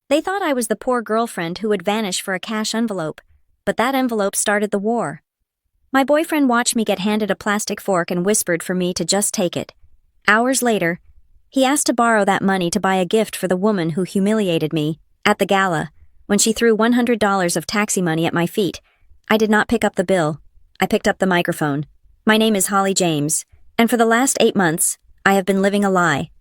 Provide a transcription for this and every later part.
They thought I was the poor girlfriend who would vanish for a cash envelope, but that envelope started the war. My boyfriend watched me get handed a plastic fork and whispered for me to just take it. Hours later, he asked to borrow that money to buy a gift for the woman who humiliated me at the gala when she threw $100 of taxi money at my feet. I did not pick up the bill. I picked up the microphone. My name is Holly James, and for the last 8 months, I have been living a lie.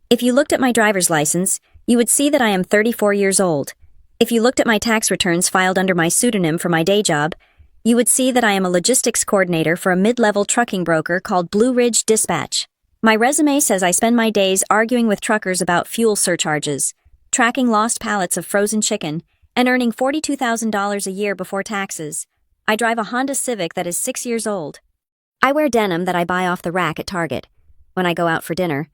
If you looked at my driver's license, you would see that I am 34 years old. If you looked at my tax returns filed under my pseudonym for my day job, you would see that I am a logistics coordinator for a mid-level trucking broker called Blue Ridge Dispatch. My resume says I spend my days arguing with truckers about fuel surcharges, tracking lost pallets of frozen chicken, and earning $42,000 a year before taxes. I drive a Honda Civic that is 6 years old. I wear denim that I buy off the rack at Target. When I go out for dinner,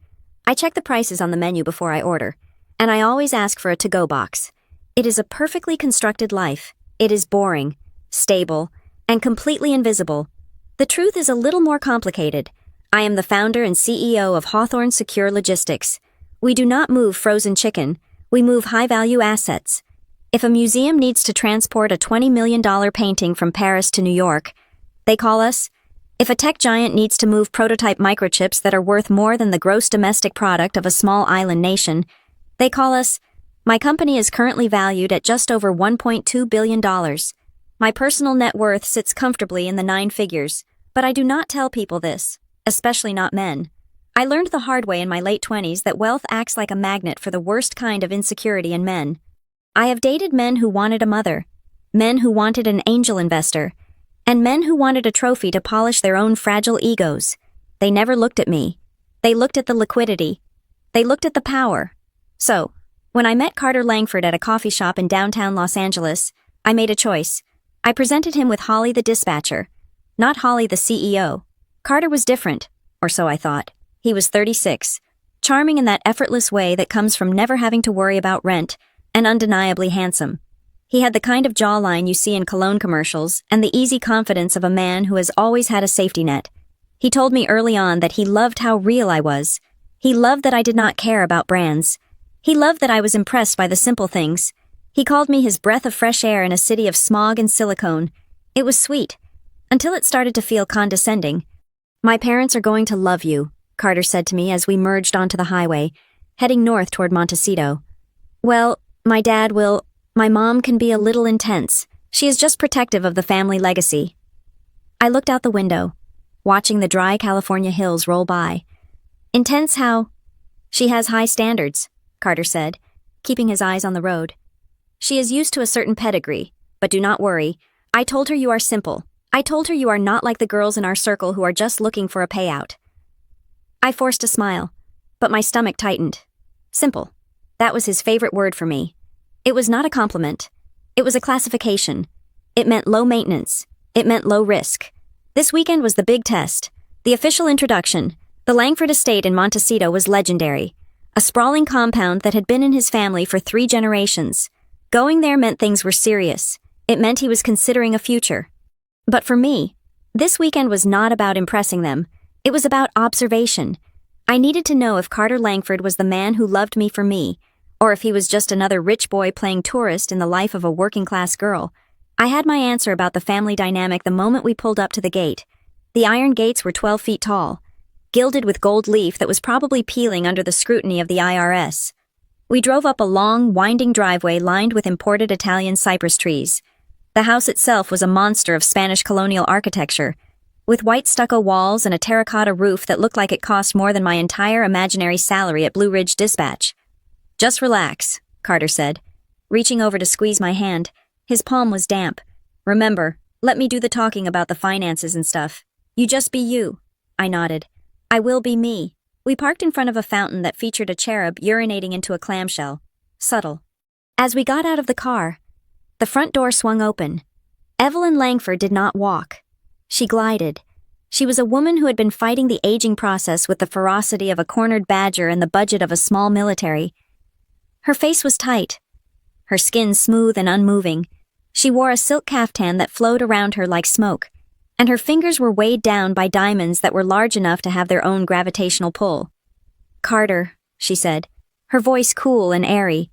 I check the prices on the menu before I order, and I always ask for a to-go box. It is a perfectly constructed life. It is boring, stable, and completely invisible. The truth is a little more complicated. I am the founder and CEO of Hawthorne Secure Logistics. We do not move frozen chicken, we move high-value assets. If a museum needs to transport a $20 million painting from Paris to New York, they call us. If a tech giant needs to move prototype microchips that are worth more than the gross domestic product of a small island nation, they call us. My company is currently valued at just over $1.2 billion. My personal net worth sits comfortably in the 9 figures, but I do not tell people this, especially not men. I learned the hard way in my late 20s that wealth acts like a magnet for the worst kind of insecurity in men. I have dated men who wanted a mother, men who wanted an angel investor, and men who wanted a trophy to polish their own fragile egos. They never looked at me. They looked at the liquidity. They looked at the power. So, when I met Carter Langford at a coffee shop in downtown Los Angeles, I made a choice. I presented him with Holly the dispatcher, not Holly the CEO. Carter was different, or so I thought. He was 36, charming in that effortless way that comes from never having to worry about rent, and undeniably handsome. He had the kind of jawline you see in cologne commercials and the easy confidence of a man who has always had a safety net. He told me early on that he loved how real I was. He loved that I did not care about brands. He loved that I was impressed by the simple things. He called me his breath of fresh air in a city of smog and silicone. It was sweet, until it started to feel condescending. My parents are going to love you, Carter said to me as we merged onto the highway, heading north toward Montecito. Well, my dad will. My mom can be a little intense. She is just protective of the family legacy. I looked out the window, watching the dry California hills roll by. Intense how? She has high standards, Carter said, keeping his eyes on the road. She is used to a certain pedigree, but do not worry. I told her you are simple. I told her you are not like the girls in our circle who are just looking for a payout. I forced a smile, but my stomach tightened. Simple. That was his favorite word for me. It was not a compliment. It was a classification. It meant low maintenance. It meant low risk. This weekend was the big test. The official introduction. The Langford estate in Montecito was legendary. A sprawling compound that had been in his family for 3 generations. Going there meant things were serious. It meant he was considering a future. But for me, this weekend was not about impressing them. It was about observation. I needed to know if Carter Langford was the man who loved me for me, or if he was just another rich boy playing tourist in the life of a working-class girl. I had my answer about the family dynamic the moment we pulled up to the gate. The iron gates were 12 feet tall, gilded with gold leaf that was probably peeling under the scrutiny of the IRS. We drove up a long, winding driveway lined with imported Italian cypress trees. The house itself was a monster of Spanish colonial architecture, with white stucco walls and a terracotta roof that looked like it cost more than my entire imaginary salary at Blue Ridge Dispatch. Just relax, Carter said, reaching over to squeeze my hand. His palm was damp. Remember, let me do the talking about the finances and stuff. You just be you. I nodded. I will be me. We parked in front of a fountain that featured a cherub urinating into a clamshell. Subtle. As we got out of the car, the front door swung open. Evelyn Langford did not walk. She glided. She was a woman who had been fighting the aging process with the ferocity of a cornered badger and the budget of a small military. Her face was tight, her skin smooth and unmoving. She wore a silk caftan that flowed around her like smoke, and her fingers were weighed down by diamonds that were large enough to have their own gravitational pull. Carter, she said, her voice cool and airy.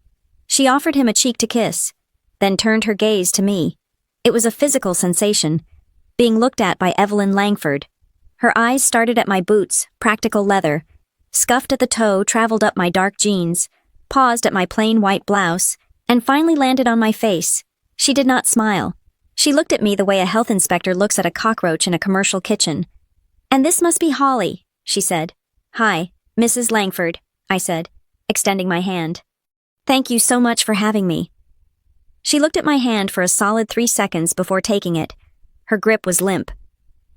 She offered him a cheek to kiss, then turned her gaze to me. It was a physical sensation, being looked at by Evelyn Langford. Her eyes started at my boots, practical leather, scuffed at the toe, traveled up my dark jeans, paused at my plain white blouse, and finally landed on my face. She did not smile. She looked at me the way a health inspector looks at a cockroach in a commercial kitchen. "And this must be Holly," she said. "Hi, Mrs. Langford," I said, extending my hand. "Thank you so much for having me." She looked at my hand for a solid 3 seconds before taking it. Her grip was limp.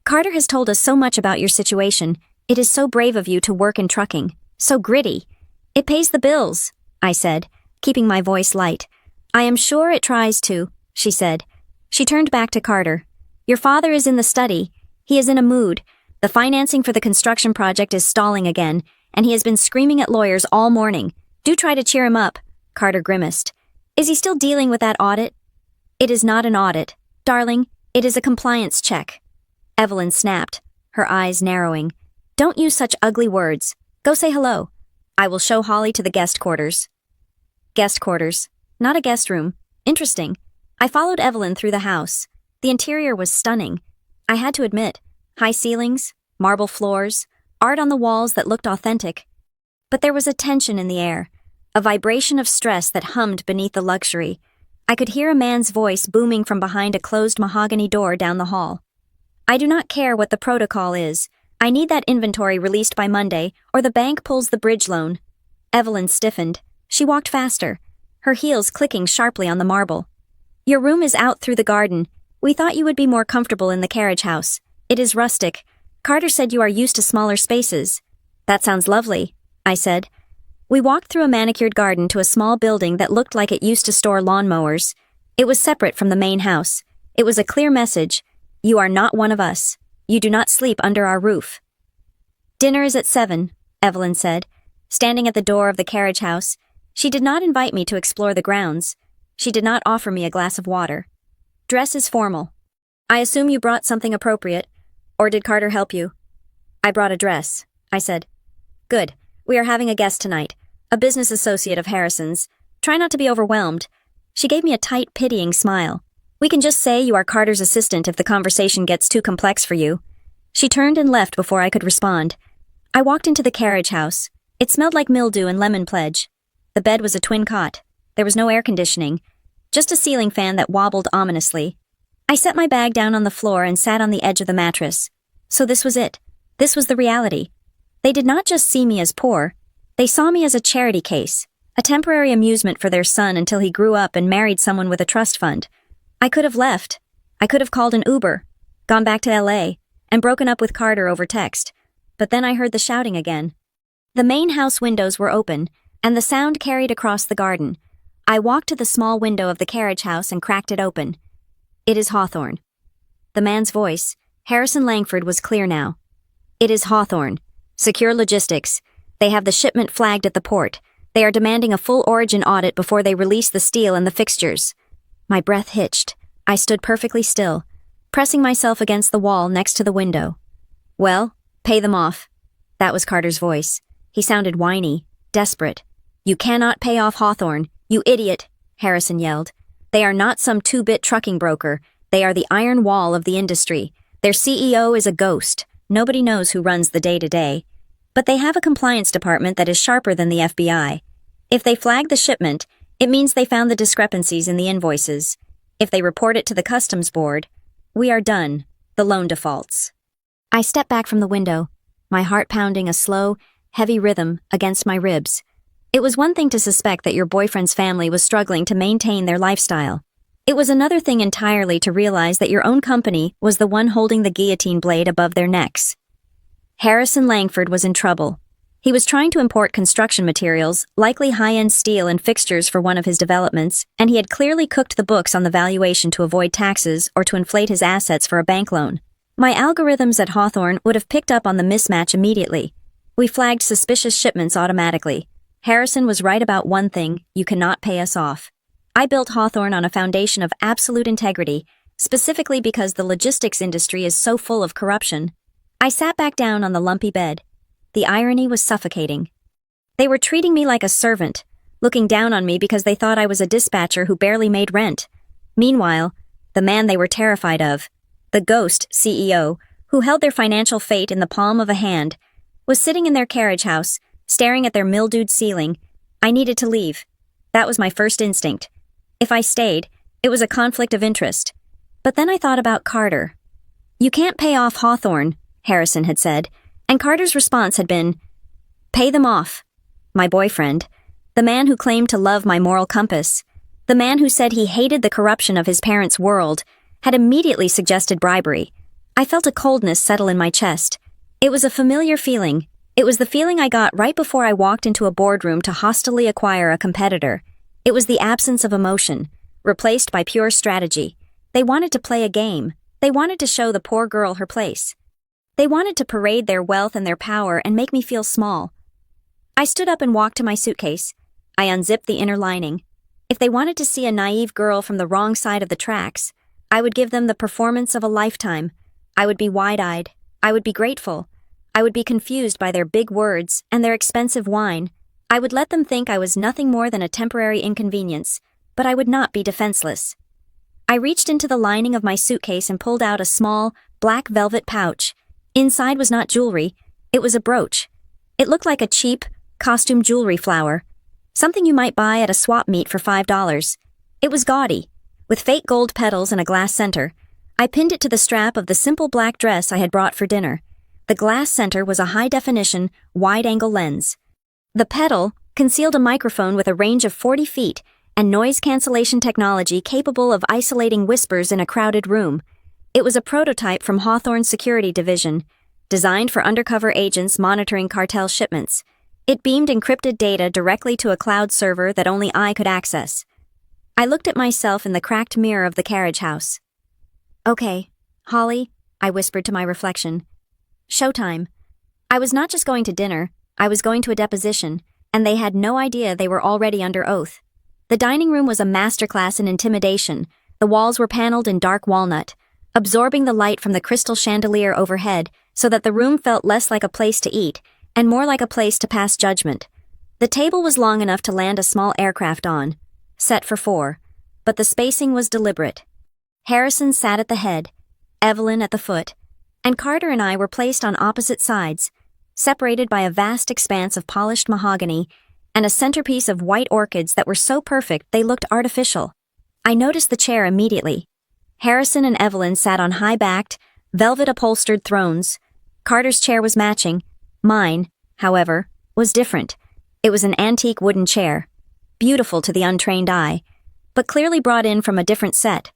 "Carter has told us so much about your situation. It is so brave of you to work in trucking. So gritty. It pays the bills," I said, keeping my voice light. "I am sure it tries to," she said. She turned back to Carter. "Your father is in the study. He is in a mood. The financing for the construction project is stalling again, and he has been screaming at lawyers all morning. Do try to cheer him up." Carter grimaced. "Is he still dealing with that audit?" "It is not an audit. Darling, it is a compliance check." Evelyn snapped, her eyes narrowing. "Don't use such ugly words. Go say hello. I will show Holly to the guest quarters." Guest quarters. Not a guest room. Interesting. I followed Evelyn through the house. The interior was stunning. I had to admit, high ceilings, marble floors, art on the walls that looked authentic. But there was a tension in the air, a vibration of stress that hummed beneath the luxury. I could hear a man's voice booming from behind a closed mahogany door down the hall. "I do not care what the protocol is. I need that inventory released by Monday, or the bank pulls the bridge loan." Evelyn stiffened. She walked faster, her heels clicking sharply on the marble. "Your room is out through the garden. We thought you would be more comfortable in the carriage house. It is rustic. Carter said you are used to smaller spaces." "That sounds lovely," I said. We walked through a manicured garden to a small building that looked like it used to store lawnmowers. It was separate from the main house. It was a clear message. "You are not one of us. You do not sleep under our roof." "Dinner is at 7, Evelyn said, standing at the door of the carriage house. She did not invite me to explore the grounds. She did not offer me a glass of water. "Dress is formal. I assume you brought something appropriate, or did Carter help you?" "I brought a dress," I said. "Good. We are having a guest tonight, a business associate of Harrison's. Try not to be overwhelmed." She gave me a tight, pitying smile. "We can just say you are Carter's assistant if the conversation gets too complex for you." She turned and left before I could respond. I walked into the carriage house. It smelled like mildew and lemon pledge. The bed was a twin cot. There was no air conditioning, just a ceiling fan that wobbled ominously. I set my bag down on the floor and sat on the edge of the mattress. So this was it. This was the reality. They did not just see me as poor. They saw me as a charity case, a temporary amusement for their son until he grew up and married someone with a trust fund. I could have left. I could have called an Uber, gone back to LA, and broken up with Carter over text. But then I heard the shouting again. The main house windows were open, and the sound carried across the garden. I walked to the small window of the carriage house and cracked it open. "It is Hawthorne." The man's voice, Harrison Langford, was clear now. "It is Hawthorne. Secure logistics. They have the shipment flagged at the port. They are demanding a full origin audit before they release the steel and the fixtures." My breath hitched. I stood perfectly still, pressing myself against the wall next to the window. "Well, pay them off." That was Carter's voice. He sounded whiny, desperate. "You cannot pay off Hawthorne, you idiot," Harrison yelled. "They are not some 2-bit trucking broker. They are the iron wall of the industry. Their CEO is a ghost. Nobody knows who runs the day-to-day. But they have a compliance department that is sharper than the FBI. If they flag the shipment, it means they found the discrepancies in the invoices. If they report it to the customs board, we are done. The loan defaults." I stepped back from the window, my heart pounding a slow, heavy rhythm against my ribs. It was one thing to suspect that your boyfriend's family was struggling to maintain their lifestyle. It was another thing entirely to realize that your own company was the one holding the guillotine blade above their necks. Harrison Langford was in trouble. He was trying to import construction materials, likely high-end steel and fixtures for one of his developments, and he had clearly cooked the books on the valuation to avoid taxes or to inflate his assets for a bank loan. My algorithms at Hawthorne would have picked up on the mismatch immediately. We flagged suspicious shipments automatically. Harrison was right about one thing: you cannot pay us off. I built Hawthorne on a foundation of absolute integrity, specifically because the logistics industry is so full of corruption. I sat back down on the lumpy bed. The irony was suffocating. They were treating me like a servant, looking down on me because they thought I was a dispatcher who barely made rent. Meanwhile, the man they were terrified of, the ghost CEO, who held their financial fate in the palm of a hand, was sitting in their carriage house, staring at their mildewed ceiling. I needed to leave. That was my first instinct. If I stayed, it was a conflict of interest. But then I thought about Carter. "You can't pay off Hawthorne," Harrison had said, and Carter's response had been, "Pay them off." My boyfriend, the man who claimed to love my moral compass, the man who said he hated the corruption of his parents' world, had immediately suggested bribery. I felt a coldness settle in my chest. It was a familiar feeling. It was the feeling I got right before I walked into a boardroom to hostilely acquire a competitor. It was the absence of emotion, replaced by pure strategy. They wanted to play a game. They wanted to show the poor girl her place. They wanted to parade their wealth and their power and make me feel small. I stood up and walked to my suitcase. I unzipped the inner lining. If they wanted to see a naive girl from the wrong side of the tracks, I would give them the performance of a lifetime. I would be wide-eyed. I would be grateful. I would be confused by their big words and their expensive wine. I would let them think I was nothing more than a temporary inconvenience, but I would not be defenseless. I reached into the lining of my suitcase and pulled out a small, black velvet pouch. Inside was not jewelry, it was a brooch. It looked like a cheap, costume jewelry flower, something you might buy at a swap meet for $5. It was gaudy, with fake gold petals and a glass center. I pinned it to the strap of the simple black dress I had brought for dinner. The glass center was a high-definition, wide-angle lens. The petal concealed a microphone with a range of 40 feet and noise cancellation technology capable of isolating whispers in a crowded room. It was a prototype from Hawthorne's security division, designed for undercover agents monitoring cartel shipments. It beamed encrypted data directly to a cloud server that only I could access. I looked at myself in the cracked mirror of the carriage house. "Okay, Holly," I whispered to my reflection. "Showtime." I was not just going to dinner, I was going to a deposition, and they had no idea they were already under oath. The dining room was a masterclass in intimidation. The walls were paneled in dark walnut, absorbing the light from the crystal chandelier overhead so that the room felt less like a place to eat and more like a place to pass judgment. The table was long enough to land a small aircraft on, set for 4, but the spacing was deliberate. Harrison sat at the head, Evelyn at the foot, and Carter and I were placed on opposite sides, separated by a vast expanse of polished mahogany and a centerpiece of white orchids that were so perfect they looked artificial. I noticed the chair immediately. Harrison and Evelyn sat on high-backed, velvet-upholstered thrones. Carter's chair was matching. Mine, however, was different. It was an antique wooden chair, beautiful to the untrained eye, but clearly brought in from a different set.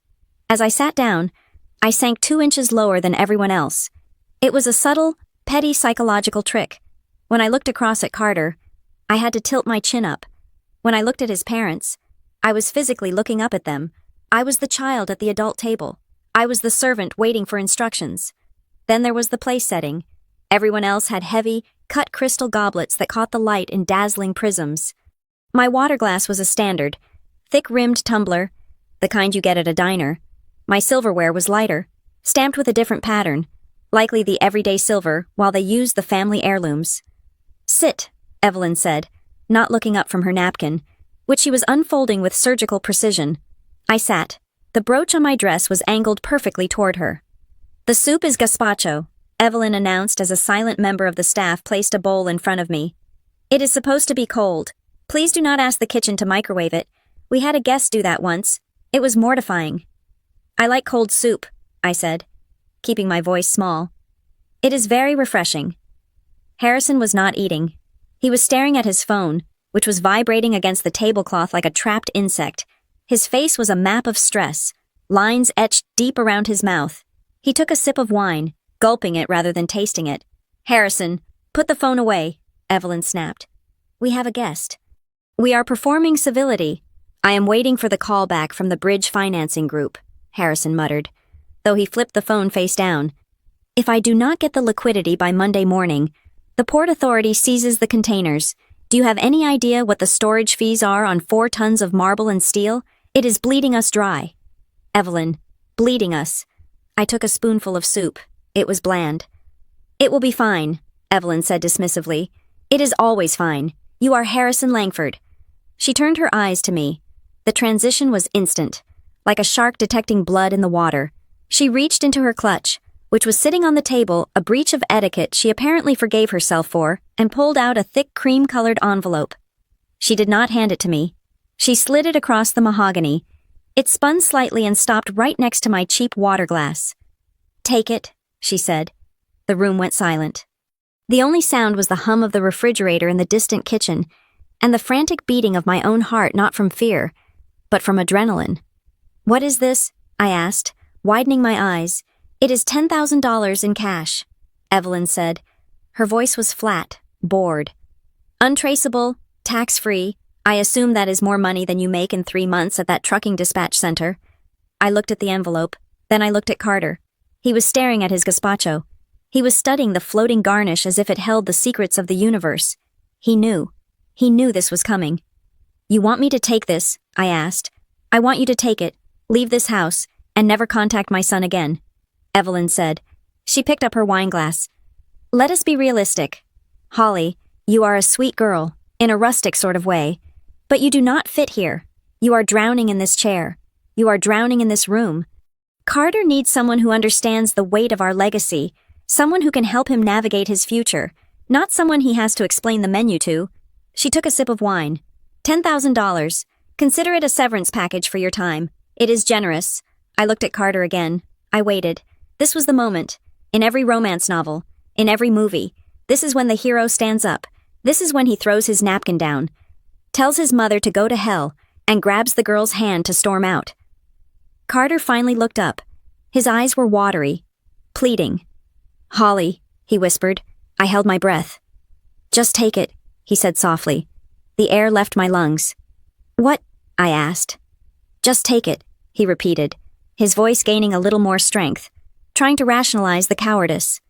As I sat down, I sank 2 inches lower than everyone else. It was a subtle, petty psychological trick. When I looked across at Carter, I had to tilt my chin up. When I looked at his parents, I was physically looking up at them. I was the child at the adult table. I was the servant waiting for instructions. Then there was the place setting. Everyone else had heavy, cut crystal goblets that caught the light in dazzling prisms. My water glass was a standard, thick-rimmed tumbler, the kind you get at a diner. My silverware was lighter, stamped with a different pattern, likely the everyday silver, while they used the family heirlooms. "Sit," Evelyn said, not looking up from her napkin, which she was unfolding with surgical precision. I sat. The brooch on my dress was angled perfectly toward her. "The soup is gazpacho," Evelyn announced as a silent member of the staff placed a bowl in front of me. "It is supposed to be cold. Please do not ask the kitchen to microwave it. We had a guest do that once. It was mortifying." "I like cold soup," I said, keeping my voice small. "It is very refreshing." Harrison was not eating. He was staring at his phone, which was vibrating against the tablecloth like a trapped insect. His face was a map of stress, lines etched deep around his mouth. He took a sip of wine, gulping it rather than tasting it. "Harrison, put the phone away," Evelyn snapped. "We have a guest." "We are performing civility. I am waiting for the call back from the bridge financing group," Harrison muttered, though he flipped the phone face down. "If I do not get the liquidity by Monday morning, the Port Authority seizes the containers. Do you have any idea what the storage fees are on 4 tons of marble and steel? It is bleeding us dry." "Evelyn, bleeding us." I took a spoonful of soup. It was bland. "It will be fine," Evelyn said dismissively. "It is always fine. You are Harrison Langford." She turned her eyes to me. The transition was instant, like a shark detecting blood in the water. She reached into her clutch, which was sitting on the table, a breach of etiquette she apparently forgave herself for, and pulled out a thick cream-colored envelope. She did not hand it to me. She slid it across the mahogany. It spun slightly and stopped right next to my cheap water glass. "Take it," she said. The room went silent. The only sound was the hum of the refrigerator in the distant kitchen, and the frantic beating of my own heart, not from fear, but from adrenaline. "What is this?" I asked, widening my eyes. "It is $10,000 in cash," Evelyn said. Her voice was flat, bored. "Untraceable, tax-free. I assume that is more money than you make in 3 months at that trucking dispatch center." I looked at the envelope. Then I looked at Carter. He was staring at his gazpacho. He was studying the floating garnish as if it held the secrets of the universe. He knew. He knew this was coming. "You want me to take this?" I asked. "I want you to take it, leave this house, and never contact my son again," Evelyn said. She picked up her wine glass. "Let us be realistic. Holly, you are a sweet girl, in a rustic sort of way. But you do not fit here. You are drowning in this chair. You are drowning in this room. Carter needs someone who understands the weight of our legacy, someone who can help him navigate his future, not someone he has to explain the menu to." She took a sip of wine. $10,000. Consider it a severance package for your time. It is generous." I looked at Carter again. I waited. This was the moment. In every romance novel, in every movie, this is when the hero stands up. This is when he throws his napkin down, tells his mother to go to hell, and grabs the girl's hand to storm out. Carter finally looked up. His eyes were watery, pleading. "Holly," he whispered. I held my breath. "Just take it," he said softly. The air left my lungs. "What?" I asked. "Just take it," he repeated, his voice gaining a little more strength, trying to rationalize the cowardice.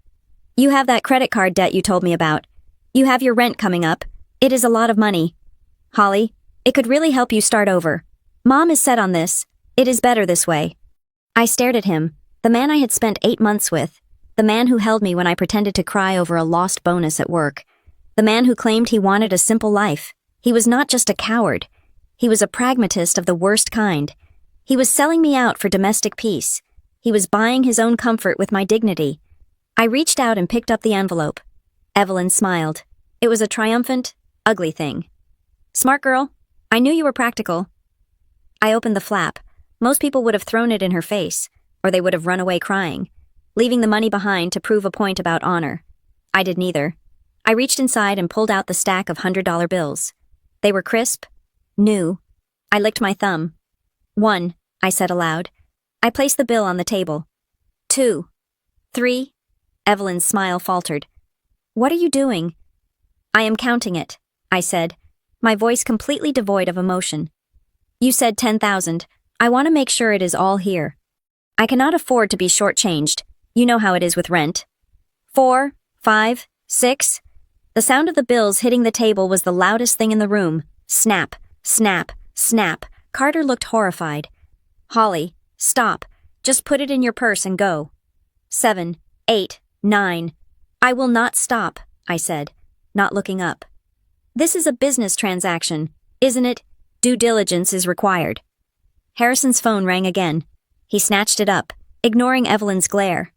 "You have that credit card debt you told me about. You have your rent coming up. It is a lot of money. Holly, it could really help you start over. Mom is set on this. It is better this way." I stared at him, the man I had spent 8 months with, the man who held me when I pretended to cry over a lost bonus at work, the man who claimed he wanted a simple life. He was not just a coward. He was a pragmatist of the worst kind. He was selling me out for domestic peace. He was buying his own comfort with my dignity. I reached out and picked up the envelope. Evelyn smiled. It was a triumphant, ugly thing. "Smart girl. I knew you were practical." I opened the flap. Most people would have thrown it in her face, or they would have run away crying, leaving the money behind to prove a point about honor. I did neither. I reached inside and pulled out the stack of $100 bills. They were crisp, new. I licked my thumb. "1," I said aloud. I placed the bill on the table. "2, 3, Evelyn's smile faltered. "What are you doing?" "I am counting it," I said, my voice completely devoid of emotion. "You said 10,000. I want to make sure it is all here. I cannot afford to be shortchanged. You know how it is with rent. 4, 5, 6. The sound of the bills hitting the table was the loudest thing in the room. Snap, snap, snap. Carter looked horrified. "Holly, stop. Just put it in your purse and go." 7, 8, 9. "I will not stop," I said, not looking up. "This is a business transaction, isn't it? Due diligence is required." Harrison's phone rang again. He snatched it up, ignoring Evelyn's glare.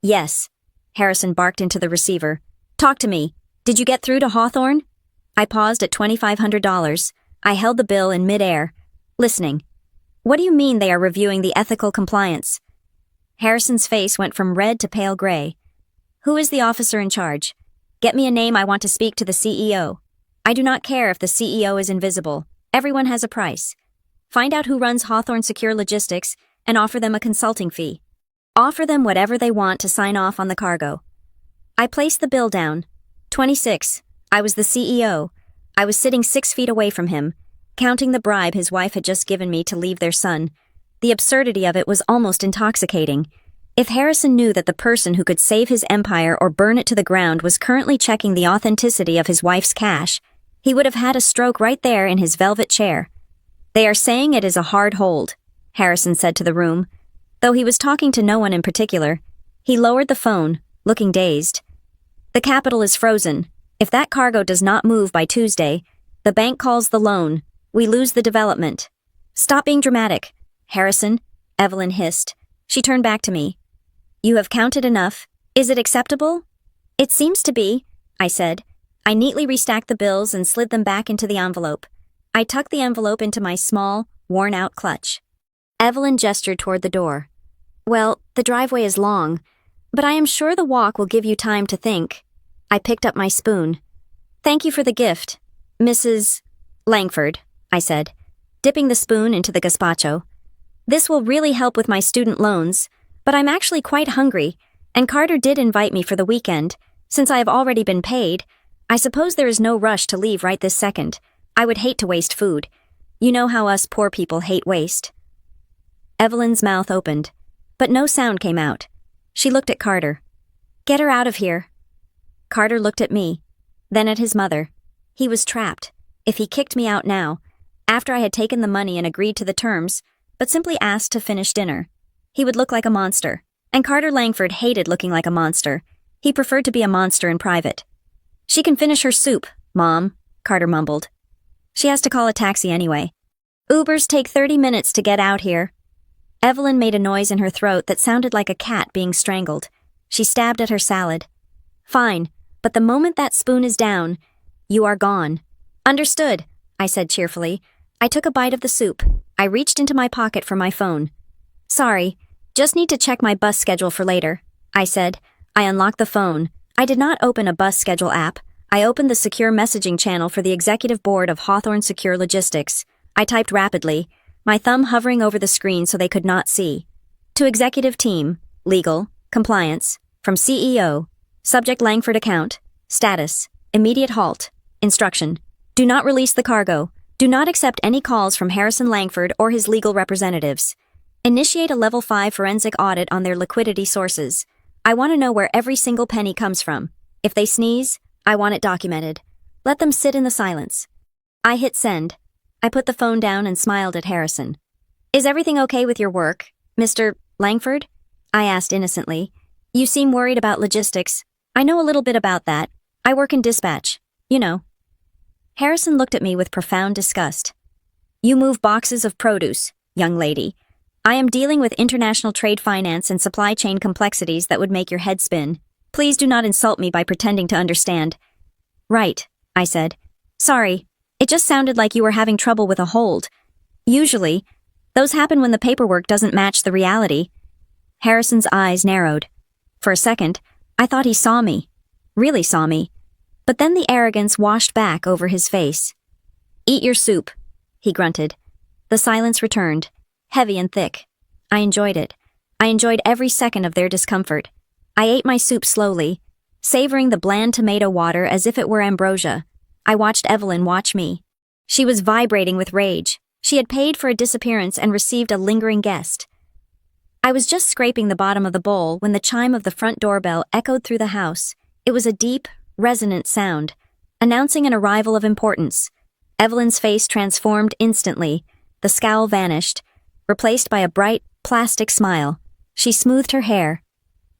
"Yes," Harrison barked into the receiver. "Talk to me. Did you get through to Hawthorne?" I paused at $2,500. I held the bill in midair, listening. "What do you mean they are reviewing the ethical compliance?" Harrison's face went from red to pale gray. "Who is the officer in charge? Get me a name. I want to speak to the CEO. I do not care if the CEO is invisible. Everyone has a price. Find out who runs Hawthorne Secure Logistics and offer them a consulting fee. Offer them whatever they want to sign off on the cargo." I placed the bill down. 26. I was the CEO. I was sitting 6 feet away from him, counting the bribe his wife had just given me to leave their son. The absurdity of it was almost intoxicating. If Harrison knew that the person who could save his empire or burn it to the ground was currently checking the authenticity of his wife's cash, he would have had a stroke right there in his velvet chair. "They are saying it is a hard hold," Harrison said to the room. Though he was talking to no one in particular, he lowered the phone, looking dazed. "The capital is frozen. If that cargo does not move by Tuesday, the bank calls the loan, We lose the development. Stop being dramatic, Harrison, Evelyn hissed. She turned back to me. You have counted enough. Is it acceptable? It seems to be, I said. I neatly restacked the bills and slid them back into the envelope. I tucked the envelope into my small, worn-out clutch. Evelyn gestured toward the door. Well, the driveway is long, but I am sure the walk will give you time to think. I picked up my spoon. Thank you for the gift, Mrs. Langford, I said, dipping the spoon into the gazpacho. This will really help with my student loans, but I'm actually quite hungry, and Carter did invite me for the weekend. Since I have already been paid, I suppose there is no rush to leave right this second. I would hate to waste food. You know how us poor people hate waste. Evelyn's mouth opened, but no sound came out. She looked at Carter. Get her out of here. Carter looked at me, then at his mother. He was trapped. If he kicked me out now, after I had taken the money and agreed to the terms, but simply asked to finish dinner, he would look like a monster. And Carter Langford hated looking like a monster. He preferred to be a monster in private. She can finish her soup, Mom, Carter mumbled. She has to call a taxi anyway. Ubers take 30 minutes to get out here. Evelyn made a noise in her throat that sounded like a cat being strangled. She stabbed at her salad. Fine, but the moment that spoon is down, you are gone. Understood, I said cheerfully. I took a bite of the soup. I reached into my pocket for my phone. Sorry, just need to check my bus schedule for later, I said. I unlocked the phone. I did not open a bus schedule app. I opened the secure messaging channel for the executive board of Hawthorne Secure Logistics. I typed rapidly, my thumb hovering over the screen so they could not see. To executive team, legal, compliance, from CEO, subject Langford account, status, immediate halt, instruction. Do not release the cargo. Do not accept any calls from Harrison Langford or his legal representatives. Initiate a level 5 forensic audit on their liquidity sources. I want to know where every single penny comes from. If they sneeze, I want it documented. Let them sit in the silence. I hit send. I put the phone down and smiled at Harrison. Is everything okay with your work, Mr. Langford? I asked innocently. You seem worried about logistics. I know a little bit about that. I work in dispatch. You know. Harrison looked at me with profound disgust. You move boxes of produce, young lady. I am dealing with international trade finance and supply chain complexities that would make your head spin. Please do not insult me by pretending to understand. Right, I said. Sorry, it just sounded like you were having trouble with a hold. Usually, those happen when the paperwork doesn't match the reality. Harrison's eyes narrowed. For a second, I thought he saw me. Really saw me. But then the arrogance washed back over his face. Eat your soup, he grunted. The silence returned, heavy and thick. I enjoyed it. I enjoyed every second of their discomfort. I ate my soup slowly, savoring the bland tomato water as if it were ambrosia. I watched Evelyn watch me. She was vibrating with rage. She had paid for a disappearance and received a lingering guest. I was just scraping the bottom of the bowl when the chime of the front doorbell echoed through the house. It was a deep, resonant sound, announcing an arrival of importance. Evelyn's face transformed instantly. The scowl vanished, replaced by a bright, plastic smile. She smoothed her hair.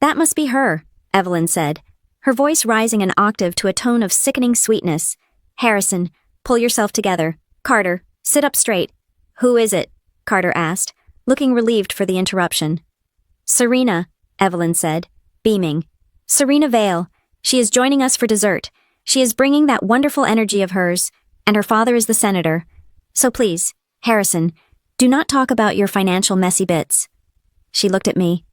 That must be her, Evelyn said, her voice rising an octave to a tone of sickening sweetness. Harrison, pull yourself together. Carter, sit up straight. Who is it? Carter asked, looking relieved for the interruption. Serena, Evelyn said, beaming. Serena Vale. She is joining us for dessert. She is bringing that wonderful energy of hers, and her father is the senator. So please, Harrison, do not talk about your financial messy bits. She looked at me.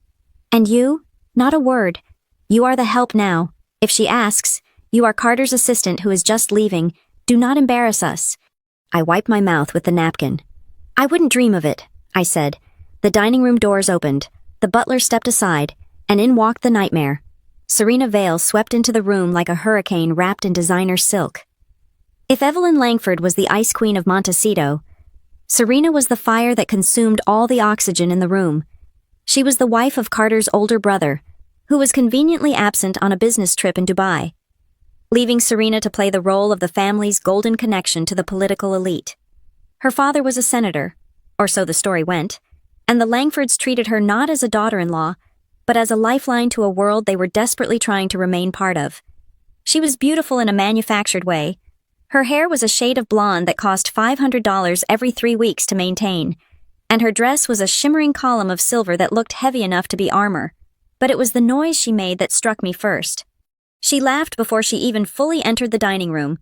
And you? Not a word. You are the help now. If she asks, you are Carter's assistant who is just leaving. Do not embarrass us. I wiped my mouth with the napkin. I wouldn't dream of it, I said. The dining room doors opened. The butler stepped aside, and in walked the nightmare. Serena Vale swept into the room like a hurricane wrapped in designer silk. If Evelyn Langford was the ice queen of Montecito, Serena was the fire that consumed all the oxygen in the room. She was the wife of Carter's older brother, who was conveniently absent on a business trip in Dubai, leaving Serena to play the role of the family's golden connection to the political elite. Her father was a senator, or so the story went, and the Langfords treated her not as a daughter-in-law, but as a lifeline to a world they were desperately trying to remain part of. She was beautiful in a manufactured way. Her hair was a shade of blonde that cost $500 every 3 weeks to maintain, and her dress was a shimmering column of silver that looked heavy enough to be armor. But it was the noise she made that struck me first. She laughed before she even fully entered the dining room,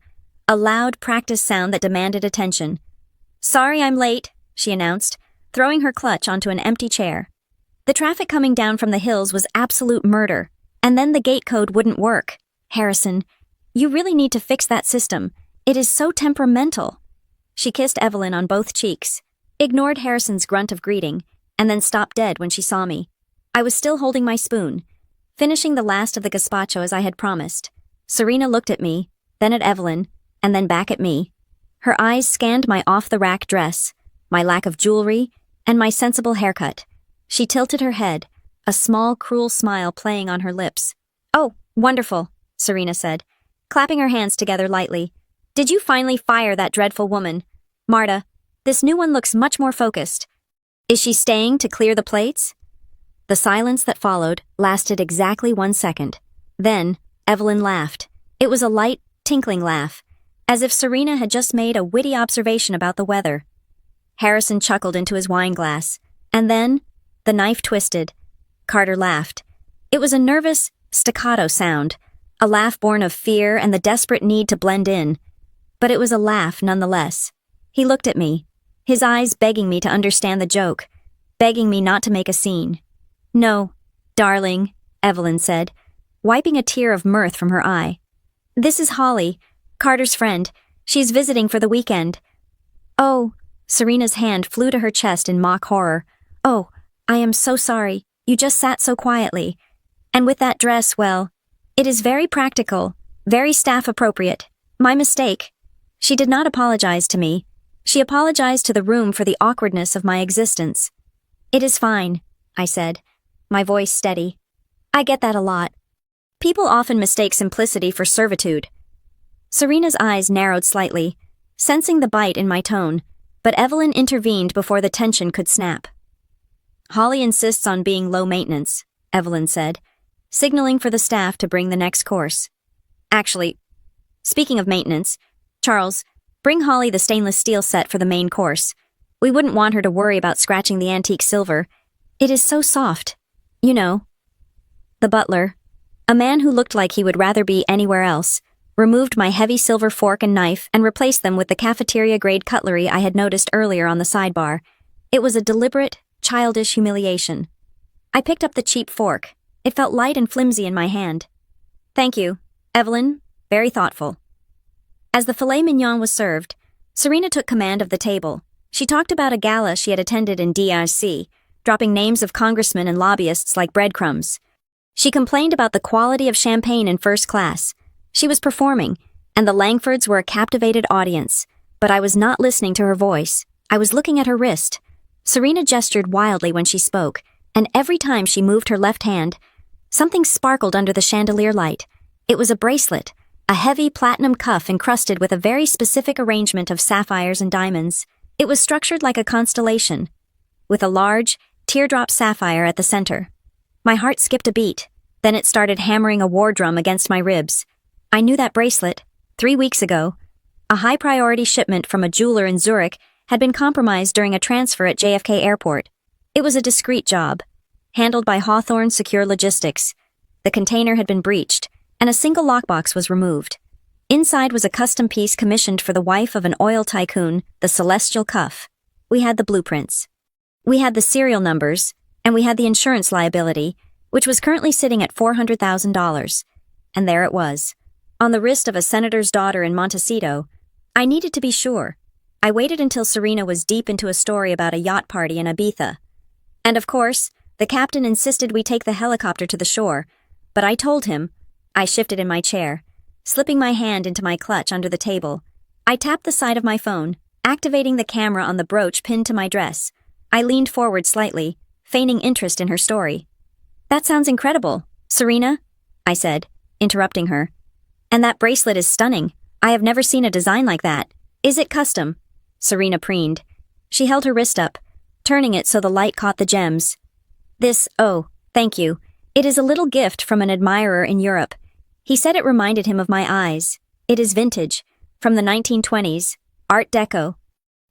a loud, practiced sound that demanded attention. "Sorry I'm late," she announced, throwing her clutch onto an empty chair. The traffic coming down from the hills was absolute murder, and then the gate code wouldn't work. "Harrison, you really need to fix that system. It is so temperamental." She kissed Evelyn on both cheeks, ignored Harrison's grunt of greeting, and then stopped dead when she saw me. I was still holding my spoon, finishing the last of the gazpacho as I had promised. Serena looked at me, then at Evelyn, and then back at me. Her eyes scanned my off-the-rack dress, my lack of jewelry, and my sensible haircut. She tilted her head, a small, cruel smile playing on her lips. "Oh, wonderful," Serena said, clapping her hands together lightly. "Did you finally fire that dreadful woman? Marta, this new one looks much more focused. Is she staying to clear the plates?" The silence that followed lasted exactly 1 second. Then, Evelyn laughed. It was a light, tinkling laugh, as if Serena had just made a witty observation about the weather. Harrison chuckled into his wine glass, and then, the knife twisted. Carter laughed. It was a nervous, staccato sound, a laugh born of fear and the desperate need to blend in. But it was a laugh nonetheless. He looked at me, his eyes begging me to understand the joke, begging me not to make a scene. "No, darling," Evelyn said, wiping a tear of mirth from her eye. "This is Holly, Carter's friend. She's visiting for the weekend." "Oh," Serena's hand flew to her chest in mock horror. "Oh, I am so sorry. You just sat so quietly. And with that dress, well, it is very practical, very staff-appropriate. My mistake." She did not apologize to me. She apologized to the room for the awkwardness of my existence. "It is fine," I said, my voice steady. "I get that a lot. People often mistake simplicity for servitude." Serena's eyes narrowed slightly, sensing the bite in my tone, but Evelyn intervened before the tension could snap. "Holly insists on being low maintenance," Evelyn said, signaling for the staff to bring the next course. "Actually, speaking of maintenance, Charles, bring Holly the stainless steel set for the main course. We wouldn't want her to worry about scratching the antique silver. It is so soft. You know." The butler, a man who looked like he would rather be anywhere else, removed my heavy silver fork and knife and replaced them with the cafeteria-grade cutlery I had noticed earlier on the sidebar. It was a deliberate, childish humiliation. I picked up the cheap fork. It felt light and flimsy in my hand. "Thank you, Evelyn. Very thoughtful." As the filet mignon was served, Serena took command of the table. She talked about a gala she had attended in DRC, dropping names of congressmen and lobbyists like breadcrumbs. She complained about the quality of champagne in first class. She was performing, and the Langfords were a captivated audience, but I was not listening to her voice. I was looking at her wrist. Serena gestured wildly when she spoke, and every time she moved her left hand, something sparkled under the chandelier light. It was a bracelet, a heavy platinum cuff encrusted with a very specific arrangement of sapphires and diamonds. It was structured like a constellation, with a large, teardrop sapphire at the center. My heart skipped a beat, then it started hammering a war drum against my ribs. I knew that bracelet, 3 weeks ago. A high-priority shipment from a jeweler in Zurich had been compromised during a transfer at JFK Airport. It was a discreet job, handled by Hawthorne Secure Logistics. The container had been breached, and a single lockbox was removed. Inside was a custom piece commissioned for the wife of an oil tycoon, the Celestial Cuff. We had the blueprints. We had the serial numbers, and we had the insurance liability, which was currently sitting at $400,000. And there it was, on the wrist of a senator's daughter in Montecito. I needed to be sure. I waited until Serena was deep into a story about a yacht party in Ibiza. And of course, the captain insisted we take the helicopter to the shore, but I told him. I shifted in my chair, slipping my hand into my clutch under the table. I tapped the side of my phone, activating the camera on the brooch pinned to my dress. I leaned forward slightly, feigning interest in her story. "That sounds incredible, Serena," I said, interrupting her. "And that bracelet is stunning. I have never seen a design like that. Is it custom?" Serena preened. She held her wrist up, turning it so the light caught the gems. Oh, thank you. It is a little gift from an admirer in Europe. He said it reminded him of my eyes. It is vintage, from the 1920s, Art Deco.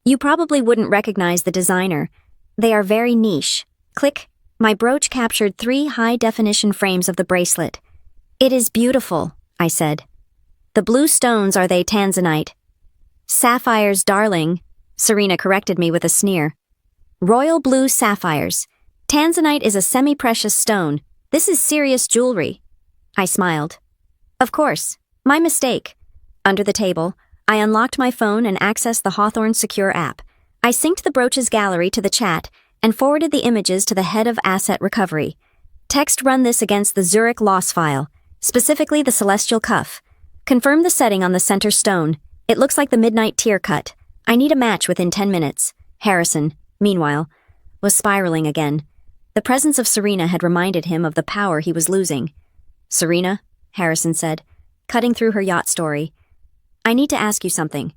You probably wouldn't recognize the designer. They are very niche. Click. My brooch captured 3 high-definition frames of the bracelet. It is beautiful, I said. The blue stones, are they tanzanite? Sapphires, darling, Serena corrected me with a sneer. Royal blue sapphires. Tanzanite is a semi-precious stone. This is serious jewelry. I smiled. Of course. My mistake. Under the table, I unlocked my phone and accessed the Hawthorne Secure app. I synced the brooch's gallery to the chat and forwarded the images to the head of asset recovery. Text, run this against the Zurich loss file, specifically the celestial cuff. Confirm the setting on the center stone. It looks like the midnight tear cut. I need a match within 10 minutes. Harrison, meanwhile, was spiraling again. The presence of Serena had reminded him of the power he was losing. Serena, Harrison said, cutting through her yacht story. I need to ask you something.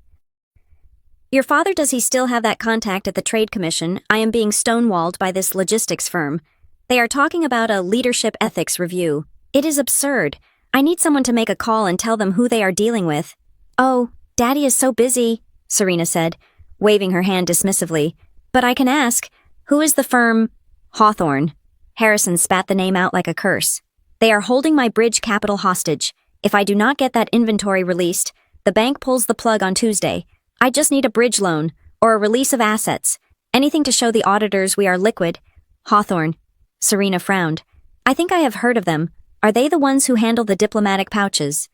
Your father, does he still have that contact at the Trade Commission? I am being stonewalled by this logistics firm. They are talking about a leadership ethics review. It is absurd. I need someone to make a call and tell them who they are dealing with. Oh, Daddy is so busy, Serena said, waving her hand dismissively. But I can ask, who is the firm? Hawthorne. Harrison spat the name out like a curse. They are holding my bridge capital hostage. If I do not get that inventory released, the bank pulls the plug on Tuesday. I just need a bridge loan, or a release of assets. Anything to show the auditors we are liquid. Hawthorne. Serena frowned. I think I have heard of them. Are they the ones who handle the diplomatic pouches?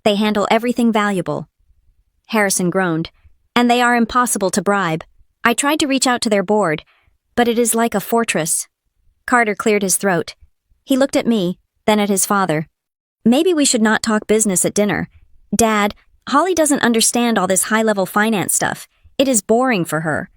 They handle everything valuable. Harrison groaned. And they are impossible to bribe. I tried to reach out to their board, but it is like a fortress. Carter cleared his throat. He looked at me, then at his father. Maybe we should not talk business at dinner. Dad, Holly doesn't understand all this high-level finance stuff. It is boring for her.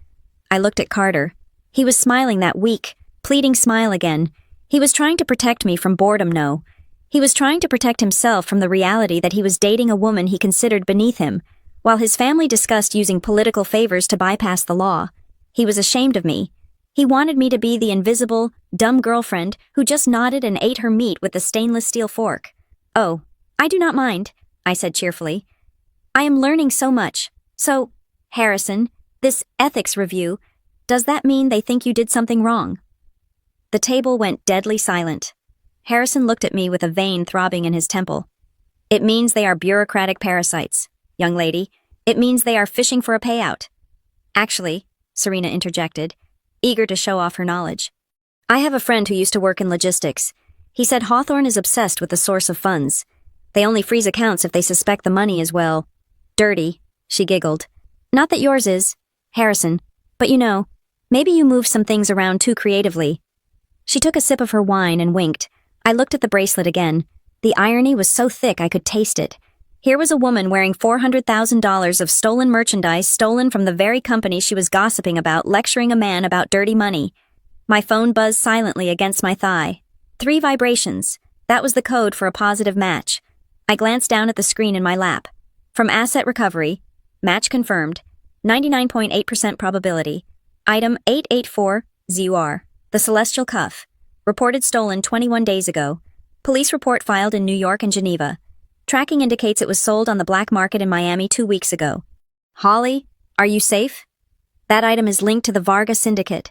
I looked at Carter. He was smiling that weak, pleading smile again. He was trying to protect me from boredom, no. He was trying to protect himself from the reality that he was dating a woman he considered beneath him, while his family discussed using political favors to bypass the law. He was ashamed of me. He wanted me to be the invisible, dumb girlfriend who just nodded and ate her meat with the stainless steel fork. Oh, I do not mind, I said cheerfully. I am learning so much. So, Harrison, this ethics review, does that mean they think you did something wrong? The table went deadly silent. Harrison looked at me with a vein throbbing in his temple. It means they are bureaucratic parasites, young lady. It means they are fishing for a payout. Actually, Serena interjected, eager to show off her knowledge. I have a friend who used to work in logistics. He said Hawthorne is obsessed with the source of funds. They only freeze accounts if they suspect the money is, well, dirty, she giggled. Not that yours is, Harrison, but you know, maybe you move some things around too creatively. She took a sip of her wine and winked. I looked at the bracelet again. The irony was so thick I could taste it. Here was a woman wearing $400,000 of stolen merchandise stolen from the very company she was gossiping about, lecturing a man about dirty money. My phone buzzed silently against my thigh. 3 vibrations. That was the code for a positive match. I glanced down at the screen in my lap. From Asset Recovery, match confirmed, 99.8% probability. Item 884-ZUR, the Celestial Cuff. Reported stolen 21 days ago. Police report filed in New York and Geneva. Tracking indicates it was sold on the black market in Miami 2 weeks ago. Holly, are you safe? That item is linked to the Varga Syndicate.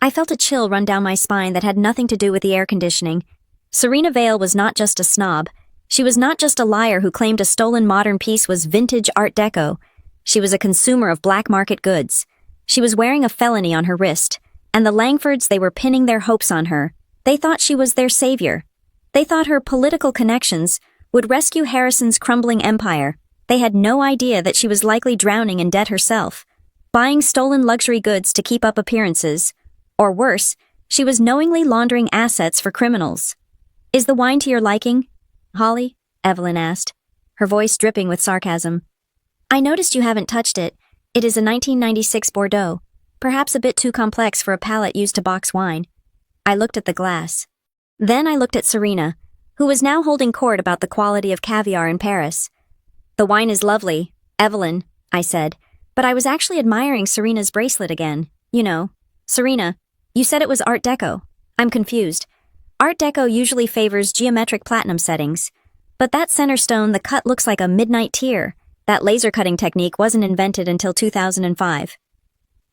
I felt a chill run down my spine that had nothing to do with the air conditioning. Serena Vale was not just a snob. She was not just a liar who claimed a stolen modern piece was vintage Art Deco. She was a consumer of black market goods. She was wearing a felony on her wrist, and the Langfords, they were pinning their hopes on her. They thought she was their savior. They thought her political connections would rescue Harrison's crumbling empire. They had no idea that she was likely drowning in debt herself, buying stolen luxury goods to keep up appearances. Or worse, she was knowingly laundering assets for criminals. Is the wine to your liking, Holly? Evelyn asked, her voice dripping with sarcasm. I noticed you haven't touched it. It is a 1996 Bordeaux, perhaps a bit too complex for a palate used to box wine. I looked at the glass. Then I looked at Serena, who was now holding court about the quality of caviar in Paris. The wine is lovely, Evelyn, I said, but I was actually admiring Serena's bracelet again. You know, Serena, you said it was Art Deco. I'm confused. Art Deco usually favors geometric platinum settings, but that center stone, the cut looks like a midnight tear. That laser cutting technique wasn't invented until 2005.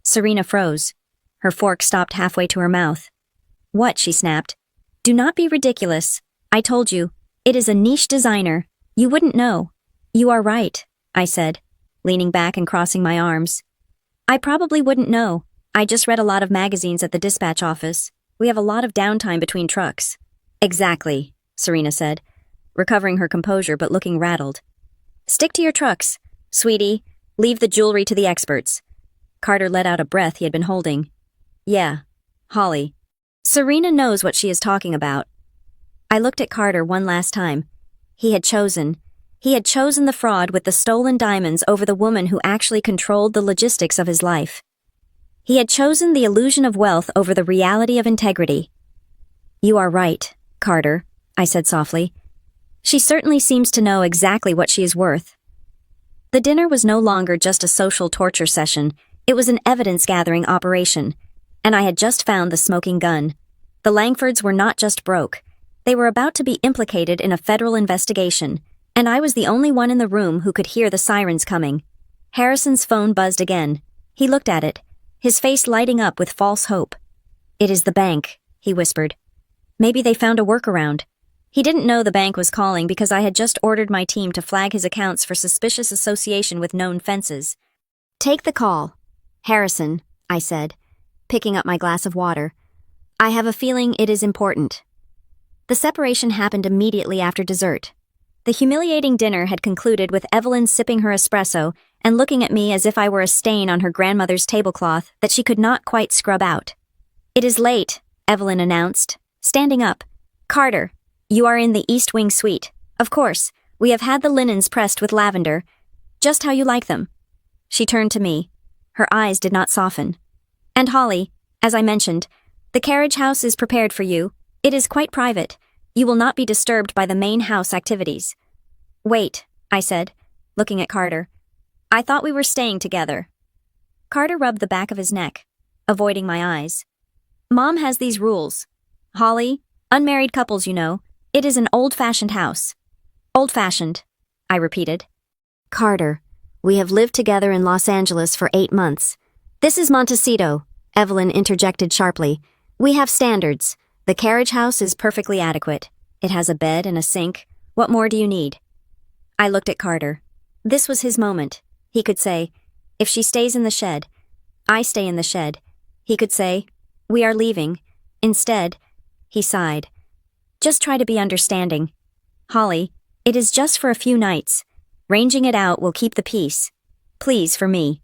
Serena froze. Her fork stopped halfway to her mouth. What? She snapped. Do not be ridiculous. I told you. It is a niche designer. You wouldn't know. You are right, I said, leaning back and crossing my arms. I probably wouldn't know. I just read a lot of magazines at the dispatch office. We have a lot of downtime between trucks. Exactly, Serena said, recovering her composure but looking rattled. Stick to your trucks, sweetie. Leave the jewelry to the experts. Carter let out a breath he had been holding. Yeah, Holly. Serena knows what she is talking about. I looked at Carter one last time. He had chosen the fraud with the stolen diamonds over the woman who actually controlled the logistics of his life. He had chosen the illusion of wealth over the reality of integrity. You are right, Carter, I said softly. She certainly seems to know exactly what she is worth. The dinner was no longer just a social torture session. It was an evidence-gathering operation, and I had just found the smoking gun. The Langfords were not just broke. They were about to be implicated in a federal investigation, and I was the only one in the room who could hear the sirens coming. Harrison's phone buzzed again. He looked at it, his face lighting up with false hope. It is the bank, he whispered. Maybe they found a workaround. He didn't know the bank was calling because I had just ordered my team to flag his accounts for suspicious association with known fences. Take the call. Harrison, I said, picking up my glass of water. I have a feeling it is important. The separation happened immediately after dessert. The humiliating dinner had concluded with Evelyn sipping her espresso and looking at me as if I were a stain on her grandmother's tablecloth that she could not quite scrub out. It is late, Evelyn announced, standing up. Carter, you are in the East Wing suite. Of course, we have had the linens pressed with lavender. Just how you like them. She turned to me. Her eyes did not soften. And Holly, as I mentioned, the carriage house is prepared for you. It is quite private. You will not be disturbed by the main house activities. Wait, I said, looking at Carter. I thought we were staying together. Carter rubbed the back of his neck, avoiding my eyes. Mom has these rules. Holly, unmarried couples, you know. It is an old-fashioned house. Old-fashioned, I repeated. Carter, we have lived together in Los Angeles for 8 months. This is Montecito, Evelyn interjected sharply. We have standards. The carriage house is perfectly adequate. It has a bed and a sink. What more do you need? I looked at Carter. This was his moment. He could say, if she stays in the shed, I stay in the shed. He could say, we are leaving. Instead, he sighed. Just try to be understanding. Holly, it is just for a few nights. Ranging it out will keep the peace. Please, for me.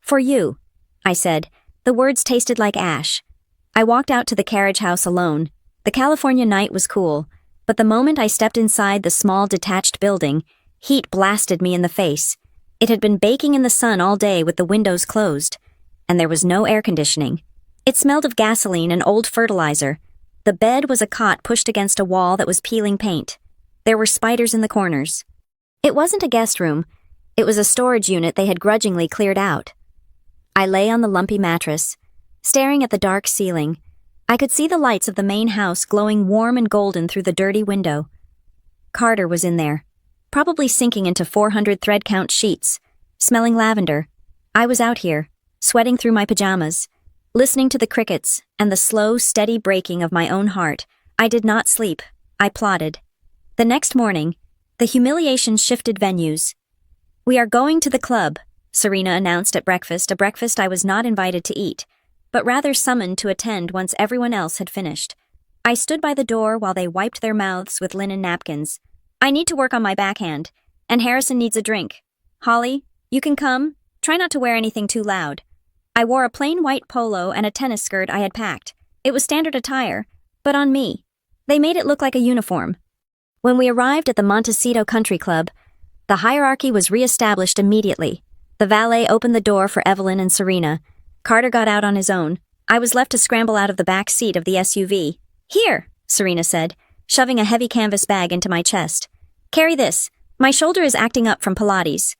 For you, I said. The words tasted like ash. I walked out to the carriage house alone. The California night was cool, but the moment I stepped inside the small detached building, heat blasted me in the face. It had been baking in the sun all day with the windows closed, and there was no air conditioning. It smelled of gasoline and old fertilizer. The bed was a cot pushed against a wall that was peeling paint. There were spiders in the corners. It wasn't a guest room. It was a storage unit they had grudgingly cleared out. I lay on the lumpy mattress, staring at the dark ceiling. I could see the lights of the main house glowing warm and golden through the dirty window. Carter was in there, probably sinking into 400 thread count sheets, smelling lavender. I was out here, sweating through my pajamas, listening to the crickets and the slow, steady breaking of my own heart. I did not sleep. I plodded. The next morning, the humiliation shifted venues. We are going to the club, Serena announced at breakfast, a breakfast I was not invited to eat, but rather summoned to attend once everyone else had finished. I stood by the door while they wiped their mouths with linen napkins. I need to work on my backhand, and Harrison needs a drink. Holly, you can come. Try not to wear anything too loud. I wore a plain white polo and a tennis skirt I had packed. It was standard attire, but on me. They made it look like a uniform. When we arrived at the Montecito Country Club, the hierarchy was re-established immediately. The valet opened the door for Evelyn and Serena. Carter got out on his own. I was left to scramble out of the back seat of the SUV. Here, Serena said, shoving a heavy canvas bag into my chest. Carry this. My shoulder is acting up from Pilates.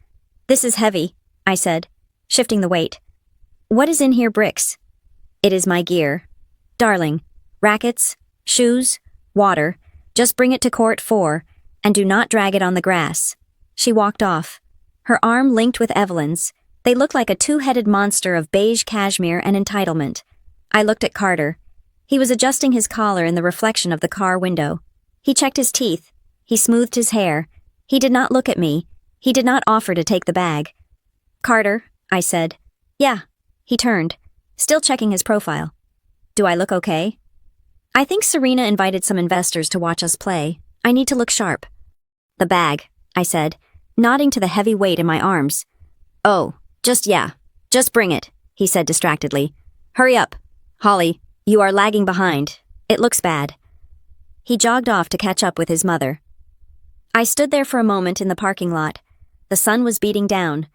This is heavy, I said, shifting the weight. What is in here, Bricks? It is my gear. Darling, rackets, shoes, water. Just bring it to court 4, and do not drag it on the grass. She walked off. her arm linked with Evelyn's. They looked like a two-headed monster of beige cashmere and entitlement. I looked at Carter. He was adjusting his collar in the reflection of the car window. He checked his teeth. He smoothed his hair. He did not look at me. He did not offer to take the bag. "Carter," I said. "Yeah." He turned, still checking his profile. "Do I look okay?" "I think Serena invited some investors to watch us play. I need to look sharp." "The bag," I said, nodding to the heavy weight in my arms. "Oh, just bring it," he said distractedly. "Hurry up. Holly, you are lagging behind. It looks bad." He jogged off to catch up with his mother. I stood there for a moment in the parking lot. The sun was beating down.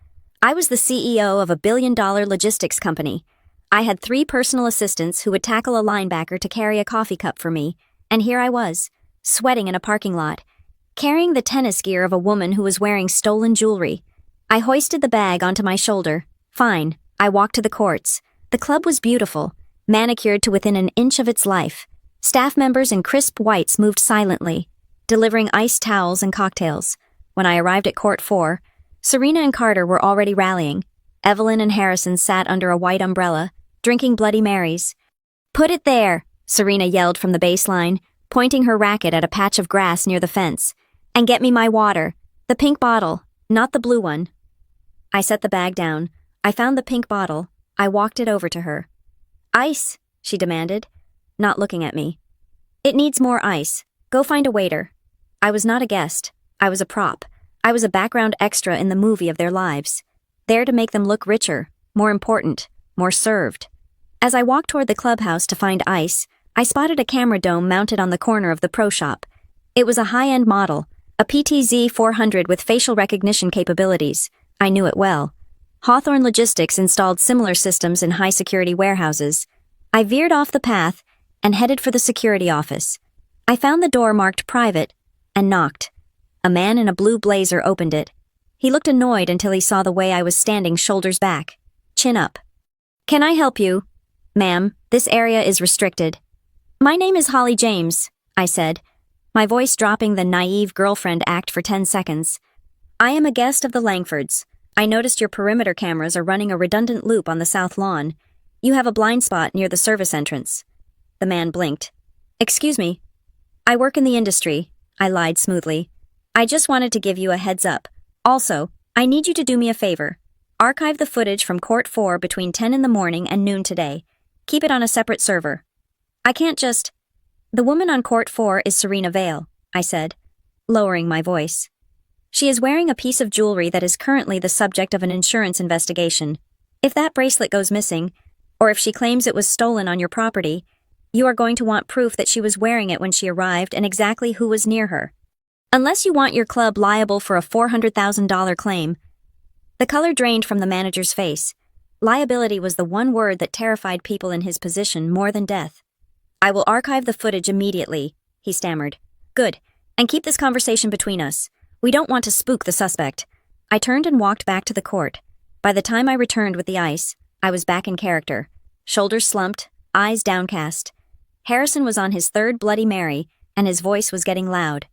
I was the CEO of a billion-dollar logistics company. I had 3 personal assistants who would tackle a linebacker to carry a coffee cup for me, and here I was, sweating in a parking lot, carrying the tennis gear of a woman who was wearing stolen jewelry. I hoisted the bag onto my shoulder. Fine, I walked to the courts. The club was beautiful, manicured to within an inch of its life. Staff members in crisp whites moved silently, delivering iced towels and cocktails. When I arrived at Court 4, Serena and Carter were already rallying. Evelyn and Harrison sat under a white umbrella, drinking Bloody Marys. "Put it there," Serena yelled from the baseline, pointing her racket at a patch of grass near the fence. "And get me my water. The pink bottle, not the blue one." I set the bag down. I found the pink bottle. I walked it over to her. "Ice," she demanded, not looking at me. "It needs more ice. Go find a waiter." I was not a guest. I was a prop. I was a background extra in the movie of their lives, there to make them look richer, more important, more served. As I walked toward the clubhouse to find ice, I spotted a camera dome mounted on the corner of the pro shop. It was a high-end model, a PTZ 400 with facial recognition capabilities. I knew it well. Hawthorne Logistics installed similar systems in high-security warehouses. I veered off the path and headed for the security office. I found the door marked private and knocked. A man in a blue blazer opened it. He looked annoyed until he saw the way I was standing shoulders back, chin up. "Can I help you?" "Ma'am, this area is restricted." "My name is Holly James," I said, my voice dropping the naive girlfriend act for 10 seconds. "I am a guest of the Langfords. I noticed your perimeter cameras are running a redundant loop on the south lawn. You have a blind spot near the service entrance." The man blinked. "Excuse me." "I work in the industry," I lied smoothly. "I just wanted to give you a heads up. Also, I need you to do me a favor. Archive the footage from Court 4 between 10 in the morning and noon today. Keep it on a separate server. I can't just—" "The woman on Court 4 is Serena Vale," I said, lowering my voice. "She is wearing a piece of jewelry that is currently the subject of an insurance investigation. If that bracelet goes missing, or if she claims it was stolen on your property, you are going to want proof that she was wearing it when she arrived and exactly who was near her. Unless you want your club liable for a $400,000 claim." The color drained from the manager's face. Liability was the one word that terrified people in his position more than death. "I will archive the footage immediately," he stammered. "Good. And keep this conversation between us. We don't want to spook the suspect." I turned and walked back to the court. By the time I returned with the ice, I was back in character. Shoulders slumped, eyes downcast. Harrison was on his 3rd Bloody Mary, and his voice was getting loud.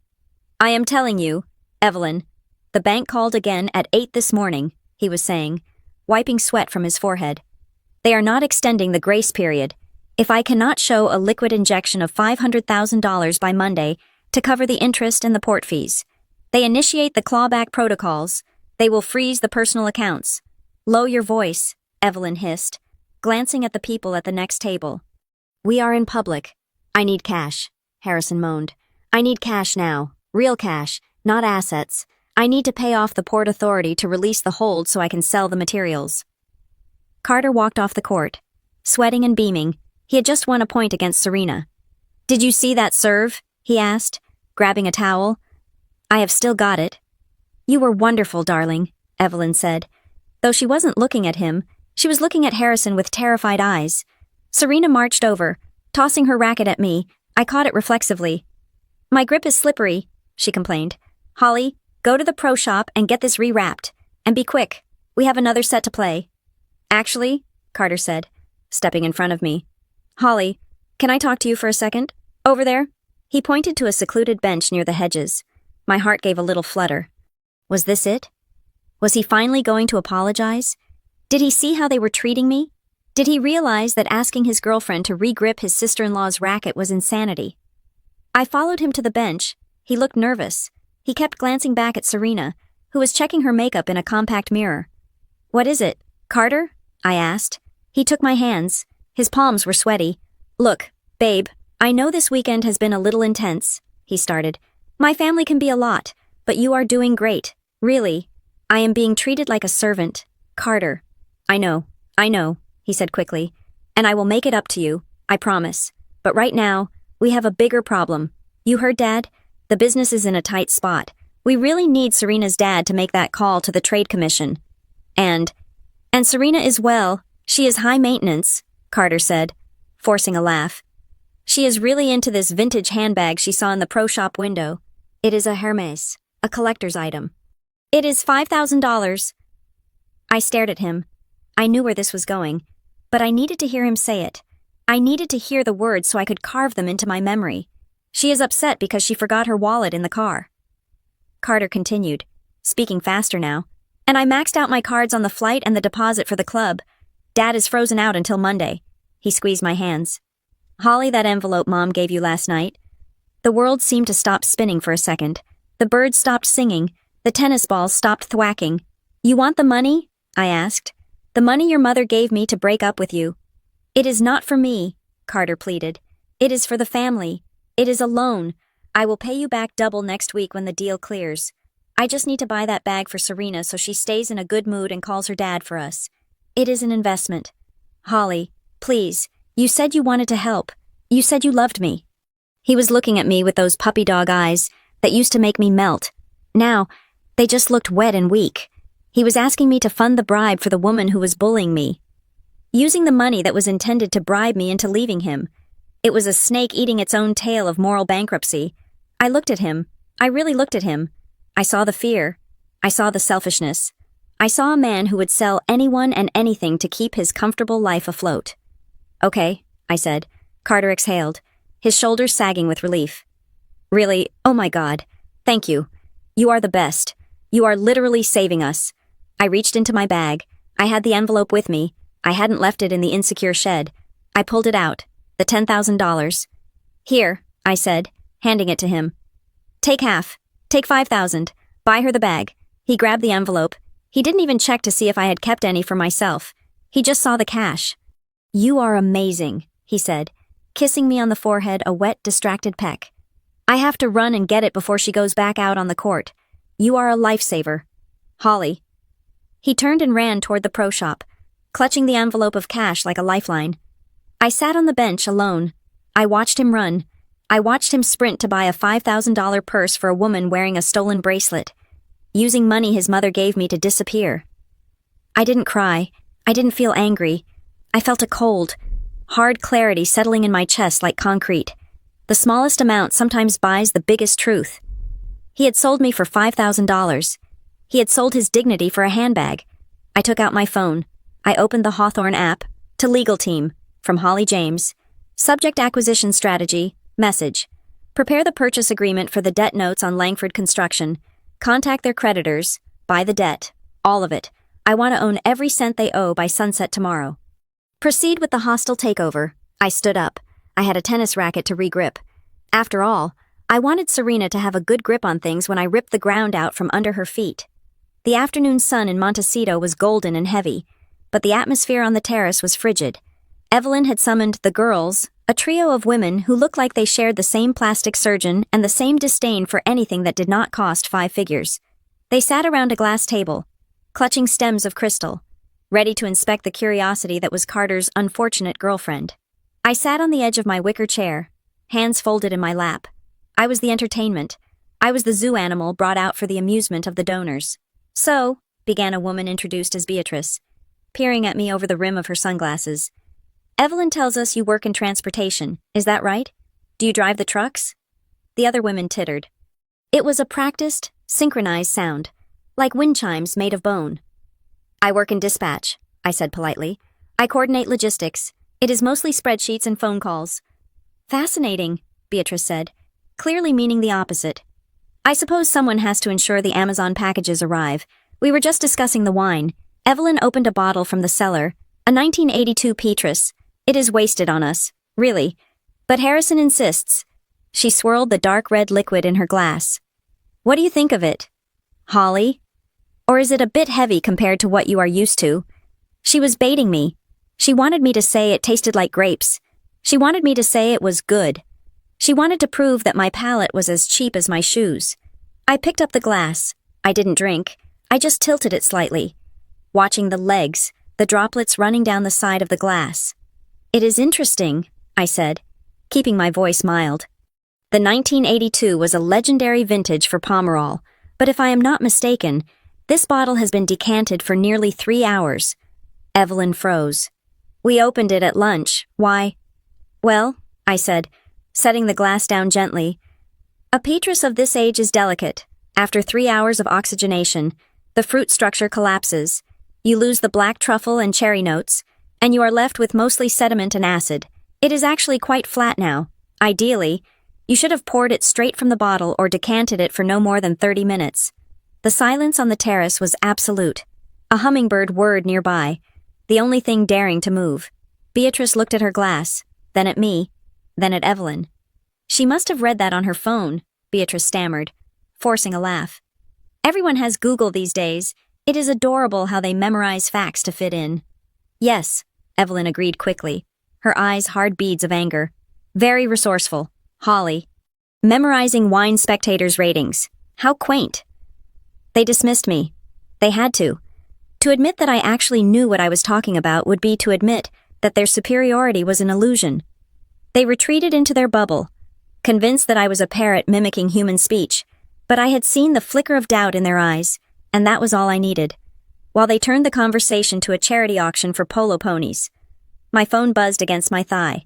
"I am telling you, Evelyn, the bank called again at 8 this morning," he was saying, wiping sweat from his forehead. "They are not extending the grace period. If I cannot show a liquid injection of $500,000 by Monday to cover the interest and the port fees, they initiate the clawback protocols. They will freeze the personal accounts." "Lower your voice," Evelyn hissed, glancing at the people at the next table. "We are in public. I need cash," Harrison moaned. "I need cash now. Real cash, not assets. I need to pay off the Port Authority to release the hold so I can sell the materials." Carter walked off the court. Sweating and beaming, he had just won a point against Serena. "Did you see that serve?" he asked, grabbing a towel. "I have still got it." "You were wonderful, darling," Evelyn said. Though she wasn't looking at him, she was looking at Harrison with terrified eyes. Serena marched over, tossing her racket at me. I caught it reflexively. "My grip is slippery," she complained. "Holly, go to the pro shop and get this rewrapped. And be quick. We have another set to play." "Actually," Carter said, stepping in front of me. "Holly, can I talk to you for a second? Over there?" He pointed to a secluded bench near the hedges. My heart gave a little flutter. Was this it? Was he finally going to apologize? Did he see how they were treating me? Did he realize that asking his girlfriend to re-grip his sister-in-law's racket was insanity? I followed him to the bench. He looked nervous. He kept glancing back at Serena, who was checking her makeup in a compact mirror. "What is it, Carter?" I asked. He took my hands. His palms were sweaty. "Look, babe, I know this weekend has been a little intense," he started. "My family can be a lot, but you are doing great. Really. I am being treated like a servant. Carter." I know, he said quickly. "And I will make it up to you, I promise. But right now, we have a bigger problem. You heard, Dad? The business is in a tight spot. We really need Serena's dad to make that call to the Trade Commission. And Serena is well. She is high maintenance," Carter said, forcing a laugh. "She is really into this vintage handbag she saw in the pro shop window. It is a Hermes, a collector's item. It is $5,000. I stared at him. I knew where this was going, but I needed to hear him say it. I needed to hear the words so I could carve them into my memory. "She is upset because she forgot her wallet in the car." Carter continued, speaking faster now. "And I maxed out my cards on the flight and the deposit for the club. Dad is frozen out until Monday." He squeezed my hands. "Holly, that envelope Mom gave you last night." The world seemed to stop spinning for a second. The birds stopped singing. The tennis balls stopped thwacking. "You want the money?" I asked. "The money your mother gave me to break up with you." "It is not for me," Carter pleaded. "It is for the family. It is a loan. I will pay you back double next week when the deal clears. I just need to buy that bag for Serena so she stays in a good mood and calls her dad for us. It is an investment. Holly, please, you said you wanted to help. You said you loved me." He was looking at me with those puppy dog eyes that used to make me melt. Now, they just looked wet and weak. He was asking me to fund the bribe for the woman who was bullying me. Using the money that was intended to bribe me into leaving him. It was a snake eating its own tail of moral bankruptcy. I looked at him. I really looked at him. I saw the fear. I saw the selfishness. I saw a man who would sell anyone and anything to keep his comfortable life afloat. "Okay," I said. Carter exhaled, his shoulders sagging with relief. "Really, oh my God. Thank you. You are the best. You are literally saving us." I reached into my bag. I had the envelope with me. I hadn't left it in the insecure shed. I pulled it out. The $10,000. "Here," I said, handing it to him. "Take half. Take 5,000. Buy her the bag." He grabbed the envelope. He didn't even check to see if I had kept any for myself. He just saw the cash. "You are amazing," he said, kissing me on the forehead, a wet, distracted peck. "I have to run and get it before she goes back out on the court. You are a lifesaver. Holly." He turned and ran toward the pro shop, clutching the envelope of cash like a lifeline. I sat on the bench alone. I watched him run. I watched him sprint to buy a $5,000 purse for a woman wearing a stolen bracelet, using money his mother gave me to disappear. I didn't cry. I didn't feel angry. I felt a cold, hard clarity settling in my chest like concrete. The smallest amount sometimes buys the biggest truth. He had sold me for $5,000. He had sold his dignity for a handbag. I took out my phone. I opened the Hawthorne app. To legal team. From Holly James. Subject acquisition strategy. Message. Prepare the purchase agreement for the debt notes on Langford Construction. Contact their creditors. Buy the debt. All of it. I want to own every cent they owe by sunset tomorrow. Proceed with the hostile takeover. I stood up. I had a tennis racket to re-grip. After all, I wanted Serena to have a good grip on things when I ripped the ground out from under her feet. The afternoon sun in Montecito was golden and heavy, but the atmosphere on the terrace was frigid. Evelyn had summoned the girls, a trio of women who looked like they shared the same plastic surgeon and the same disdain for anything that did not cost 5 figures. They sat around a glass table, clutching stems of crystal, ready to inspect the curiosity that was Carter's unfortunate girlfriend. I sat on the edge of my wicker chair, hands folded in my lap. I was the entertainment. I was the zoo animal brought out for the amusement of the donors. "So," began a woman introduced as Beatrice, peering at me over the rim of her sunglasses. "Evelyn tells us you work in transportation, is that right? Do you drive the trucks?" The other women tittered. It was a practiced, synchronized sound, like wind chimes made of bone. "I work in dispatch," I said politely. "I coordinate logistics. It is mostly spreadsheets and phone calls." "Fascinating," Beatrice said, clearly meaning the opposite. "I suppose someone has to ensure the Amazon packages arrive. We were just discussing the wine. Evelyn opened a bottle from the cellar, a 1982 Petrus. It is wasted on us, really. But Harrison insists. She swirled the dark red liquid in her glass. What do you think of it? Holly? Or is it a bit heavy compared to what you are used to? She was baiting me. She wanted me to say it tasted like grapes. She wanted me to say it was good. She wanted to prove that my palate was as cheap as my shoes. I picked up the glass. I didn't drink. I just tilted it slightly, watching the legs, the droplets running down the side of the glass. It is interesting, I said, keeping my voice mild. The 1982 was a legendary vintage for Pomerol, but if I am not mistaken, this bottle has been decanted for nearly 3 hours. Evelyn froze. We opened it at lunch. Why? Well, I said, setting the glass down gently. A Petrus of this age is delicate. After 3 hours of oxygenation, the fruit structure collapses. You lose the black truffle and cherry notes, and you are left with mostly sediment and acid. It is actually quite flat now. Ideally, you should have poured it straight from the bottle or decanted it for no more than 30 minutes. The silence on the terrace was absolute. A hummingbird whirred nearby, the only thing daring to move. Beatrice looked at her glass, then at me, then at Evelyn. She must have read that on her phone, Beatrice stammered, forcing a laugh. Everyone has Google these days. It is adorable how they memorize facts to fit in. Yes, Evelyn agreed quickly, her eyes hard beads of anger. Very resourceful. Holly. Memorizing wine spectators' ratings. How quaint. They dismissed me. They had to. To admit that I actually knew what I was talking about would be to admit that their superiority was an illusion. They retreated into their bubble, convinced that I was a parrot mimicking human speech, but I had seen the flicker of doubt in their eyes, and that was all I needed, while they turned the conversation to a charity auction for polo ponies. My phone buzzed against my thigh.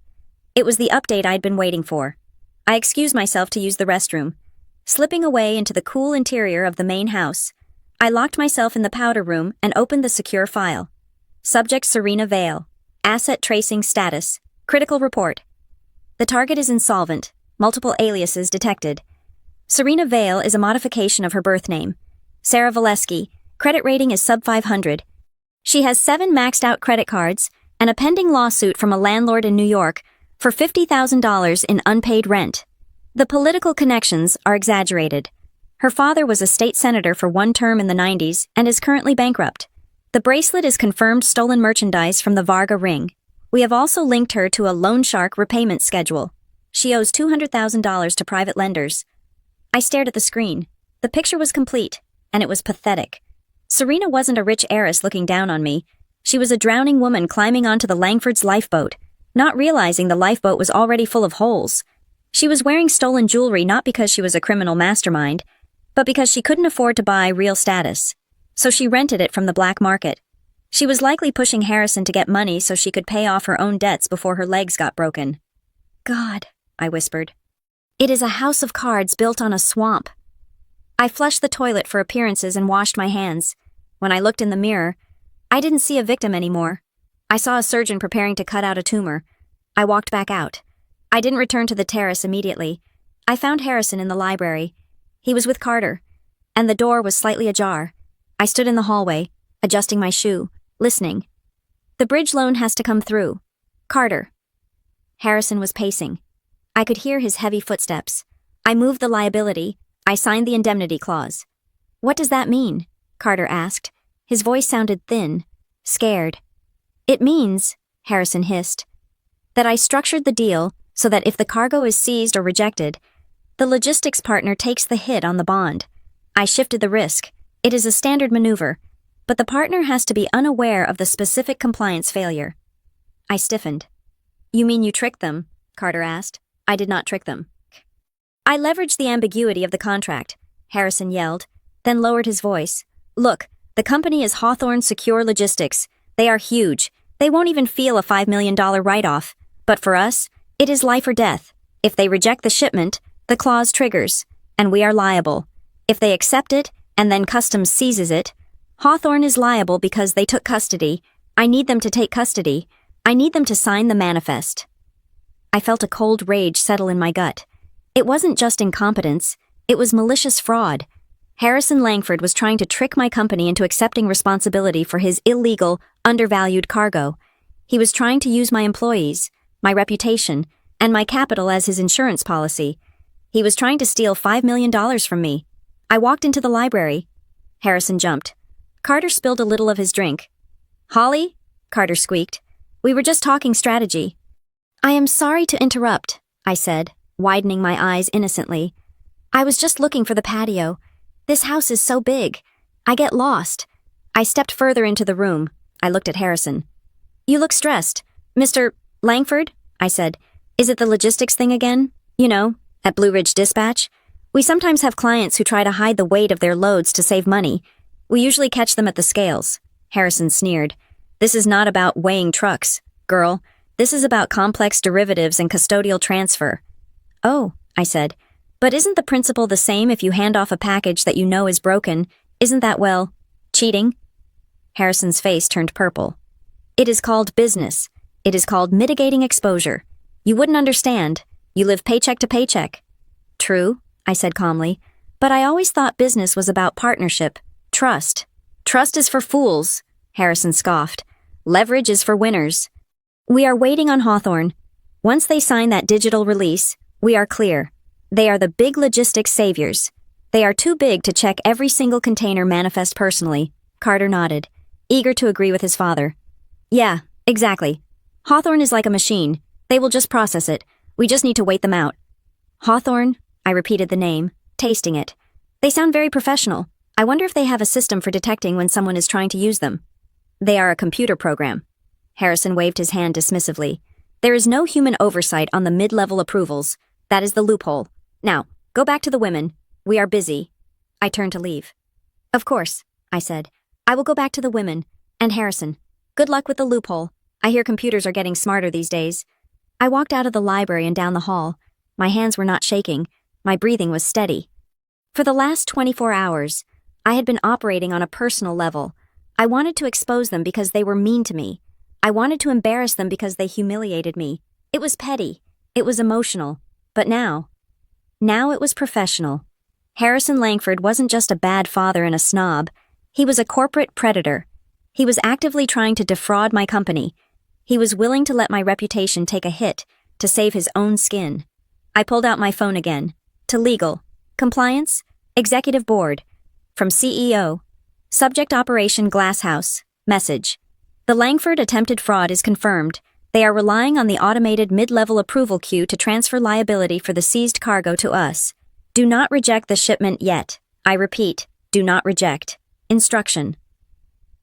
It was the update I'd been waiting for. I excused myself to use the restroom. Slipping away into the cool interior of the main house, I locked myself in the powder room and opened the secure file. Subject Serena Vale. Asset tracing status. Critical report. The target is insolvent. Multiple aliases detected. Serena Vale is a modification of her birth name. Sarah Valesky. Credit rating is sub 500. She has 7 maxed-out credit cards and a pending lawsuit from a landlord in New York for $50,000 in unpaid rent. The political connections are exaggerated. Her father was a state senator for 1 term in the 90s and is currently bankrupt. The bracelet is confirmed stolen merchandise from the Varga ring. We have also linked her to a loan shark repayment schedule. She owes $200,000 to private lenders. I stared at the screen. The picture was complete, and it was pathetic. Serena wasn't a rich heiress looking down on me. She was a drowning woman climbing onto the Langford's lifeboat, not realizing the lifeboat was already full of holes. She was wearing stolen jewelry not because she was a criminal mastermind, but because she couldn't afford to buy real status. So she rented it from the black market. She was likely pushing Harrison to get money so she could pay off her own debts before her legs got broken. God, I whispered. It is a house of cards built on a swamp. I flushed the toilet for appearances and washed my hands. When I looked in the mirror, I didn't see a victim anymore. I saw a surgeon preparing to cut out a tumor. I walked back out. I didn't return to the terrace immediately. I found Harrison in the library. He was with Carter, and the door was slightly ajar. I stood in the hallway, adjusting my shoe, listening. The bridge loan has to come through. Carter. Harrison was pacing. I could hear his heavy footsteps. I moved the liability. I signed the indemnity clause. What does that mean? Carter asked. His voice sounded thin, scared. It means, Harrison hissed, that I structured the deal so that if the cargo is seized or rejected, the logistics partner takes the hit on the bond. I shifted the risk. It is a standard maneuver, but the partner has to be unaware of the specific compliance failure. I stiffened. You mean you tricked them? Carter asked. I did not trick them. I leveraged the ambiguity of the contract, Harrison yelled, then lowered his voice. Look, the company is Hawthorne Secure Logistics. They are huge. They won't even feel a $5 million write-off. But for us, it is life or death. If they reject the shipment, the clause triggers, and we are liable. If they accept it, and then Customs seizes it, Hawthorne is liable because they took custody. I need them to take custody. I need them to sign the manifest. I felt a cold rage settle in my gut. It wasn't just incompetence, it was malicious fraud. Harrison Langford was trying to trick my company into accepting responsibility for his illegal, undervalued cargo. He was trying to use my employees, my reputation, and my capital as his insurance policy. He was trying to steal $5 million from me. I walked into the library. Harrison jumped. Carter spilled a little of his drink. "Holly?" Carter squeaked. "We were just talking strategy." "I am sorry to interrupt," I said, widening my eyes innocently. "I was just looking for the patio. This house is so big. I get lost." I stepped further into the room. I looked at Harrison. "You look stressed. Mr. Langford?" I said. "Is it the logistics thing again? You know, at Blue Ridge Dispatch? We sometimes have clients who try to hide the weight of their loads to save money. We usually catch them at the scales." Harrison sneered. "This is not about weighing trucks, girl. This is about complex derivatives and custodial transfer." "Oh," I said. "But isn't the principle the same if you hand off a package that you know is broken? Isn't that, well, cheating?" Harrison's face turned purple. "It is called business. It is called mitigating exposure. You wouldn't understand. You live paycheck to paycheck." "True," I said calmly, "but I always thought business was about partnership, trust." "Trust is for fools," Harrison scoffed. "Leverage is for winners." "We are waiting on Hawthorne. Once they sign that digital release, we are clear. They are the big logistics saviors. They are too big to check every single container manifest personally." Carter nodded, eager to agree with his father. "Yeah, exactly. Hawthorne is like a machine. They will just process it. We just need to wait them out." "Hawthorne?" I repeated the name, tasting it. "They sound very professional. I wonder if they have a system for detecting when someone is trying to use them." "They are a computer program." Harrison waved his hand dismissively. "There is no human oversight on the mid-level approvals. That is the loophole. Now, go back to the women. We are busy." I turned to leave. "Of course," I said. "I will go back to the women. And Harrison, good luck with the loophole. I hear computers are getting smarter these days." I walked out of the library and down the hall. My hands were not shaking. My breathing was steady. For the last 24 hours, I had been operating on a personal level. I wanted to expose them because they were mean to me. I wanted to embarrass them because they humiliated me. It was petty. It was emotional. But now it was professional. Harrison Langford wasn't just a bad father and a snob. He was a corporate predator. He was actively trying to defraud my company. He was willing to let my reputation take a hit to save his own skin. I pulled out my phone again. To legal, compliance, executive board. From CEO. Subject Operation Glasshouse. Message. The Langford attempted fraud is confirmed. They are relying on the automated mid-level approval queue to transfer liability for the seized cargo to us. Do not reject the shipment yet. I repeat, do not reject. Instruction.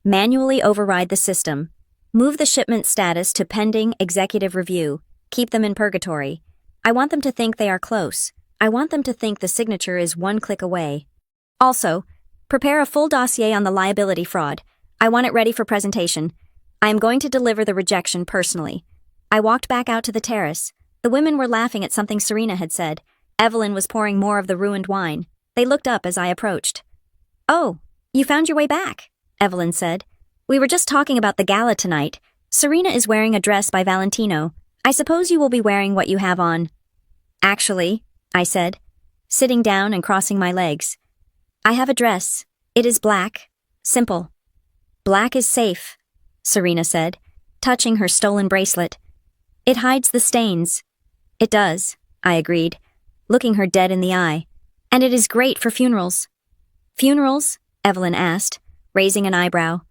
Manually override the system. Move the shipment status to pending executive review. Keep them in purgatory. I want them to think they are close. I want them to think the signature is one click away. Also, prepare a full dossier on the liability fraud. I want it ready for presentation. I am going to deliver the rejection personally. I walked back out to the terrace. The women were laughing at something Serena had said. Evelyn was pouring more of the ruined wine. They looked up as I approached. "Oh, you found your way back," Evelyn said. "We were just talking about the gala tonight. Serena is wearing a dress by Valentino. I suppose you will be wearing what you have on." "Actually," I said, sitting down and crossing my legs. "I have a dress. It is black. Simple." "Black is safe," Serena said, touching her stolen bracelet. "It hides the stains." "It does," I agreed, looking her dead in the eye. "And it is great for funerals." "Funerals?" Evelyn asked, raising an eyebrow.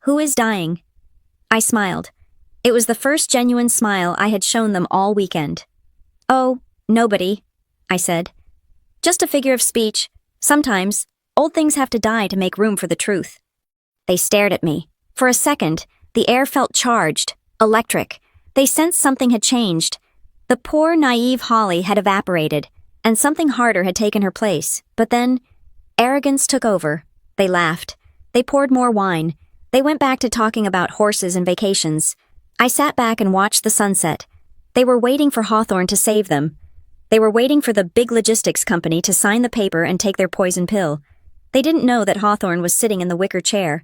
"Who is dying?" I smiled. It was the first genuine smile I had shown them all weekend. "Oh, nobody," I said. "Just a figure of speech. Sometimes, old things have to die to make room for the truth." They stared at me. For a second, the air felt charged, electric. They sensed something had changed. The poor, naive Holly had evaporated, and something harder had taken her place. But then, arrogance took over. They laughed. They poured more wine. They went back to talking about horses and vacations. I sat back and watched the sunset. They were waiting for Hawthorne to save them. They were waiting for the big logistics company to sign the paper and take their poison pill. They didn't know that Hawthorne was sitting in the wicker chair,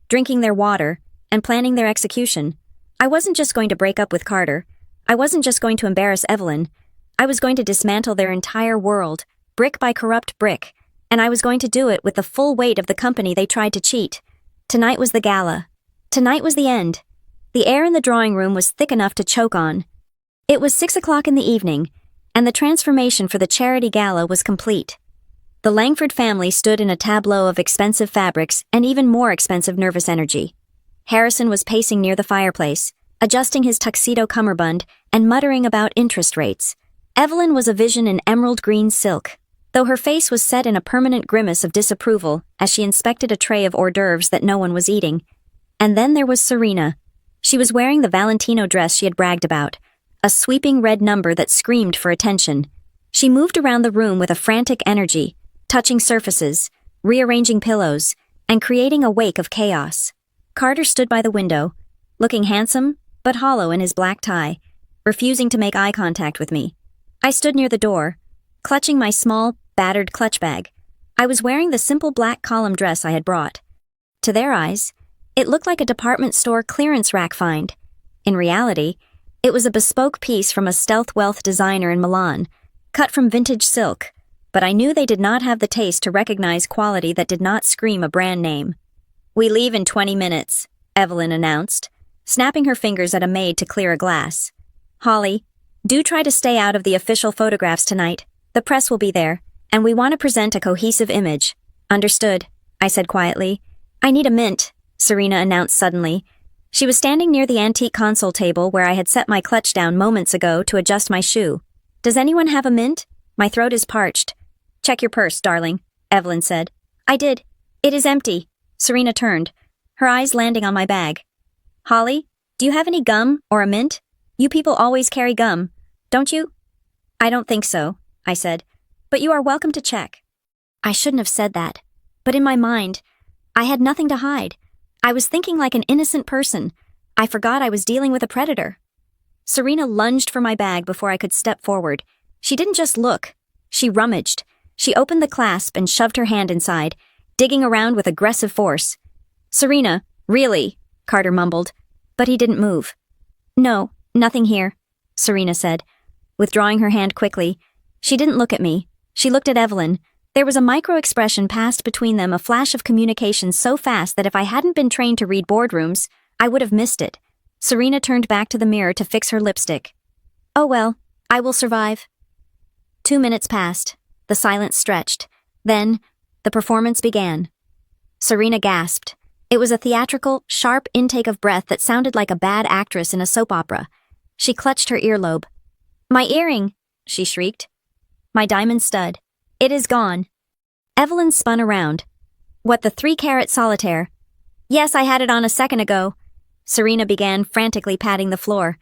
drinking their water, and planning their execution. I wasn't just going to break up with Carter. I wasn't just going to embarrass Evelyn. I was going to dismantle their entire world, brick by corrupt brick. and I was going to do it with the full weight of the company they tried to cheat. Tonight was the gala. Tonight was the end. The air in the drawing room was thick enough to choke on. It was 6 o'clock in the evening, and the transformation for the charity gala was complete. The Langford family stood in a tableau of expensive fabrics and even more expensive nervous energy. Harrison was pacing near the fireplace, adjusting his tuxedo cummerbund and muttering about interest rates. Evelyn was a vision in emerald green silk, though her face was set in a permanent grimace of disapproval as she inspected a tray of hors d'oeuvres that no one was eating. And then there was Serena. She was wearing the Valentino dress she had bragged about, a sweeping red number that screamed for attention. She moved around the room with a frantic energy, touching surfaces, rearranging pillows, and creating a wake of chaos. Carter stood by the window, looking handsome but hollow in his black tie, refusing to make eye contact with me. I stood near the door, clutching my small, battered clutch bag. I was wearing the simple black column dress I had brought. To their eyes, it looked like a department store clearance rack find. In reality, it was a bespoke piece from a stealth wealth designer in Milan, cut from vintage silk, but I knew they did not have the taste to recognize quality that did not scream a brand name. "We leave in 20 minutes, Evelyn announced, snapping her fingers at a maid to clear a glass. "Holly, do try to stay out of the official photographs tonight. The press will be there, and we want to present a cohesive image." "Understood," I said quietly. "I need a mint," Serena announced suddenly. She was standing near the antique console table where I had set my clutch down moments ago to adjust my shoe. "Does anyone have a mint? My throat is parched." "Check your purse, darling," Evelyn said. I did. "It is empty." Serena turned, her eyes landing on my bag. "Holly, do you have any gum or a mint? You people always carry gum, don't you?" "I don't think so," I said, "but you are welcome to check." I shouldn't have said that, but in my mind, I had nothing to hide. I was thinking like an innocent person. I forgot I was dealing with a predator. Serena lunged for my bag before I could step forward. She didn't just look. She rummaged. She opened the clasp and shoved her hand inside, digging around with aggressive force. "Serena, really?" Carter mumbled, but he didn't move. "No, nothing here," Serena said, withdrawing her hand quickly. She didn't look at me. She looked at Evelyn. There was a micro-expression passed between them, a flash of communication so fast that if I hadn't been trained to read boardrooms, I would have missed it. Serena turned back to the mirror to fix her lipstick. "Oh well, I will survive." 2 minutes passed. The silence stretched. Then, the performance began. Serena gasped. It was a theatrical, sharp intake of breath that sounded like a bad actress in a soap opera. She clutched her earlobe. "My earring!" she shrieked. "My diamond stud. It is gone." Evelyn spun around. "What, the 3-carat solitaire?" "Yes, I had it on a second ago." Serena began frantically patting the floor.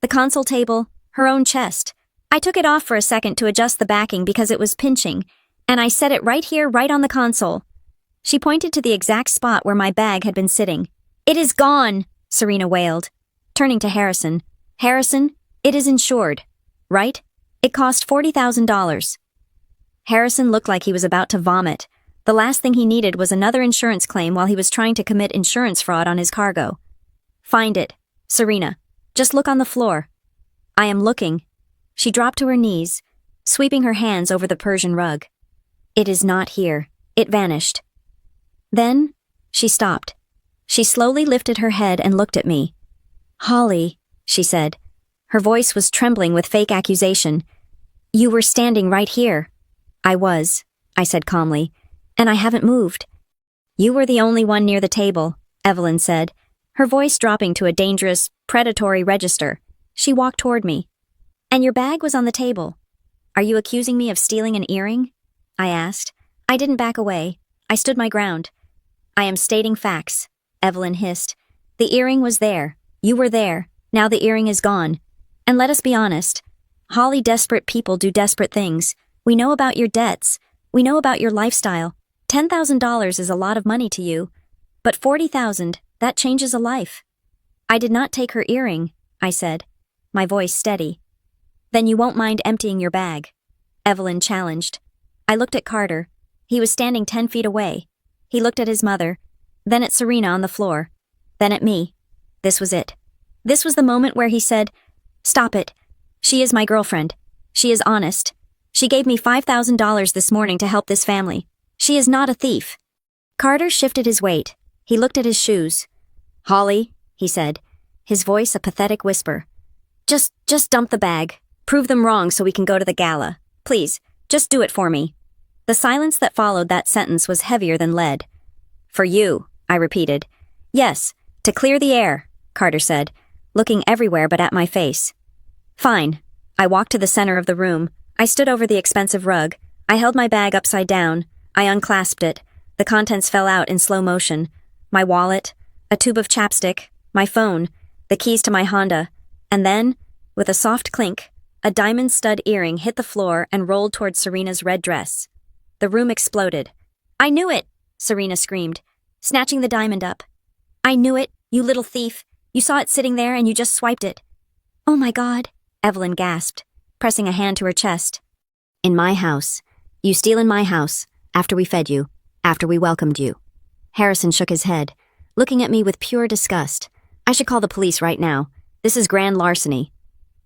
The console table, her own chest. "I took it off for a second to adjust the backing because it was pinching, and I set it right here, right on the console." She pointed to the exact spot where my bag had been sitting. "It is gone," Serena wailed, turning to Harrison. "Harrison, it is insured, right? It cost $40,000. Harrison looked like he was about to vomit. The last thing he needed was another insurance claim while he was trying to commit insurance fraud on his cargo. "Find it, Serena. Just look on the floor." "I am looking." She dropped to her knees, sweeping her hands over the Persian rug. "It is not here. It vanished." Then, she stopped. She slowly lifted her head and looked at me. "Holly," she said. Her voice was trembling with fake accusation. "You were standing right here." "I was," I said calmly, "and I haven't moved." "You were the only one near the table," Evelyn said, her voice dropping to a dangerous, predatory register. She walked toward me. "And your bag was on the table. Are you accusing me of stealing an earring?" I asked. I didn't back away. I stood my ground. "I am stating facts," Evelyn hissed. "The earring was there. You were there. Now the earring is gone. And let us be honest. Holly, desperate people do desperate things. We know about your debts. We know about your lifestyle. $10,000 is a lot of money to you. But $40,000, that changes a life." "I did not take her earring," I said, my voice steady. "Then you won't mind emptying your bag," Evelyn challenged. I looked at Carter. He was standing 10 feet away. He looked at his mother, then at Serena on the floor, then at me. This was it. This was the moment where he said, "Stop it. She is my girlfriend. She is honest. She gave me $5,000 this morning to help this family. She is not a thief. Carter shifted his weight. He looked at his shoes. Holly, he said, his voice a pathetic whisper. Just dump the bag. Prove them wrong so we can go to the gala. Please, just do it for me. The silence that followed that sentence was heavier than lead. For you, I repeated. Yes, to clear the air, Carter said, looking everywhere but at my face. Fine. I walked to the center of the room. I stood over the expensive rug. I held my bag upside down. I unclasped it. The contents fell out in slow motion. My wallet, a tube of chapstick, my phone, the keys to my Honda, and then, with a soft clink, a diamond stud earring hit the floor and rolled toward Serena's red dress. The room exploded. I knew it, Serena screamed, snatching the diamond up. I knew it, you little thief. You saw it sitting there and you just swiped it. Oh my God, Evelyn gasped, pressing a hand to her chest. In my house. You steal in my house, after we fed you, after we welcomed you. Harrison shook his head, looking at me with pure disgust. I should call the police right now. This is grand larceny.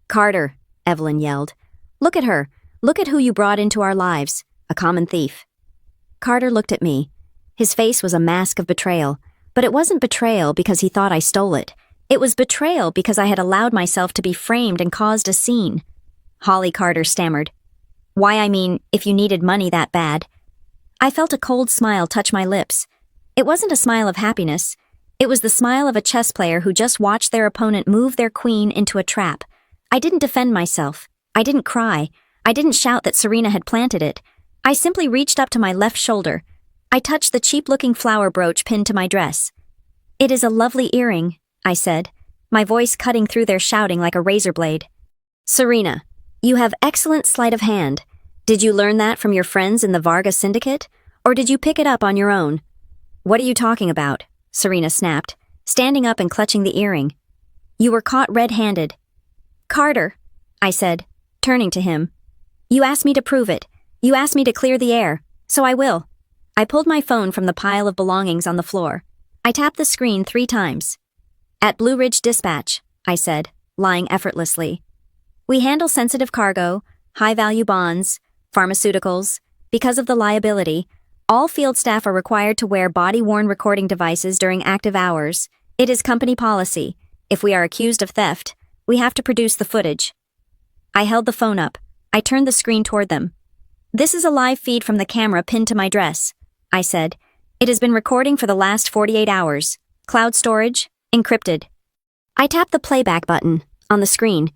Carter, Evelyn yelled. Look at her. Look at who you brought into our lives. A common thief. Carter looked at me. His face was a mask of betrayal, but it wasn't betrayal because he thought I stole it. It was betrayal because I had allowed myself to be framed and caused a scene. Holly, Carter stammered. Why, I mean, if you needed money that bad. I felt a cold smile touch my lips. It wasn't a smile of happiness. It was the smile of a chess player who just watched their opponent move their queen into a trap. I didn't defend myself. I didn't cry. I didn't shout that Serena had planted it. I simply reached up to my left shoulder. I touched the cheap-looking flower brooch pinned to my dress. It is a lovely earring, I said, my voice cutting through their shouting like a razor blade. Serena, you have excellent sleight of hand. Did you learn that from your friends in the Varga Syndicate? Or did you pick it up on your own? What are you talking about? Serena snapped, standing up and clutching the earring. You were caught red-handed. Carter, I said, turning to him. You asked me to prove it. You asked me to clear the air, so I will. I pulled my phone from the pile of belongings on the floor. I tapped the screen 3 times. At Blue Ridge Dispatch, I said, lying effortlessly. We handle sensitive cargo, high-value bonds, pharmaceuticals. Because of the liability, all field staff are required to wear body-worn recording devices during active hours. It is company policy. If we are accused of theft, we have to produce the footage. I held the phone up. I turned the screen toward them. This is a live feed from the camera pinned to my dress, I said. It has been recording for the last 48 hours. Cloud storage, encrypted. I tapped the playback button on the screen.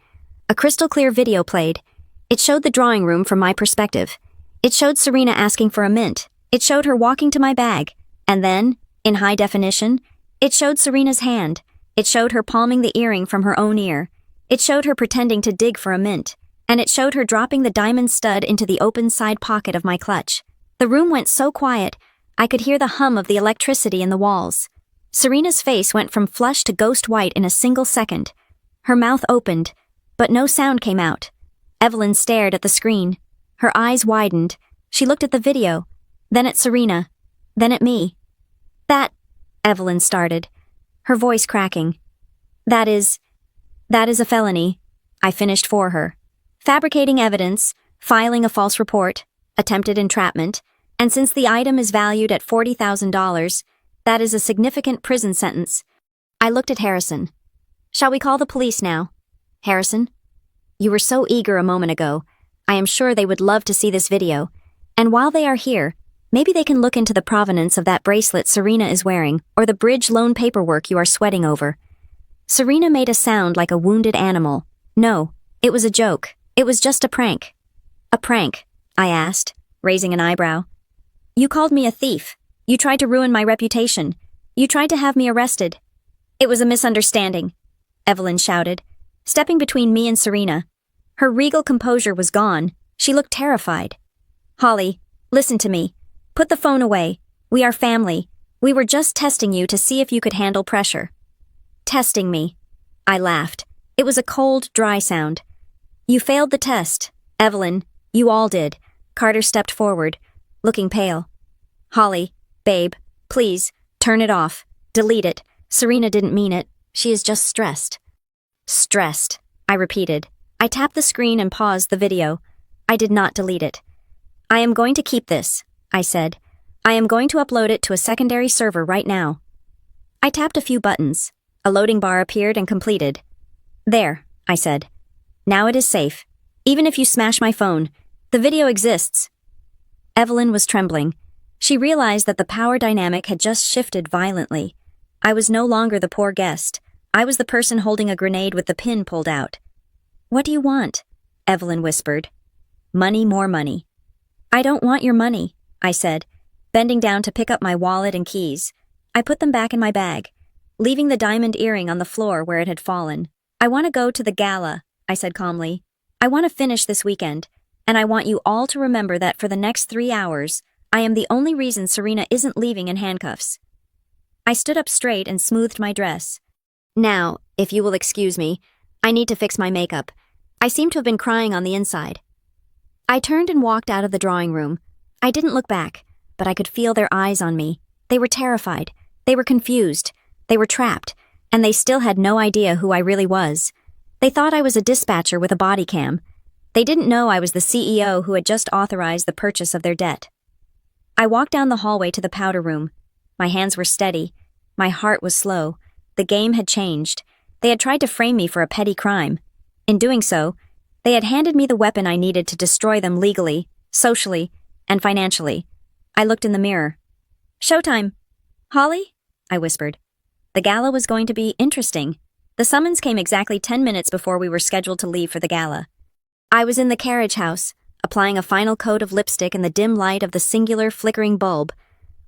A crystal-clear video played. It showed the drawing room from my perspective. It showed Serena asking for a mint. It showed her walking to my bag. And then, in high definition, it showed Serena's hand. It showed her palming the earring from her own ear. It showed her pretending to dig for a mint. And it showed her dropping the diamond stud into the open side pocket of my clutch. The room went so quiet, I could hear the hum of the electricity in the walls. Serena's face went from flush to ghost white in a single second. Her mouth opened, but no sound came out. Evelyn stared at the screen. Her eyes widened. She looked at the video, then at Serena, then at me. That, Evelyn started, her voice cracking. That is a felony, I finished for her. Fabricating evidence, filing a false report, attempted entrapment, and since the item is valued at $40,000, that is a significant prison sentence. I looked at Harrison. Shall we call the police now? Harrison? You were so eager a moment ago. I am sure they would love to see this video. And while they are here, maybe they can look into the provenance of that bracelet Serena is wearing or the bridge loan paperwork you are sweating over. Serena made a sound like a wounded animal. No, it was a joke. It was just a prank. A prank, I asked, raising an eyebrow. You called me a thief. You tried to ruin my reputation. You tried to have me arrested. It was a misunderstanding, Evelyn shouted, stepping between me and Serena. Her regal composure was gone. She looked terrified. Holly, listen to me. Put the phone away. We are family. We were just testing you to see if you could handle pressure. Testing me. I laughed. It was a cold, dry sound. You failed the test. Evelyn, you all did. Carter stepped forward, looking pale. Holly, babe, please, turn it off. Delete it. Serena didn't mean it. She is just stressed. Stressed, I repeated. I tapped the screen and paused the video. I did not delete it. I am going to keep this, I said, I am going to upload it to a secondary server right now. I tapped a few buttons. A loading bar appeared and completed. There, I said. Now it is safe. Even if you smash my phone, the video exists. Evelyn was trembling. She realized that the power dynamic had just shifted violently. I was no longer the poor guest. I was the person holding a grenade with the pin pulled out. What do you want? Evelyn whispered. Money, more money. I don't want your money, I said, bending down to pick up my wallet and keys. I put them back in my bag, leaving the diamond earring on the floor where it had fallen. I want to go to the gala, I said calmly. I want to finish this weekend, and I want you all to remember that for the next 3 hours, I am the only reason Serena isn't leaving in handcuffs. I stood up straight and smoothed my dress. Now, if you will excuse me, I need to fix my makeup. I seem to have been crying on the inside. I turned and walked out of the drawing room. I didn't look back, but I could feel their eyes on me. They were terrified. They were confused. They were trapped, and they still had no idea who I really was. They thought I was a dispatcher with a body cam. They didn't know I was the CEO who had just authorized the purchase of their debt. I walked down the hallway to the powder room. My hands were steady. My heart was slow. The game had changed. They had tried to frame me for a petty crime. In doing so, they had handed me the weapon I needed to destroy them legally, socially, and financially. I looked in the mirror. Showtime. Holly? I whispered. The gala was going to be interesting. The summons came exactly 10 minutes before we were scheduled to leave for the gala. I was in the carriage house, applying a final coat of lipstick in the dim light of the singular flickering bulb.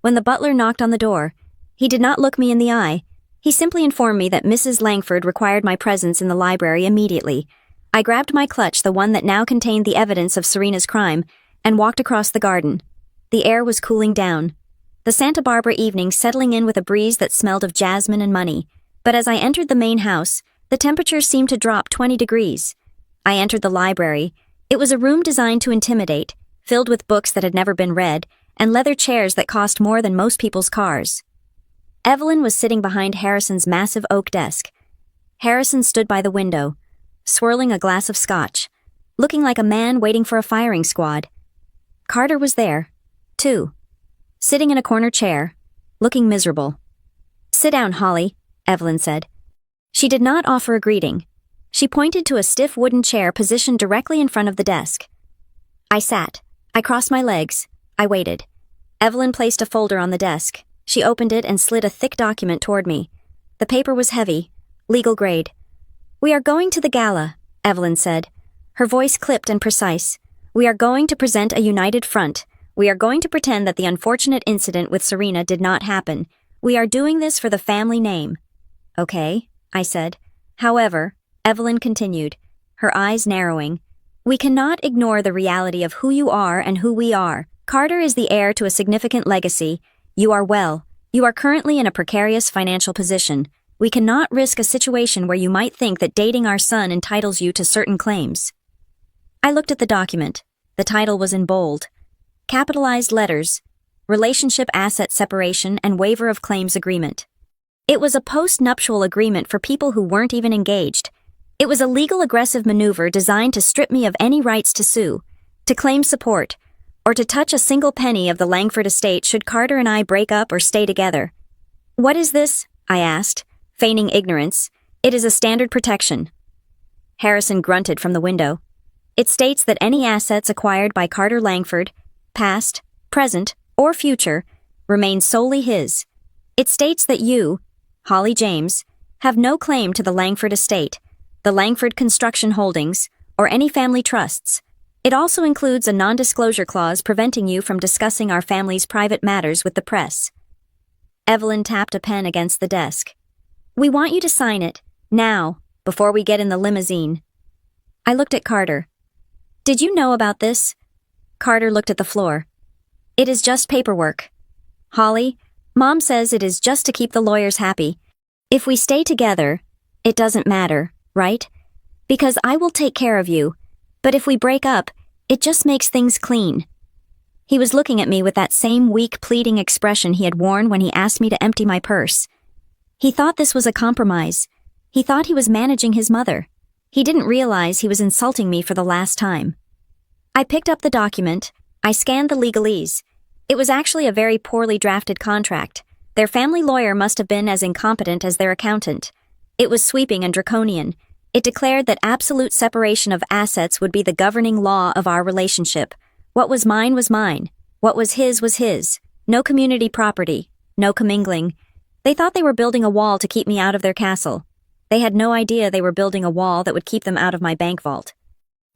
When the butler knocked on the door, he did not look me in the eye. He simply informed me that Mrs. Langford required my presence in the library immediately. I grabbed my clutch, the one that now contained the evidence of Serena's crime, and walked across the garden. The air was cooling down. The Santa Barbara evening settling in with a breeze that smelled of jasmine and money. But as I entered the main house, the temperature seemed to drop 20 degrees. I entered the library. It was a room designed to intimidate, filled with books that had never been read, and leather chairs that cost more than most people's cars. Evelyn was sitting behind Harrison's massive oak desk. Harrison stood by the window, swirling a glass of scotch, looking like a man waiting for a firing squad. Carter was there, too, sitting in a corner chair, looking miserable. Sit down, Holly, Evelyn said. She did not offer a greeting. She pointed to a stiff wooden chair positioned directly in front of the desk. I sat. I crossed my legs. I waited. Evelyn placed a folder on the desk. She opened it and slid a thick document toward me. The paper was heavy, legal grade. We are going to the gala, Evelyn said. Her voice clipped and precise. We are going to present a united front. We are going to pretend that the unfortunate incident with Serena did not happen. We are doing this for the family name. Okay, I said. However, Evelyn continued, her eyes narrowing. We cannot ignore the reality of who you are and who we are. Carter is the heir to a significant legacy. You are well. You are currently in a precarious financial position. We cannot risk a situation where you might think that dating our son entitles you to certain claims. I looked at the document. The title was in bold. Capitalized letters, Relationship Asset Separation and Waiver of Claims Agreement. It was a post-nuptial agreement for people who weren't even engaged. It was a legal aggressive maneuver designed to strip me of any rights to sue, to claim support, or to touch a single penny of the Langford estate should Carter and I break up or stay together. What is this? I asked, feigning ignorance. It is a standard protection. Harrison grunted from the window. It states that any assets acquired by Carter Langford, past, present, or future, remain solely his. It states that you, Holly James, have no claim to the Langford estate, the Langford Construction Holdings, or any family trusts. It also includes a non-disclosure clause preventing you from discussing our family's private matters with the press. Evelyn tapped a pen against the desk. We want you to sign it, now, before we get in the limousine. I looked at Carter. Did you know about this? Carter looked at the floor. It is just paperwork. Holly, Mom says it is just to keep the lawyers happy. If we stay together, it doesn't matter, right? Because I will take care of you. But if we break up, it just makes things clean. He was looking at me with that same weak, pleading expression he had worn when he asked me to empty my purse. He thought this was a compromise. He thought he was managing his mother. He didn't realize he was insulting me for the last time. I picked up the document. I scanned the legalese. It was actually a very poorly drafted contract. Their family lawyer must have been as incompetent as their accountant. It was sweeping and draconian. It declared that absolute separation of assets would be the governing law of our relationship. What was mine was mine. What was his was his. No community property. No commingling. They thought they were building a wall to keep me out of their castle. They had no idea they were building a wall that would keep them out of my bank vault.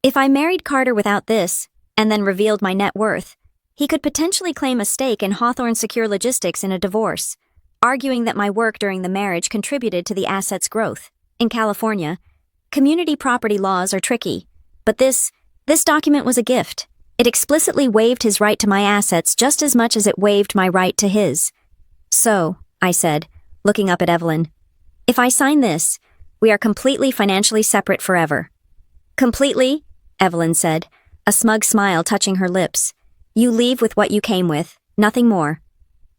If I married Carter without this, and then revealed my net worth, he could potentially claim a stake in Hawthorne Secure Logistics in a divorce, arguing that my work during the marriage contributed to the asset's growth. In California, community property laws are tricky, but this document was a gift. It explicitly waived his right to my assets just as much as it waived my right to his. So, I said, looking up at Evelyn, if I sign this, we are completely financially separate forever. Completely? Evelyn said, a smug smile touching her lips. You leave with what you came with, nothing more.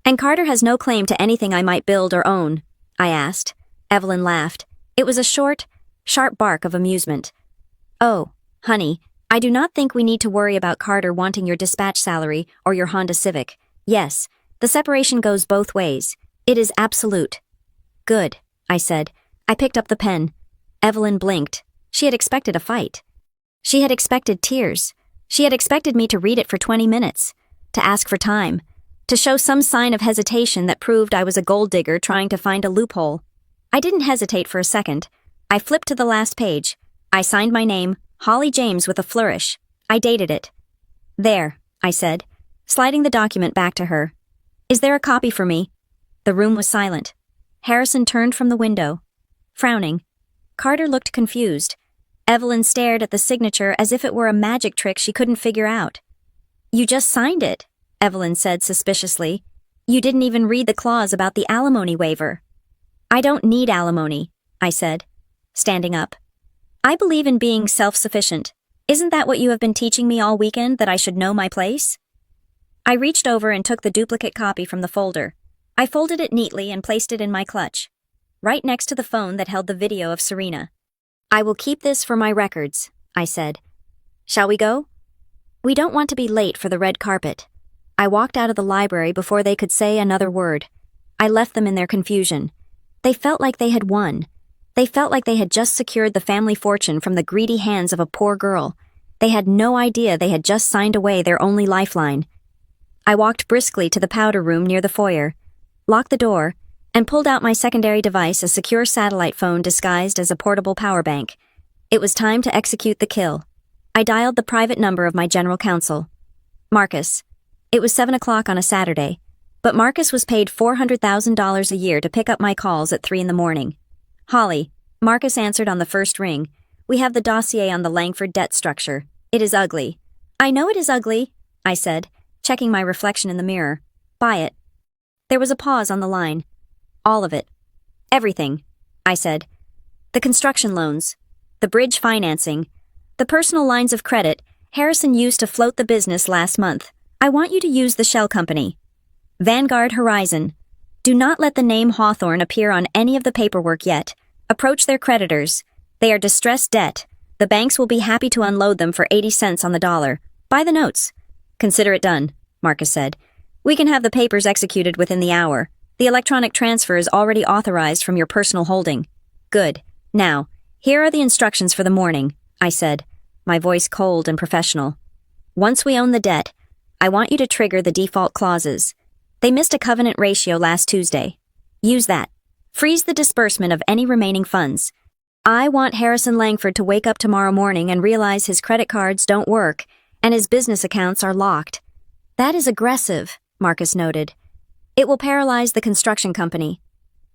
And Carter has no claim to anything I might build or own, I asked. Evelyn laughed. It was a short, sharp bark of amusement. Oh, honey, I do not think we need to worry about Carter wanting your dispatch salary or your Honda Civic. Yes, the separation goes both ways. It is absolute. Good, I said. I picked up the pen. Evelyn blinked. She had expected a fight. She had expected tears. She had expected me to read it for 20 minutes, to ask for time, to show some sign of hesitation that proved I was a gold digger trying to find a loophole. I didn't hesitate for a second. I flipped to the last page. I signed my name, Holly James, with a flourish. I dated it. There, I said, sliding the document back to her. Is there a copy for me? The room was silent. Harrison turned from the window, frowning. Carter looked confused. Evelyn stared at the signature as if it were a magic trick she couldn't figure out. You just signed it, Evelyn said suspiciously. You didn't even read the clause about the alimony waiver. I don't need alimony, I said, standing up. I believe in being self-sufficient. Isn't that what you have been teaching me all weekend, that I should know my place? I reached over and took the duplicate copy from the folder. I folded it neatly and placed it in my clutch, right next to the phone that held the video of Serena. I will keep this for my records, I said. Shall we go? We don't want to be late for the red carpet. I walked out of the library before they could say another word. I left them in their confusion. They felt like they had won. They felt like they had just secured the family fortune from the greedy hands of a poor girl. They had no idea they had just signed away their only lifeline. I walked briskly to the powder room near the foyer, locked the door, and pulled out my secondary device, a secure satellite phone disguised as a portable power bank. It was time to execute the kill. I dialed the private number of my general counsel. Marcus. It was 7 o'clock on a Saturday, but Marcus was paid $400,000 a year to pick up my calls at 3 in the morning. Holly. Marcus answered on the first ring. We have the dossier on the Langford debt structure. It is ugly. I know it is ugly, I said, checking my reflection in the mirror. Buy it. There was a pause on the line. All of it. Everything, I said. The construction loans, the bridge financing, the personal lines of credit Harrison used to float the business last month. I want you to use the shell company. Vanguard Horizon. Do not let the name Hawthorne appear on any of the paperwork yet. Approach their creditors. They are distressed debt. The banks will be happy to unload them for 80 cents on the dollar. Buy the notes. Consider it done, Marcus said. We can have the papers executed within the hour. The electronic transfer is already authorized from your personal holding. Good. Now, here are the instructions for the morning, I said, my voice cold and professional. Once we own the debt, I want you to trigger the default clauses. They missed a covenant ratio last Tuesday. Use that. Freeze the disbursement of any remaining funds. I want Harrison Langford to wake up tomorrow morning and realize his credit cards don't work and his business accounts are locked. That is aggressive, Marcus noted. It will paralyze the construction company.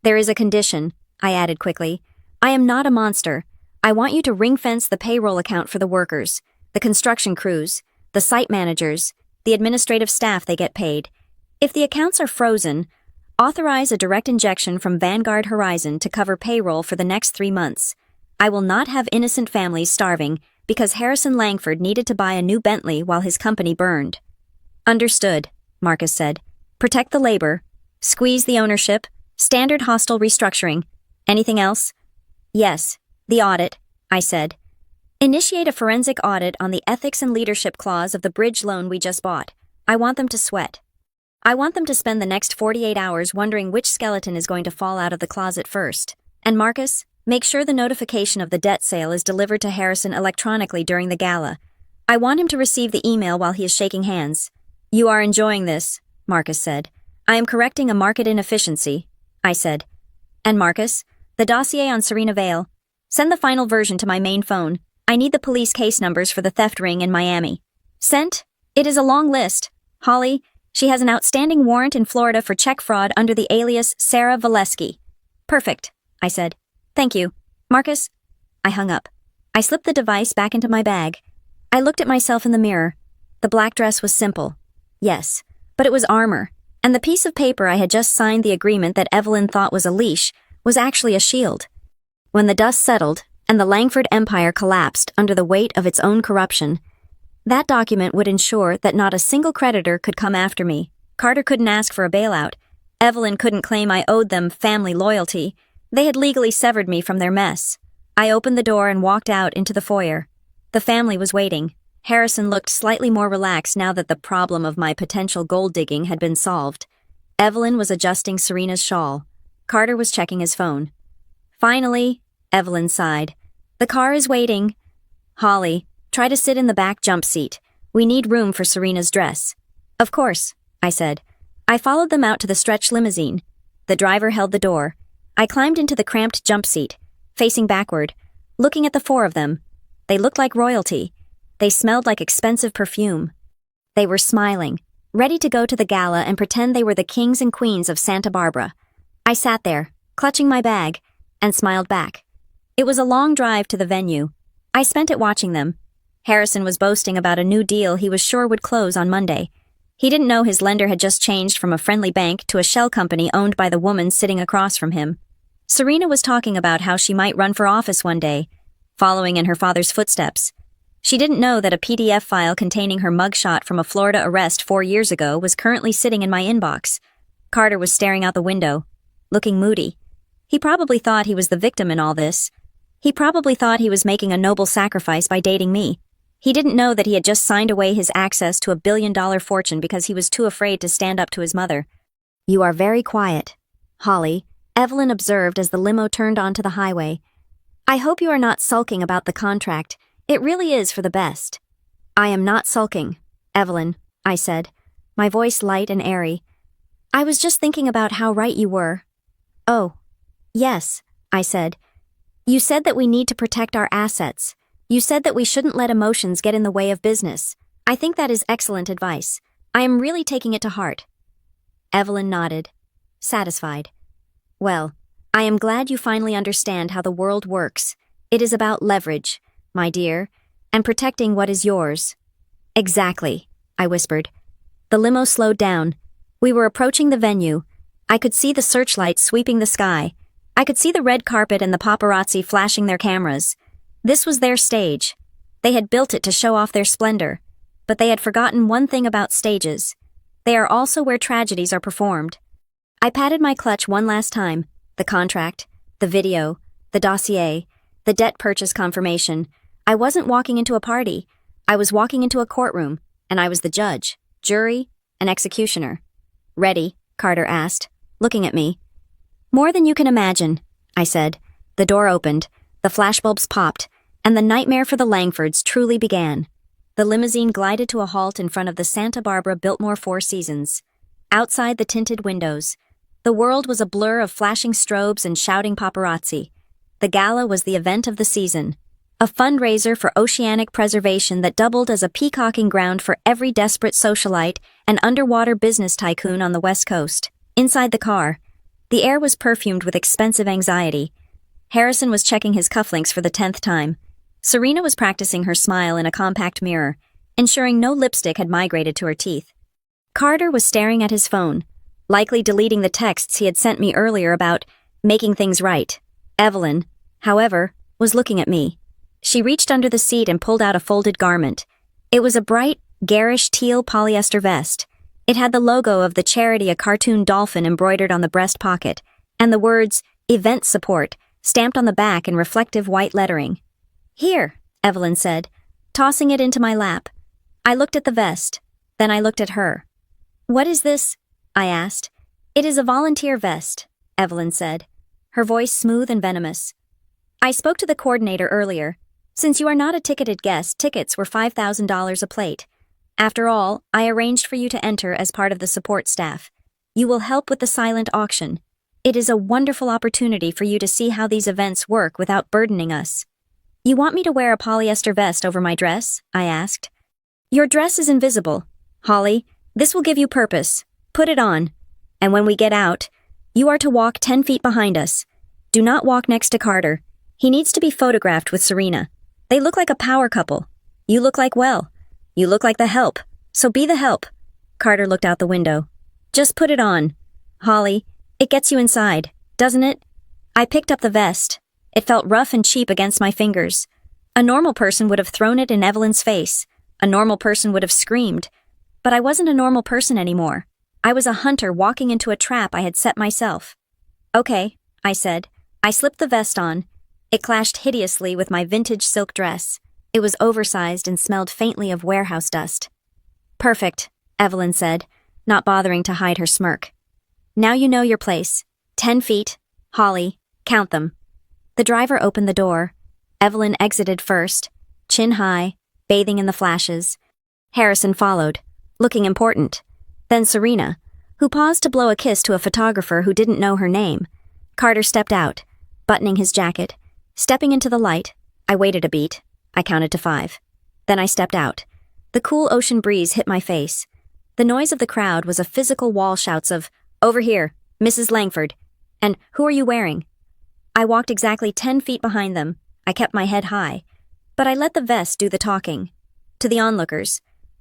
There is a condition, I added quickly. I am not a monster. I want you to ring-fence the payroll account for the workers, the construction crews, the site managers, the administrative staff they get paid. If the accounts are frozen, authorize a direct injection from Vanguard Horizon to cover payroll for the next 3 months. I will not have innocent families starving because Harrison Langford needed to buy a new Bentley while his company burned. Understood, Marcus said. Protect the labor. Squeeze the ownership. Standard hostile restructuring. Anything else? Yes, the audit, I said. Initiate a forensic audit on the ethics and leadership clause of the bridge loan we just bought. I want them to sweat. I want them to spend the next 48 hours wondering which skeleton is going to fall out of the closet first. And Marcus, make sure the notification of the debt sale is delivered to Harrison electronically during the gala. I want him to receive the email while he is shaking hands. You are enjoying this, Marcus said. I am correcting a market inefficiency, I said. And Marcus, the dossier on Serena Vale. Send the final version to my main phone. I need the police case numbers for the theft ring in Miami. Sent? It is a long list. Holly, she has an outstanding warrant in Florida for check fraud under the alias Sarah Valesky. Perfect, I said. Thank you. Marcus? I hung up. I slipped the device back into my bag. I looked at myself in the mirror. The black dress was simple. Yes, but it was armor. And the piece of paper I had just signed the agreement that Evelyn thought was a leash was actually a shield. When the dust settled and the Langford Empire collapsed under the weight of its own corruption, that document would ensure that not a single creditor could come after me. Carter couldn't ask for a bailout. Evelyn couldn't claim I owed them family loyalty. They had legally severed me from their mess. I opened the door and walked out into the foyer. The family was waiting. Harrison looked slightly more relaxed now that the problem of my potential gold digging had been solved. Evelyn was adjusting Serena's shawl. Carter was checking his phone. Finally, Evelyn sighed. The car is waiting. Holly, try to sit in the back jump seat. We need room for Serena's dress. Of course, I said. I followed them out to the stretch limousine. The driver held the door. I climbed into the cramped jump seat, facing backward, looking at the four of them. They looked like royalty. They smelled like expensive perfume. They were smiling, ready to go to the gala and pretend they were the kings and queens of Santa Barbara. I sat there, clutching my bag, and smiled back. It was a long drive to the venue. I spent it watching them. Harrison was boasting about a new deal he was sure would close on Monday. He didn't know his lender had just changed from a friendly bank to a shell company owned by the woman sitting across from him. Serena was talking about how she might run for office one day, following in her father's footsteps. She didn't know that a PDF file containing her mugshot from a Florida arrest 4 years ago was currently sitting in my inbox. Carter was staring out the window, looking moody. He probably thought he was the victim in all this. He probably thought he was making a noble sacrifice by dating me. He didn't know that he had just signed away his access to a billion-dollar fortune because he was too afraid to stand up to his mother. You are very quiet, Holly, Evelyn observed as the limo turned onto the highway. I hope you are not sulking about the contract. It really is for the best. I am not sulking, Evelyn, I said, my voice light and airy. I was just thinking about how right you were. Oh, yes, I said. You said that we need to protect our assets. You said that we shouldn't let emotions get in the way of business. I think that is excellent advice. I am really taking it to heart. Evelyn nodded, satisfied. Well, I am glad you finally understand how the world works. It is about leverage, my dear, and protecting what is yours. Exactly, I whispered. The limo slowed down. We were approaching the venue. I could see the searchlights sweeping the sky. I could see the red carpet and the paparazzi flashing their cameras. This was their stage. They had built it to show off their splendor. But they had forgotten one thing about stages. They are also where tragedies are performed. I patted my clutch one last time. The contract, the video, the dossier, the debt purchase confirmation. I wasn't walking into a party. I was walking into a courtroom, and I was the judge, jury, and executioner. Ready? Carter asked, looking at me. More than you can imagine, I said. The door opened, the flashbulbs popped, and the nightmare for the Langfords truly began. The limousine glided to a halt in front of the Santa Barbara Biltmore Four Seasons. Outside the tinted windows, the world was a blur of flashing strobes and shouting paparazzi. The gala was the event of the season, a fundraiser for oceanic preservation that doubled as a peacocking ground for every desperate socialite and underwater business tycoon on the West Coast. Inside the car, the air was perfumed with expensive anxiety. Harrison was checking his cufflinks for the 10th time. Serena was practicing her smile in a compact mirror, ensuring no lipstick had migrated to her teeth. Carter was staring at his phone, likely deleting the texts he had sent me earlier about making things right. Evelyn, however, was looking at me. She reached under the seat and pulled out a folded garment. It was a bright, garish teal polyester vest. It had the logo of the charity, a cartoon dolphin embroidered on the breast pocket, and the words, Event Support, stamped on the back in reflective white lettering. Here, Evelyn said, tossing it into my lap. I looked at the vest. Then I looked at her. What is this? I asked. It is a volunteer vest, Evelyn said, her voice smooth and venomous. I spoke to the coordinator earlier. Since you are not a ticketed guest, tickets were $5,000 a plate. After all, I arranged for you to enter as part of the support staff. You will help with the silent auction. It is a wonderful opportunity for you to see how these events work without burdening us. You want me to wear a polyester vest over my dress? I asked. Your dress is invisible. Holly, this will give you purpose. Put it on. And when we get out, you are to walk 10 feet behind us. Do not walk next to Carter. He needs to be photographed with Serena. They look like a power couple. You look like you look like the help. So be the help. Carter looked out the window. Just put it on. Holly, it gets you inside, doesn't it? I picked up the vest. It felt rough and cheap against my fingers. A normal person would have thrown it in Evelyn's face. A normal person would have screamed. But I wasn't a normal person anymore. I was a hunter walking into a trap I had set myself. Okay, I said. I slipped the vest on. It clashed hideously with my vintage silk dress. It was oversized and smelled faintly of warehouse dust. Perfect, Evelyn said, not bothering to hide her smirk. Now you know your place. 10 feet. Holly, count them. The driver opened the door. Evelyn exited first, chin high, bathing in the flashes. Harrison followed, looking important. Then Serena, who paused to blow a kiss to a photographer who didn't know her name. Carter stepped out, buttoning his jacket. Stepping into the light, I waited a beat. I counted to 5. Then I stepped out. The cool ocean breeze hit my face. The noise of the crowd was a physical wall shouts of, "Over here, Mrs. Langford," and "Who are you wearing?" I walked exactly 10 feet behind them. I kept my head high. But I let the vest do the talking. To the onlookers,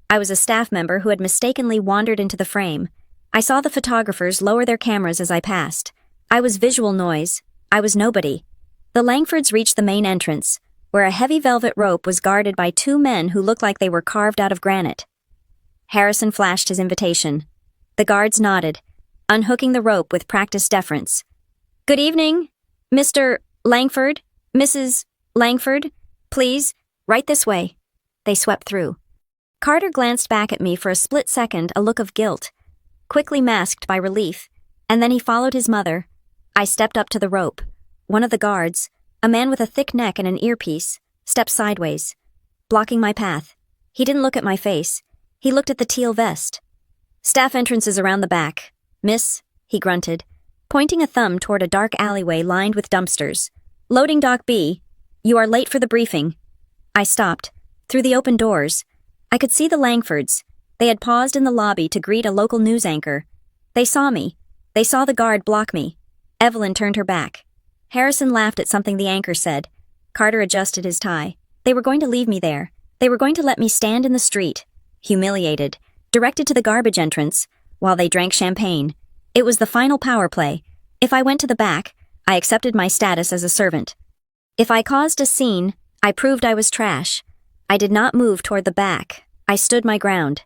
I was a staff member who had mistakenly wandered into the frame. I saw the photographers lower their cameras as I passed. I was visual noise. I was nobody. The Langfords reached the main entrance, where a heavy velvet rope was guarded by 2 men who looked like they were carved out of granite. Harrison flashed his invitation. The guards nodded, unhooking the rope with practiced deference. "Good evening, Mr. Langford, Mrs. Langford. Please, right this way." They swept through. Carter glanced back at me for a split second, a look of guilt, quickly masked by relief, and then he followed his mother. I stepped up to the rope. One of the guards, a man with a thick neck and an earpiece, stepped sideways, blocking my path. He didn't look at my face. He looked at the teal vest. "Staff entrances around the back. Miss," he grunted, pointing a thumb toward a dark alleyway lined with dumpsters. "Loading dock B. You are late for the briefing." I stopped. Through the open doors, I could see the Langfords. They had paused in the lobby to greet a local news anchor. They saw me. They saw the guard block me. Evelyn turned her back. Harrison laughed at something the anchor said. Carter adjusted his tie. They were going to leave me there. They were going to let me stand in the street, humiliated, directed to the garbage entrance, while they drank champagne. It was the final power play. If I went to the back, I accepted my status as a servant. If I caused a scene, I proved I was trash. I did not move toward the back. I stood my ground.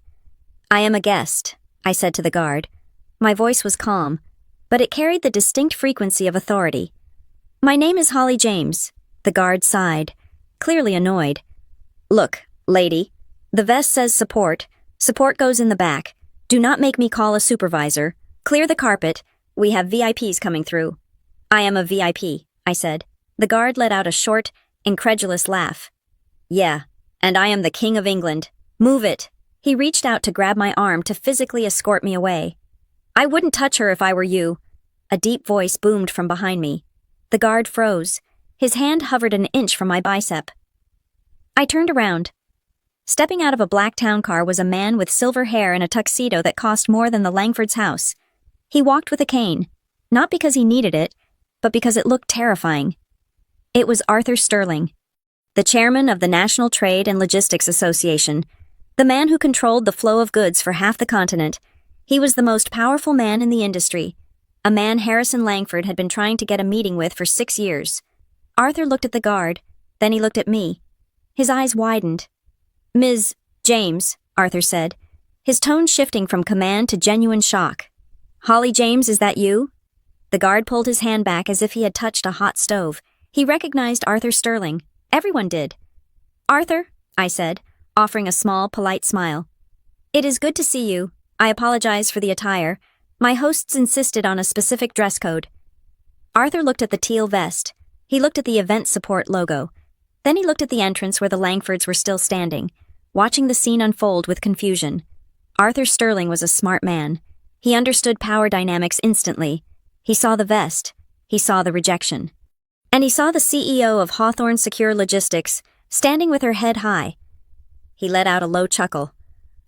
"I am a guest," I said to the guard. My voice was calm, but it carried the distinct frequency of authority. "My name is Holly James." The guard sighed, clearly annoyed. "Look, lady, the vest says support. Support goes in the back. Do not make me call a supervisor. Clear the carpet. We have VIPs coming through." "I am a VIP," I said. The guard let out a short, incredulous laugh. "Yeah, and I am the King of England. Move it." He reached out to grab my arm to physically escort me away. "I wouldn't touch her if I were you." A deep voice boomed from behind me. The guard froze. His hand hovered an inch from my bicep. I turned around. Stepping out of a black town car was a man with silver hair and a tuxedo that cost more than the Langford's house. He walked with a cane, not because he needed it, but because it looked terrifying. It was Arthur Sterling, the chairman of the National Trade and Logistics Association, the man who controlled the flow of goods for half the continent. He was the most powerful man in the industry, a man Harrison Langford had been trying to get a meeting with for 6 years. Arthur looked at the guard, then he looked at me. His eyes widened. "Ms. James," Arthur said, his tone shifting from command to genuine shock. "Holly James, is that you?" The guard pulled his hand back as if he had touched a hot stove. He recognized Arthur Sterling. Everyone did. "Arthur," I said, offering a small, polite smile. "It is good to see you. I apologize for the attire. My hosts insisted on a specific dress code. Arthur looked at the teal vest. He looked at the event support logo. Then he looked at the entrance where the Langfords were still standing, watching the scene unfold with confusion. Arthur Sterling was a smart man. He understood power dynamics instantly. He saw the vest. He saw the rejection. And he saw the CEO of Hawthorne Secure Logistics, standing with her head high. He let out a low chuckle.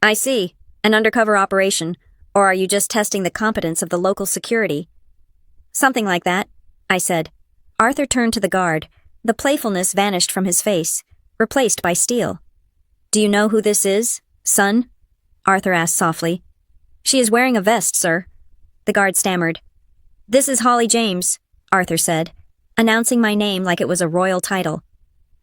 I see. An undercover operation. Or are you just testing the competence of the local security? Something like that, I said. Arthur turned to the guard. The playfulness vanished from his face, replaced by steel. Do you know who this is, son? Arthur asked softly. She is wearing a vest, sir. The guard stammered. This is Holly James, Arthur said, announcing my name like it was a royal title.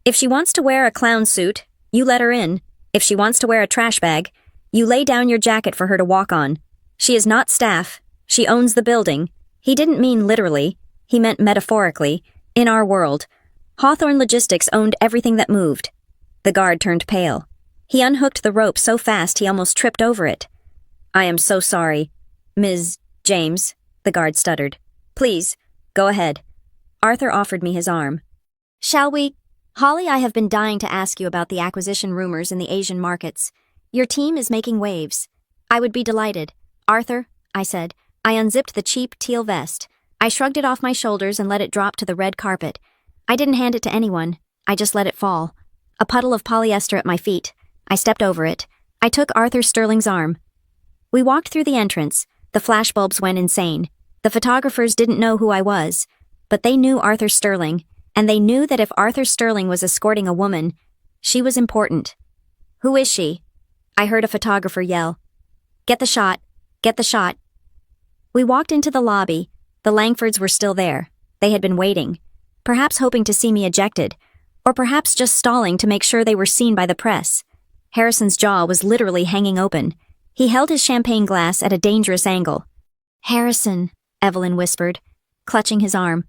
If she wants to wear a clown suit, you let her in. If she wants to wear a trash bag, you lay down your jacket for her to walk on. She is not staff. She owns the building. He didn't mean literally. He meant metaphorically. In our world, Hawthorne Logistics owned everything that moved. The guard turned pale. He unhooked the rope so fast he almost tripped over it. I am so sorry, Ms. James, the guard stuttered. Please, go ahead. Arthur offered me his arm. Shall we? Holly, I have been dying to ask you about the acquisition rumors in the Asian markets. Your team is making waves. I would be delighted. Arthur, I said. I unzipped the cheap teal vest. I shrugged it off my shoulders and let it drop to the red carpet. I didn't hand it to anyone. I just let it fall. A puddle of polyester at my feet. I stepped over it. I took Arthur Sterling's arm. We walked through the entrance. The flashbulbs went insane. The photographers didn't know who I was, but they knew Arthur Sterling, and they knew that if Arthur Sterling was escorting a woman, she was important. Who is she? I heard a photographer yell. Get the shot. Get the shot. We walked into the lobby. The Langfords were still there. They had been waiting, perhaps hoping to see me ejected, or perhaps just stalling to make sure they were seen by the press. Harrison's jaw was literally hanging open. He held his champagne glass at a dangerous angle. Harrison, Evelyn whispered, clutching his arm.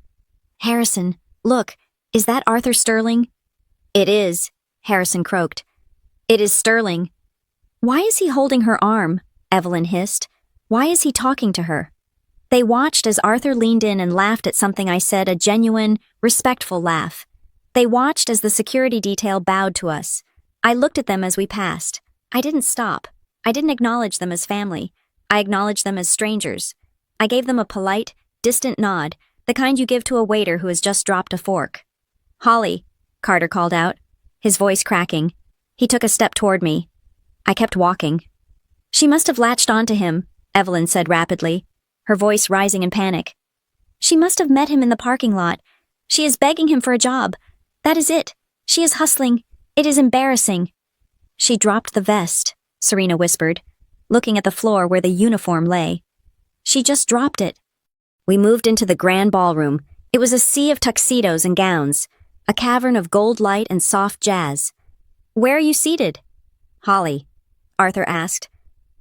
Harrison, look, is that Arthur Sterling? It is, Harrison croaked. It is Sterling. Why is he holding her arm? Evelyn hissed. Why is he talking to her? They watched as Arthur leaned in and laughed at something I said, a genuine, respectful laugh. They watched as the security detail bowed to us. I looked at them as we passed. I didn't stop. I didn't acknowledge them as family. I acknowledged them as strangers. I gave them a polite, distant nod, the kind you give to a waiter who has just dropped a fork. Holly, Carter called out, his voice cracking. He took a step toward me. I kept walking. She must have latched onto him, Evelyn said rapidly, her voice rising in panic. She must have met him in the parking lot. She is begging him for a job. That is it. She is hustling. It is embarrassing. She dropped the vest, Serena whispered, looking at the floor where the uniform lay. She just dropped it. We moved into the grand ballroom. It was a sea of tuxedos and gowns, a cavern of gold light and soft jazz. Where are you seated? Holly, Arthur asked.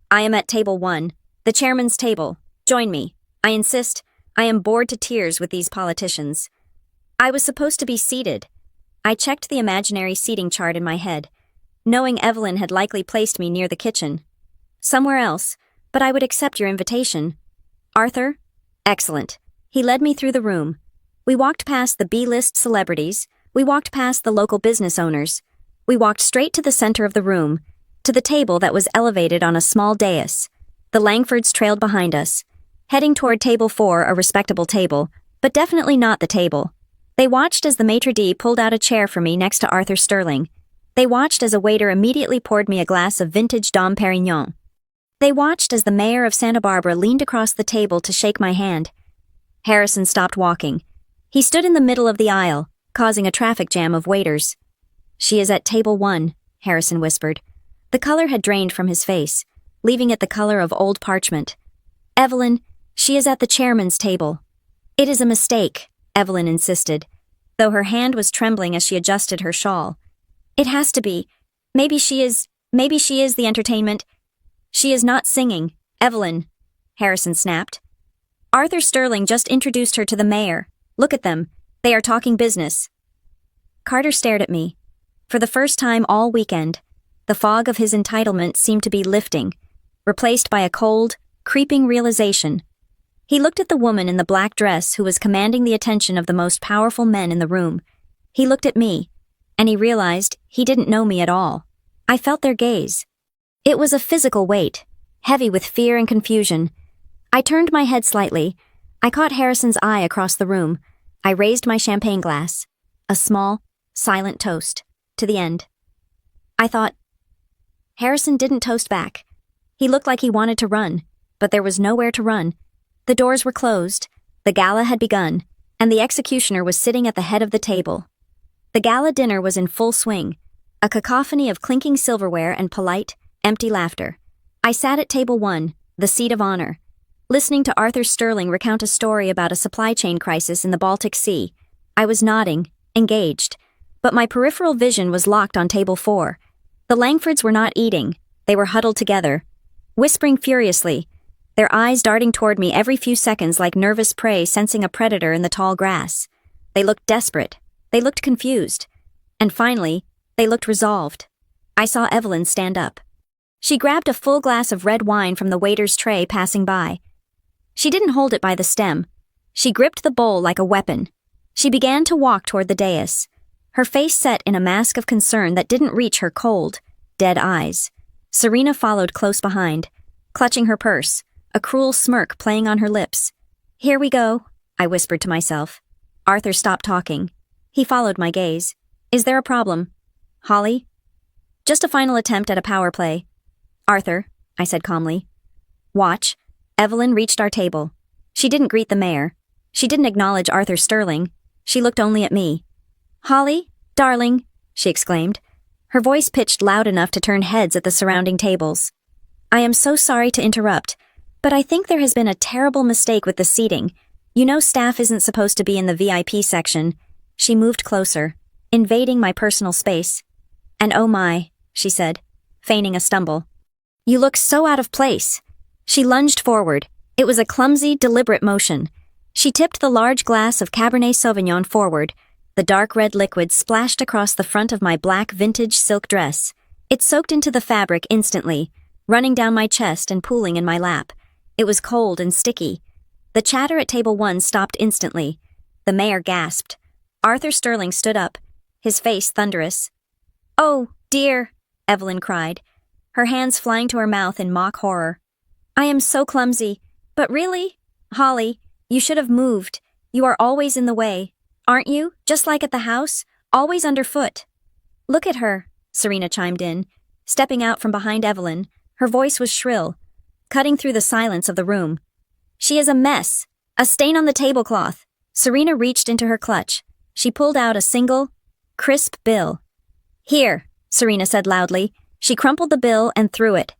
I am at table 1, the chairman's table. Join me. I insist. I am bored to tears with these politicians. I was supposed to be seated. I checked the imaginary seating chart in my head, knowing Evelyn had likely placed me near the kitchen. Somewhere else, but I would accept your invitation. Arthur? Excellent. He led me through the room. We walked past the B-list celebrities. We walked past the local business owners. We walked straight to the center of the room, to the table that was elevated on a small dais. The Langfords trailed behind us, heading toward table 4, a respectable table, but definitely not the table. They watched as the maitre d' pulled out a chair for me next to Arthur Sterling. They watched as a waiter immediately poured me a glass of vintage Dom Perignon. They watched as the mayor of Santa Barbara leaned across the table to shake my hand. Harrison stopped walking. He stood in the middle of the aisle, causing a traffic jam of waiters. She is at table 1, Harrison whispered. The color had drained from his face, leaving it the color of old parchment. Evelyn, she is at the chairman's table. It is a mistake, Evelyn insisted, though her hand was trembling as she adjusted her shawl. It has to be. Maybe she is the entertainment. She is not singing, Evelyn, Harrison snapped. Arthur Sterling just introduced her to the mayor. Look at them. They are talking business. Carter stared at me. For the first time all weekend, the fog of his entitlement seemed to be lifting, replaced by a cold, creeping realization He looked at the woman in the black dress who was commanding the attention of the most powerful men in the room. He looked at me, and he realized he didn't know me at all. I felt their gaze. It was a physical weight, heavy with fear and confusion. I turned my head slightly. I caught Harrison's eye across the room. I raised my champagne glass, a small, silent toast, to the end. I thought. Harrison didn't toast back. He looked like he wanted to run, but there was nowhere to run. The doors were closed, the gala had begun, and the executioner was sitting at the head of the table. The gala dinner was in full swing, a cacophony of clinking silverware and polite, empty laughter. I sat at table 1, the seat of honor, listening to Arthur Sterling recount a story about a supply chain crisis in the Baltic Sea. I was nodding, engaged, but my peripheral vision was locked on table 4. The Langfords were not eating, they were huddled together, whispering furiously, their eyes darting toward me every few seconds like nervous prey sensing a predator in the tall grass. They looked desperate, they looked confused, and finally, they looked resolved. I saw Evelyn stand up. She grabbed a full glass of red wine from the waiter's tray passing by. She didn't hold it by the stem. She gripped the bowl like a weapon. She began to walk toward the dais, her face set in a mask of concern that didn't reach her cold, dead eyes. Serena followed close behind, clutching her purse, a cruel smirk playing on her lips. "Here we go," I whispered to myself. Arthur stopped talking. He followed my gaze. "Is there a problem? Holly?" "Just a final attempt at a power play." "Arthur," I said calmly. "Watch." Evelyn reached our table. She didn't greet the mayor. She didn't acknowledge Arthur Sterling. She looked only at me. "Holly, darling," she exclaimed. Her voice pitched loud enough to turn heads at the surrounding tables. "I am so sorry to interrupt, but I think there has been a terrible mistake with the seating. You know staff isn't supposed to be in the VIP section." She moved closer, invading my personal space. "And oh my," she said, feigning a stumble. "You look so out of place." She lunged forward. It was a clumsy, deliberate motion. She tipped the large glass of Cabernet Sauvignon forward. The dark red liquid splashed across the front of my black vintage silk dress. It soaked into the fabric instantly, running down my chest and pooling in my lap. It was cold and sticky. The chatter at table 1 stopped instantly. The mayor gasped. Arthur Sterling stood up, his face thunderous. "Oh, dear," Evelyn cried, her hands flying to her mouth in mock horror. "I am so clumsy. But really? Holly, you should have moved. You are always in the way. Aren't you? Just like at the house? Always underfoot." "Look at her," Serena chimed in, stepping out from behind Evelyn. Her voice was shrill, cutting through the silence of the room. "She is a mess. A stain on the tablecloth." Serena reached into her clutch. She pulled out a single, crisp bill. "Here," Serena said loudly. She crumpled the bill and threw it.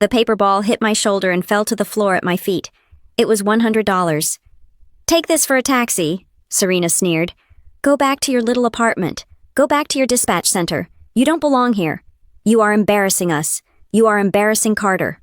The paper ball hit my shoulder and fell to the floor at my feet. It was $100. "Take this for a taxi," Serena sneered. "Go back to your little apartment. Go back to your dispatch center. You don't belong here. You are embarrassing us. You are embarrassing Carter."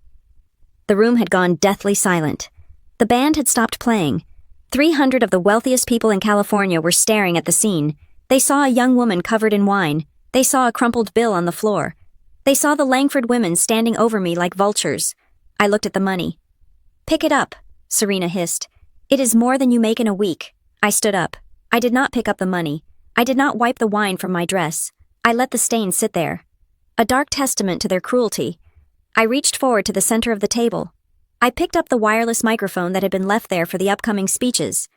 The room had gone deathly silent. The band had stopped playing. 300 of the wealthiest people in California were staring at the scene. They saw a young woman covered in wine. They saw a crumpled bill on the floor. They saw the Langford women standing over me like vultures. I looked at the money. "Pick it up," Serena hissed. "It is more than you make in a week." I stood up. I did not pick up the money. I did not wipe the wine from my dress. I let the stain sit there. A dark testament to their cruelty. I reached forward to the center of the table. I picked up the wireless microphone that had been left there for the upcoming speeches.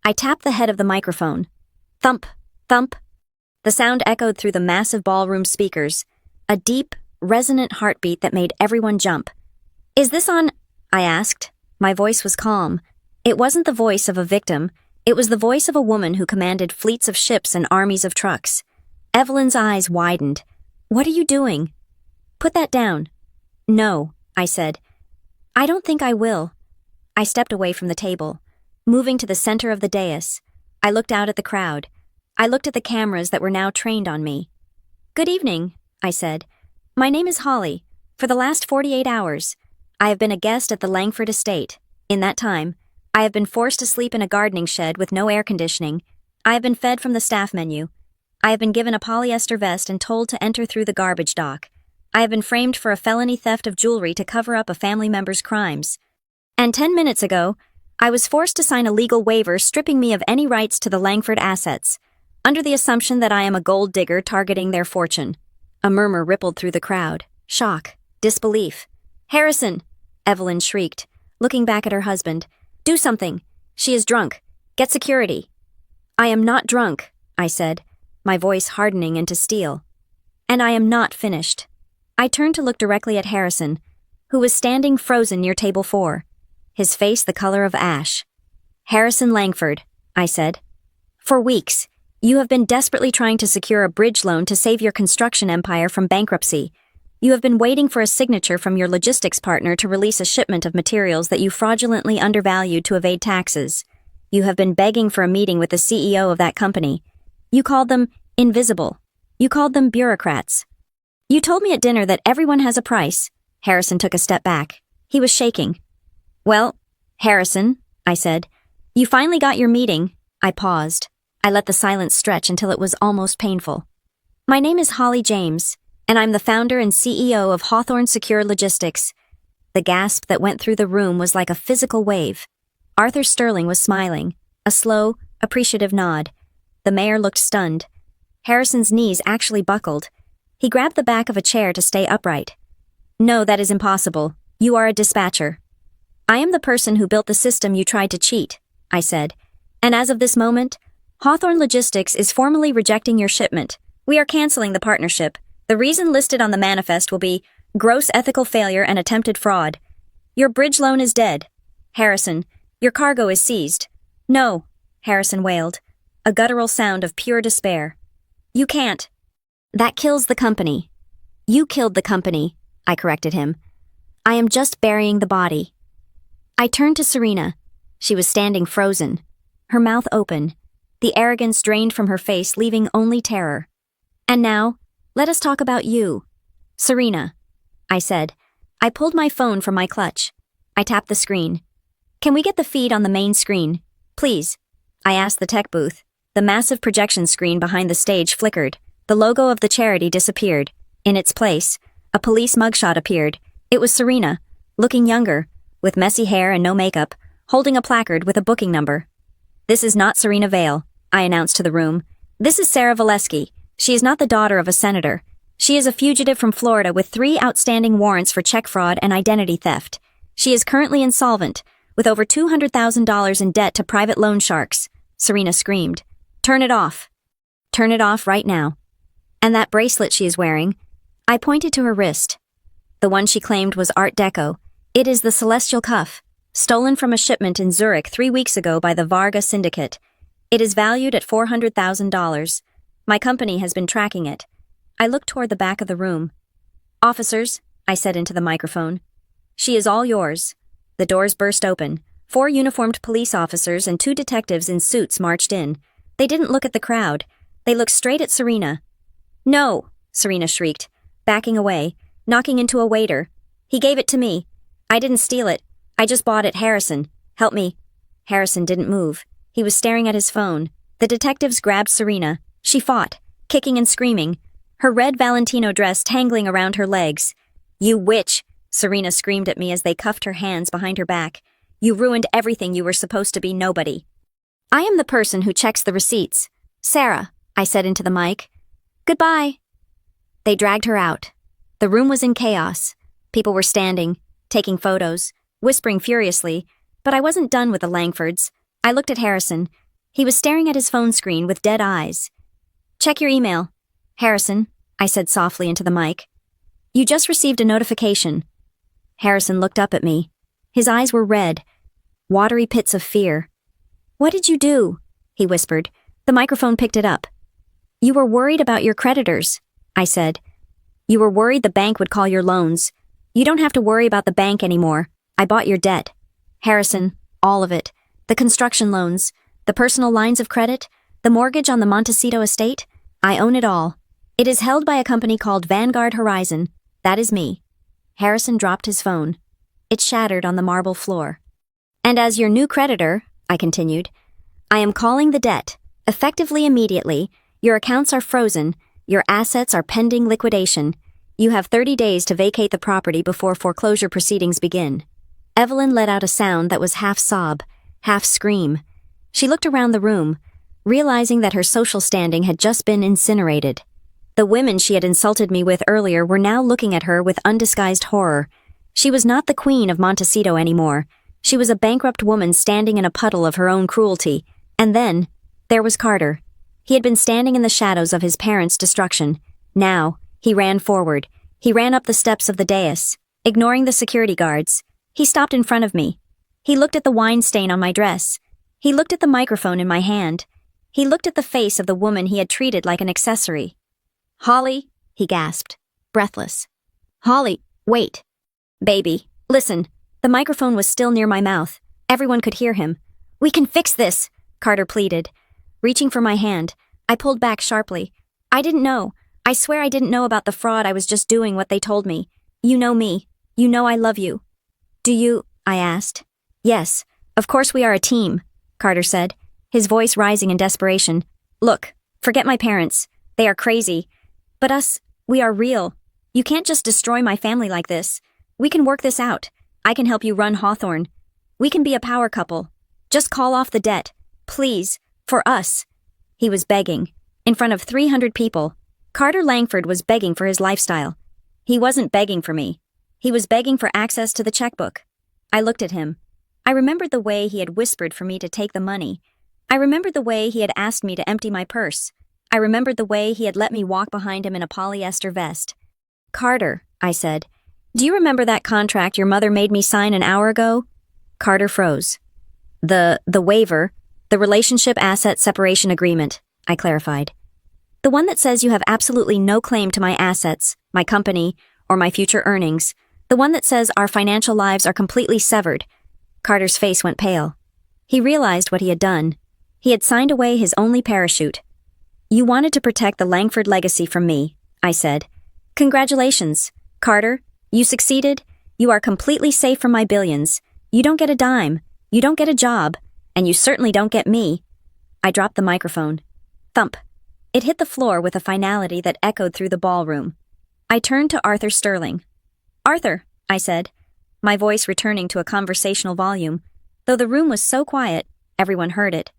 I tapped the head of the microphone. Thump, thump. The sound echoed through the massive ballroom speakers. A deep, resonant heartbeat that made everyone jump. "Is this on?" I asked. My voice was calm. It wasn't the voice of a victim. It was the voice of a woman who commanded fleets of ships and armies of trucks. Evelyn's eyes widened. "What are you doing?" "Put that down." "No," I said. "I don't think I will." I stepped away from the table, moving to the center of the dais. I looked out at the crowd. I looked at the cameras that were now trained on me. "Good evening," I said. "My name is Holly. For the last 48 hours, I have been a guest at the Langford estate. In that time, I have been forced to sleep in a gardening shed with no air conditioning. I have been fed from the staff menu. I have been given a polyester vest and told to enter through the garbage dock. I have been framed for a felony theft of jewelry to cover up a family member's crimes. And 10 minutes ago, I was forced to sign a legal waiver stripping me of any rights to the Langford assets, under the assumption that I am a gold digger targeting their fortune. A murmur rippled through the crowd. Shock. Disbelief. "Harrison!" Evelyn shrieked, looking back at her husband. "Do something. She is drunk. Get security." "I am not drunk," I said, my voice hardening into steel. "And I am not finished." I turned to look directly at Harrison, who was standing frozen near table 4, his face the color of ash. "Harrison Langford," I said. "For weeks, you have been desperately trying to secure a bridge loan to save your construction empire from bankruptcy. You have been waiting for a signature from your logistics partner to release a shipment of materials that you fraudulently undervalued to evade taxes. You have been begging for a meeting with the CEO of that company. You called them invisible. You called them bureaucrats. You told me at dinner that everyone has a price." Harrison took a step back. He was shaking. "Well, Harrison," I said, "you finally got your meeting." I paused. I let the silence stretch until it was almost painful. "My name is Holly James, and I'm the founder and CEO of Hawthorne Secure Logistics." The gasp that went through the room was like a physical wave. Arthur Sterling was smiling, a slow, appreciative nod. The mayor looked stunned. Harrison's knees actually buckled. He grabbed the back of a chair to stay upright. "No, that is impossible. You are a dispatcher." "I am the person who built the system you tried to cheat," I said. "And as of this moment, Hawthorne Logistics is formally rejecting your shipment. We are canceling the partnership. The reason listed on the manifest will be gross ethical failure and attempted fraud. Your bridge loan is dead. Harrison, your cargo is seized." "No," Harrison wailed, a guttural sound of pure despair. "You can't. That kills the company." "You killed the company," I corrected him. "I am just burying the body." I turned to Serena. She was standing frozen, her mouth open, the arrogance drained from her face, leaving only terror. "And now, let us talk about you." "Serena," I said. I pulled my phone from my clutch. I tapped the screen. "Can we get the feed on the main screen, please?" I asked the tech booth. The massive projection screen behind the stage flickered. The logo of the charity disappeared. In its place, a police mugshot appeared. It was Serena, looking younger, with messy hair and no makeup, holding a placard with a booking number. "This is not Serena Vale," I announced to the room. "This is Sarah Valesky. She is not the daughter of a senator. She is a fugitive from Florida with 3 outstanding warrants for check fraud and identity theft. She is currently insolvent, with over $200,000 in debt to private loan sharks." Serena screamed. "Turn it off. Turn it off right now. And that bracelet she is wearing," I pointed to her wrist. The one she claimed was Art Deco. "It is the Celestial Cuff, stolen from a shipment in Zurich 3 weeks ago by the Varga Syndicate. It is valued at $400,000. My company has been tracking it." I looked toward the back of the room. "Officers," I said into the microphone. "She is all yours." The doors burst open. 4 uniformed police officers and 2 detectives in suits marched in. They didn't look at the crowd. They looked straight at Serena. "No," Serena shrieked, backing away, knocking into a waiter. "He gave it to me. I didn't steal it. I just bought it. Harrison, help me." Harrison didn't move. He was staring at his phone. The detectives grabbed Serena. She fought, kicking and screaming, her red Valentino dress tangling around her legs. "You witch!" Serena screamed at me as they cuffed her hands behind her back. "You ruined everything. You were supposed to be nobody." "I am the person who checks the receipts. Sarah," I said into the mic. "Goodbye." They dragged her out. The room was in chaos. People were standing, taking photos, whispering furiously, but I wasn't done with the Langfords. I looked at Harrison. He was staring at his phone screen with dead eyes. "Check your email." "Harrison," I said softly into the mic. "You just received a notification." Harrison looked up at me. His eyes were red, watery pits of fear. "What did you do?" he whispered. The microphone picked it up. "You were worried about your creditors," I said. "You were worried the bank would call your loans. You don't have to worry about the bank anymore. I bought your debt. Harrison, all of it. The construction loans, the personal lines of credit, the mortgage on the Montecito estate. I own it all. It is held by a company called Vanguard Horizon. That is me." Harrison dropped his phone. It shattered on the marble floor. "And as your new creditor," I continued, "I am calling the debt, effectively immediately. Your accounts are frozen. Your assets are pending liquidation. You have 30 days to vacate the property before foreclosure proceedings begin." Evelyn let out a sound that was half sob. half scream. She looked around the room, realizing that her social standing had just been incinerated. The women she had insulted me with earlier were now looking at her with undisguised horror. She was not the queen of Montecito anymore. She was a bankrupt woman standing in a puddle of her own cruelty. And then, there was Carter. He had been standing in the shadows of his parents' destruction. Now, he ran forward. He ran up the steps of the dais, ignoring the security guards. He stopped in front of me. He looked at the wine stain on my dress. He looked at the microphone in my hand. He looked at the face of the woman he had treated like an accessory. "Holly," he gasped, breathless. "Holly, wait. Baby, listen." The microphone was still near my mouth. Everyone could hear him. "We can fix this," Carter pleaded. Reaching for my hand, I pulled back sharply. "I didn't know. I swear I didn't know about the fraud. I was just doing what they told me. You know me. You know I love you." "Do you?" I asked. "Yes, of course we are a team," Carter said, his voice rising in desperation. "Look, forget my parents. They are crazy. But us, we are real. You can't just destroy my family like this. We can work this out. I can help you run Hawthorne. We can be a power couple. Just call off the debt. Please, for us." He was begging. In front of 300 people. Carter Langford was begging for his lifestyle. He wasn't begging for me. He was begging for access to the checkbook. I looked at him. I remembered the way he had whispered for me to take the money. I remembered the way he had asked me to empty my purse. I remembered the way he had let me walk behind him in a polyester vest. "Carter," I said, "do you remember that contract your mother made me sign an hour ago?" Carter froze. The waiver, the relationship asset separation agreement," I clarified. "The one that says you have absolutely no claim to my assets, my company, or my future earnings. The one that says our financial lives are completely severed." Carter's face went pale. He realized what he had done. He had signed away his only parachute. "You wanted to protect the Langford legacy from me," I said. "Congratulations, Carter. You succeeded. You are completely safe from my billions. You don't get a dime. You don't get a job. And you certainly don't get me." I dropped the microphone. Thump. It hit the floor with a finality that echoed through the ballroom. I turned to Arthur Sterling. "Arthur," I said, my voice returning to a conversational volume. Though the room was so quiet, everyone heard it.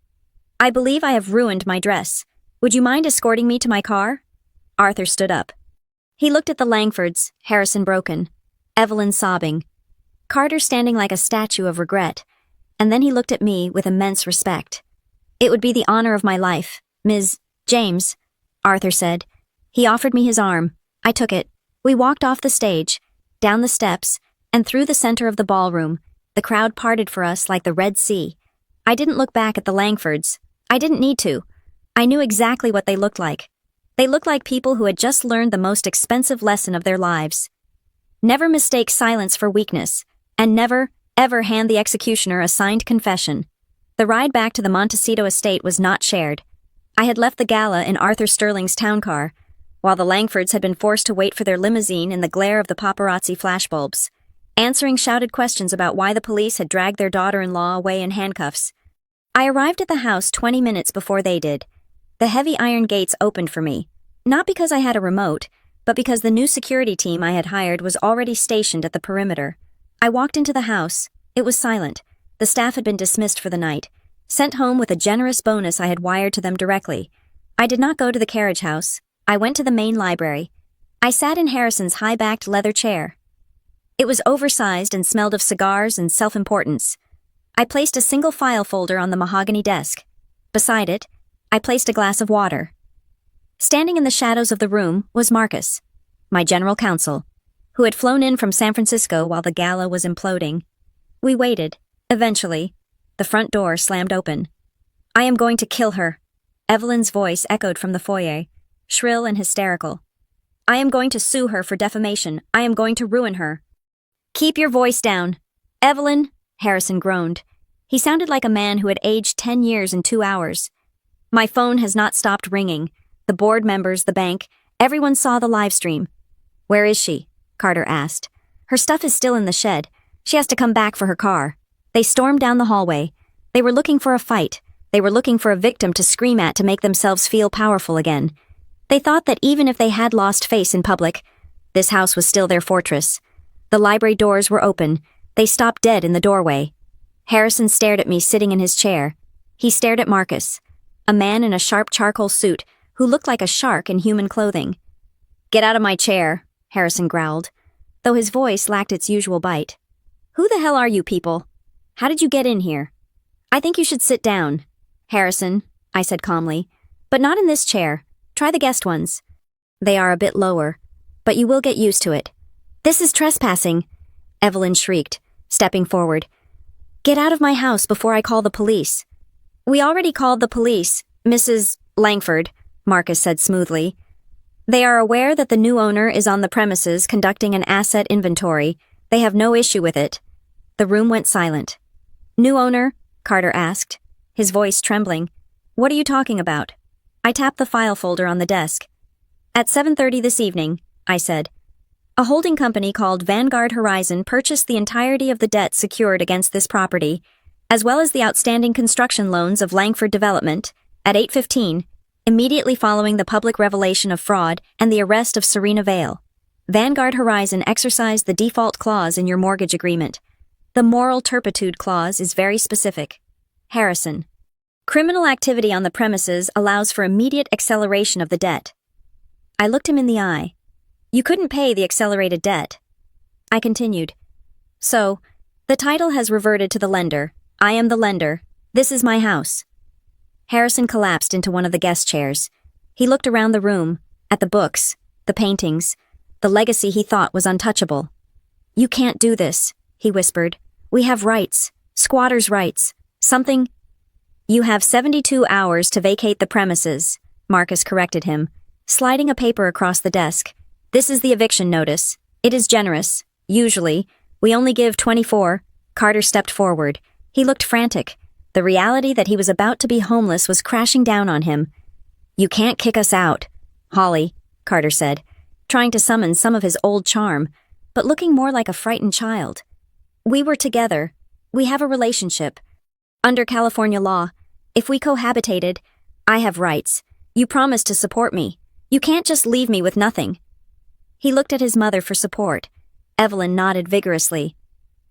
"I believe I have ruined my dress. Would you mind escorting me to my car?" Arthur stood up. He looked at the Langfords, Harrison broken, Evelyn sobbing, Carter standing like a statue of regret, and then he looked at me with immense respect. "It would be the honor of my life, Ms. James," Arthur said. He offered me his arm. I took it. We walked off the stage, down the steps, and through the center of the ballroom. The crowd parted for us like the Red Sea. I didn't look back at the Langfords. I didn't need to. I knew exactly what they looked like. They looked like people who had just learned the most expensive lesson of their lives. Never mistake silence for weakness, and never, ever hand the executioner a signed confession. The ride back to the Montecito estate was not shared. I had left the gala in Arthur Sterling's town car, while the Langfords had been forced to wait for their limousine in the glare of the paparazzi flashbulbs, answering shouted questions about why the police had dragged their daughter-in-law away in handcuffs. I arrived at the house 20 minutes before they did. The heavy iron gates opened for me, not because I had a remote, but because the new security team I had hired was already stationed at the perimeter. I walked into the house. It was silent. The staff had been dismissed for the night, sent home with a generous bonus I had wired to them directly. I did not go to the carriage house. I went to the main library. I sat in Harrison's high-backed leather chair. It was oversized and smelled of cigars and self-importance. I placed a single file folder on the mahogany desk. Beside it, I placed a glass of water. Standing in the shadows of the room was Marcus, my general counsel, who had flown in from San Francisco while the gala was imploding. We waited. Eventually, the front door slammed open. "I am going to kill her." Evelyn's voice echoed from the foyer, shrill and hysterical. "I am going to sue her for defamation. I am going to ruin her." "Keep your voice down." "Evelyn," Harrison groaned. He sounded like a man who had aged 10 years in 2 hours. "My phone has not stopped ringing. The board members, the bank, everyone saw the live stream." "Where is she?" Carter asked. "Her stuff is still in the shed. She has to come back for her car." They stormed down the hallway. They were looking for a fight. They were looking for a victim to scream at to make themselves feel powerful again. They thought that even if they had lost face in public, this house was still their fortress. The library doors were open. They stopped dead in the doorway. Harrison stared at me sitting in his chair. He stared at Marcus, a man in a sharp charcoal suit who looked like a shark in human clothing. "Get out of my chair," Harrison growled, though his voice lacked its usual bite. "Who the hell are you people? How did you get in here?" "I think you should sit down, Harrison," I said calmly. "But not in this chair. Try the guest ones. They are a bit lower, but you will get used to it." "This is trespassing," Evelyn shrieked, stepping forward. "Get out of my house before I call the police." "We already called the police, Mrs. Langford," Marcus said smoothly. "They are aware that the new owner is on the premises conducting an asset inventory. They have no issue with it." The room went silent. "New owner?" Carter asked, his voice trembling. "What are you talking about?" I tapped the file folder on the desk. "At 7:30 this evening," I said. "A holding company called Vanguard Horizon purchased the entirety of the debt secured against this property, as well as the outstanding construction loans of Langford Development, at 8:15, immediately following the public revelation of fraud and the arrest of Serena Vale. Vanguard Horizon exercised the default clause in your mortgage agreement. The moral turpitude clause is very specific. Harrison. Criminal activity on the premises allows for immediate acceleration of the debt." I looked him in the eye. "You couldn't pay the accelerated debt." I continued. "So, the title has reverted to the lender. I am the lender. This is my house." Harrison collapsed into one of the guest chairs. He looked around the room, at the books, the paintings, the legacy he thought was untouchable. "You can't do this," he whispered. "We have rights, squatters' rights, something—" "You have 72 hours to vacate the premises," Marcus corrected him, sliding a paper across the desk. "This is the eviction notice. It is generous. Usually, we only give 24. Carter stepped forward. He looked frantic. The reality that he was about to be homeless was crashing down on him. "You can't kick us out, Holly," Carter said, trying to summon some of his old charm, but looking more like a frightened child. "We were together. We have a relationship. Under California law, if we cohabitated, I have rights. You promised to support me. You can't just leave me with nothing." He looked at his mother for support. Evelyn nodded vigorously.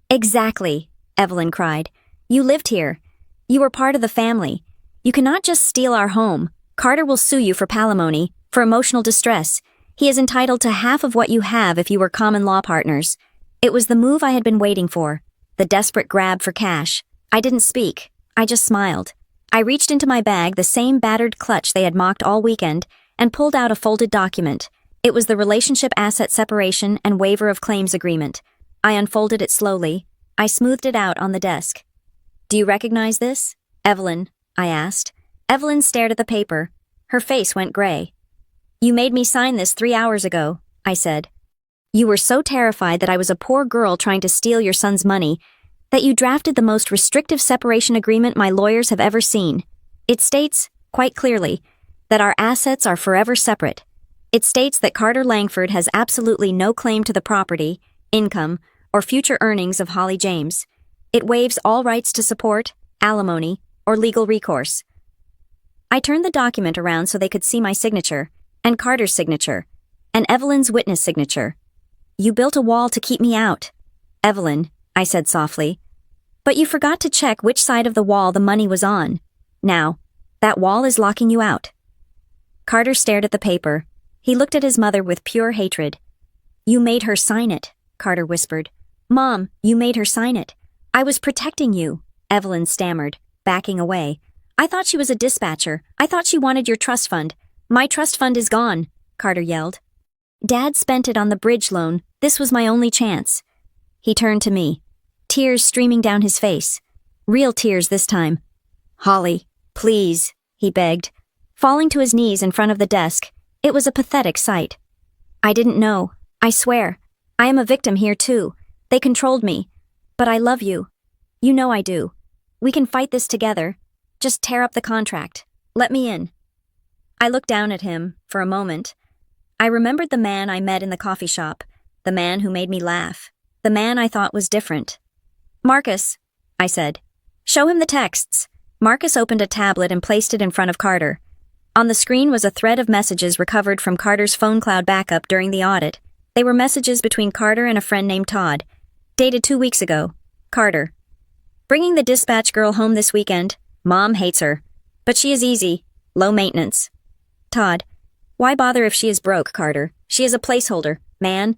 "Exactly," Evelyn cried. "You lived here. You were part of the family. You cannot just steal our home. Carter will sue you for palimony, for emotional distress. He is entitled to half of what you have if you were common law partners." It was the move I had been waiting for, the desperate grab for cash. I didn't speak. I just smiled. I reached into my bag, the same battered clutch they had mocked all weekend, and pulled out a folded document. It was the relationship asset separation and waiver of claims agreement. I unfolded it slowly. I smoothed it out on the desk. "Do you recognize this, Evelyn?" I asked. Evelyn stared at the paper. Her face went gray. "You made me sign this 3 hours ago," I said. "You were so terrified that I was a poor girl trying to steal your son's money that you drafted the most restrictive separation agreement my lawyers have ever seen. It states, quite clearly, that our assets are forever separate. It states that Carter Langford has absolutely no claim to the property, income, or future earnings of Holly James. It waives all rights to support, alimony, or legal recourse." I turned the document around so they could see my signature, and Carter's signature, and Evelyn's witness signature. "You built a wall to keep me out, Evelyn," I said softly. "But you forgot to check which side of the wall the money was on. Now, that wall is locking you out." Carter stared at the paper. He looked at his mother with pure hatred. "You made her sign it," Carter whispered. "Mom, you made her sign it." "I was protecting you," Evelyn stammered, backing away. "I thought she was a dispatcher. I thought she wanted your trust fund." "My trust fund is gone," Carter yelled. "Dad spent it on the bridge loan. This was my only chance." He turned to me, tears streaming down his face. Real tears this time. "Holly, please," he begged, falling to his knees in front of the desk. It was a pathetic sight. "I didn't know. I swear. I am a victim here too. They controlled me. But I love you. You know I do. We can fight this together. Just tear up the contract. Let me in." I looked down at him, for a moment. I remembered the man I met in the coffee shop, the man who made me laugh, the man I thought was different. "Marcus," I said. "Show him the texts." Marcus opened a tablet and placed it in front of Carter. On the screen was a thread of messages recovered from Carter's phone cloud backup during the audit. They were messages between Carter and a friend named Todd. Dated 2 weeks ago. Carter. Bringing the dispatch girl home this weekend. Mom hates her. But she is easy. Low maintenance. Todd. Why bother if she is broke, Carter? She is a placeholder, man.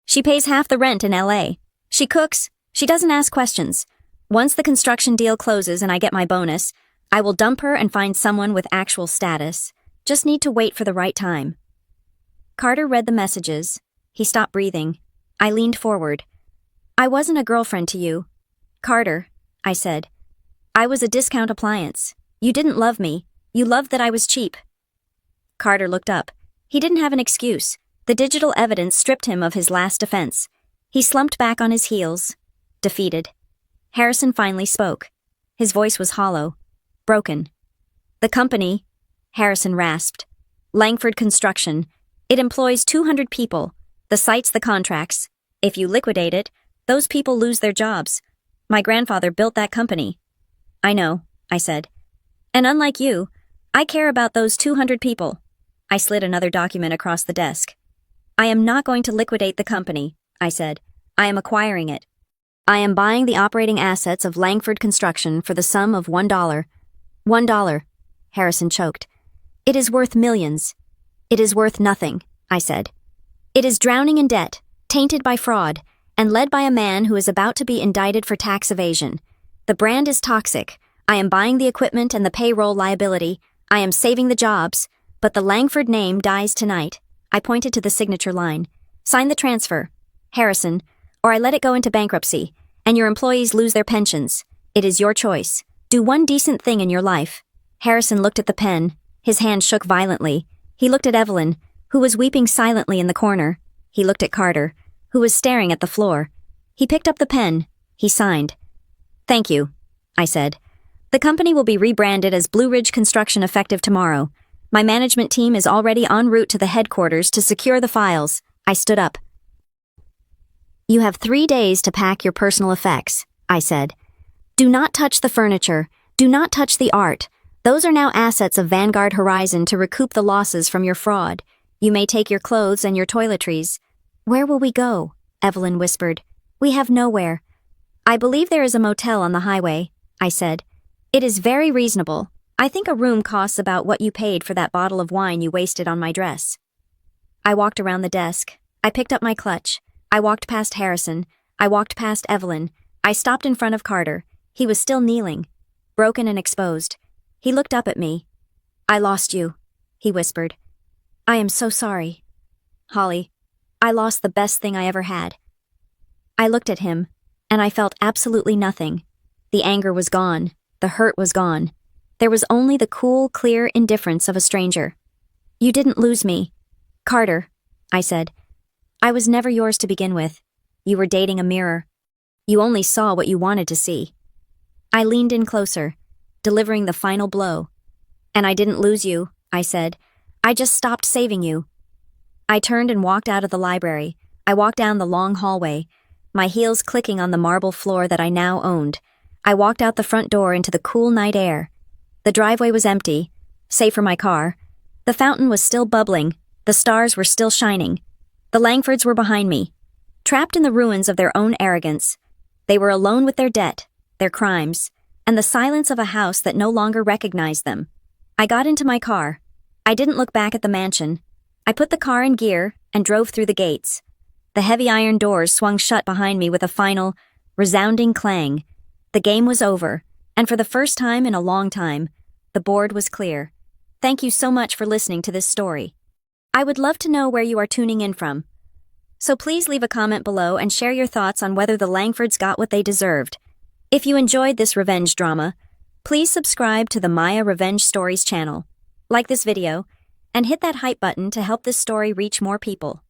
She pays half the rent in LA. She cooks. She doesn't ask questions. Once the construction deal closes and I get my bonus, I will dump her and find someone with actual status. Just need to wait for the right time. Carter read the messages. He stopped breathing. I leaned forward. I wasn't a girlfriend to you. Carter, I said. I was a discount appliance. You didn't love me. You loved that I was cheap. Carter looked up. He didn't have an excuse. The digital evidence stripped him of his last defense. He slumped back on his heels, defeated. Harrison finally spoke. His voice was hollow, broken. The company, Harrison rasped. Langford Construction. It employs 200 people. The site's the contracts. If you liquidate it, those people lose their jobs. My grandfather built that company. I know, I said. And unlike you, I care about those 200 people. I slid another document across the desk. I am not going to liquidate the company, I said. I am acquiring it. I am buying the operating assets of Langford Construction for the sum of $1. $1, Harrison choked. It is worth millions. It is worth nothing, I said. It is drowning in debt, tainted by fraud, and led by a man who is about to be indicted for tax evasion. The brand is toxic. I am buying the equipment and the payroll liability. I am saving the jobs, but the Langford name dies tonight. I pointed to the signature line. Sign the transfer, Harrison, or I let it go into bankruptcy, and your employees lose their pensions. It is your choice. Do one decent thing in your life. Harrison looked at the pen. His hand shook violently. He looked at Evelyn, who was weeping silently in the corner. He looked at Carter, who was staring at the floor. He picked up the pen. He signed. Thank you, I said. The company will be rebranded as Blue Ridge Construction effective tomorrow. My management team is already en route to the headquarters to secure the files. I stood up. You have 3 days to pack your personal effects, I said. Do not touch the furniture. Do not touch the art. Those are now assets of Vanguard Horizon to recoup the losses from your fraud. You may take your clothes and your toiletries. Where will we go? Evelyn whispered. We have nowhere. I believe there is a motel on the highway, I said. It is very reasonable. I think a room costs about what you paid for that bottle of wine you wasted on my dress. I walked around the desk. I picked up my clutch. I walked past Harrison. I walked past Evelyn. I stopped in front of Carter. He was still kneeling, broken and exposed. He looked up at me. I lost you, he whispered. I am so sorry. Holly, I lost the best thing I ever had. I looked at him, and I felt absolutely nothing. The anger was gone. The hurt was gone. There was only the cool, clear indifference of a stranger. You didn't lose me. Carter, I said. I was never yours to begin with. You were dating a mirror. You only saw what you wanted to see. I leaned in closer, delivering the final blow. And I didn't lose you, I said. I just stopped saving you. I turned and walked out of the library. I walked down the long hallway, my heels clicking on the marble floor that I now owned. I walked out the front door into the cool night air. The driveway was empty, save for my car. The fountain was still bubbling. The stars were still shining. The Langfords were behind me, trapped in the ruins of their own arrogance. They were alone with their debt, their crimes, and the silence of a house that no longer recognized them. I got into my car. I didn't look back at the mansion. I put the car in gear and drove through the gates. The heavy iron doors swung shut behind me with a final, resounding clang. The game was over, and for the first time in a long time, the board was clear. Thank you so much for listening to this story. I would love to know where you are tuning in from. So please leave a comment below and share your thoughts on whether the Langfords got what they deserved. If you enjoyed this revenge drama, please subscribe to the Maya Revenge Stories channel, like this video, and hit that hype button to help this story reach more people.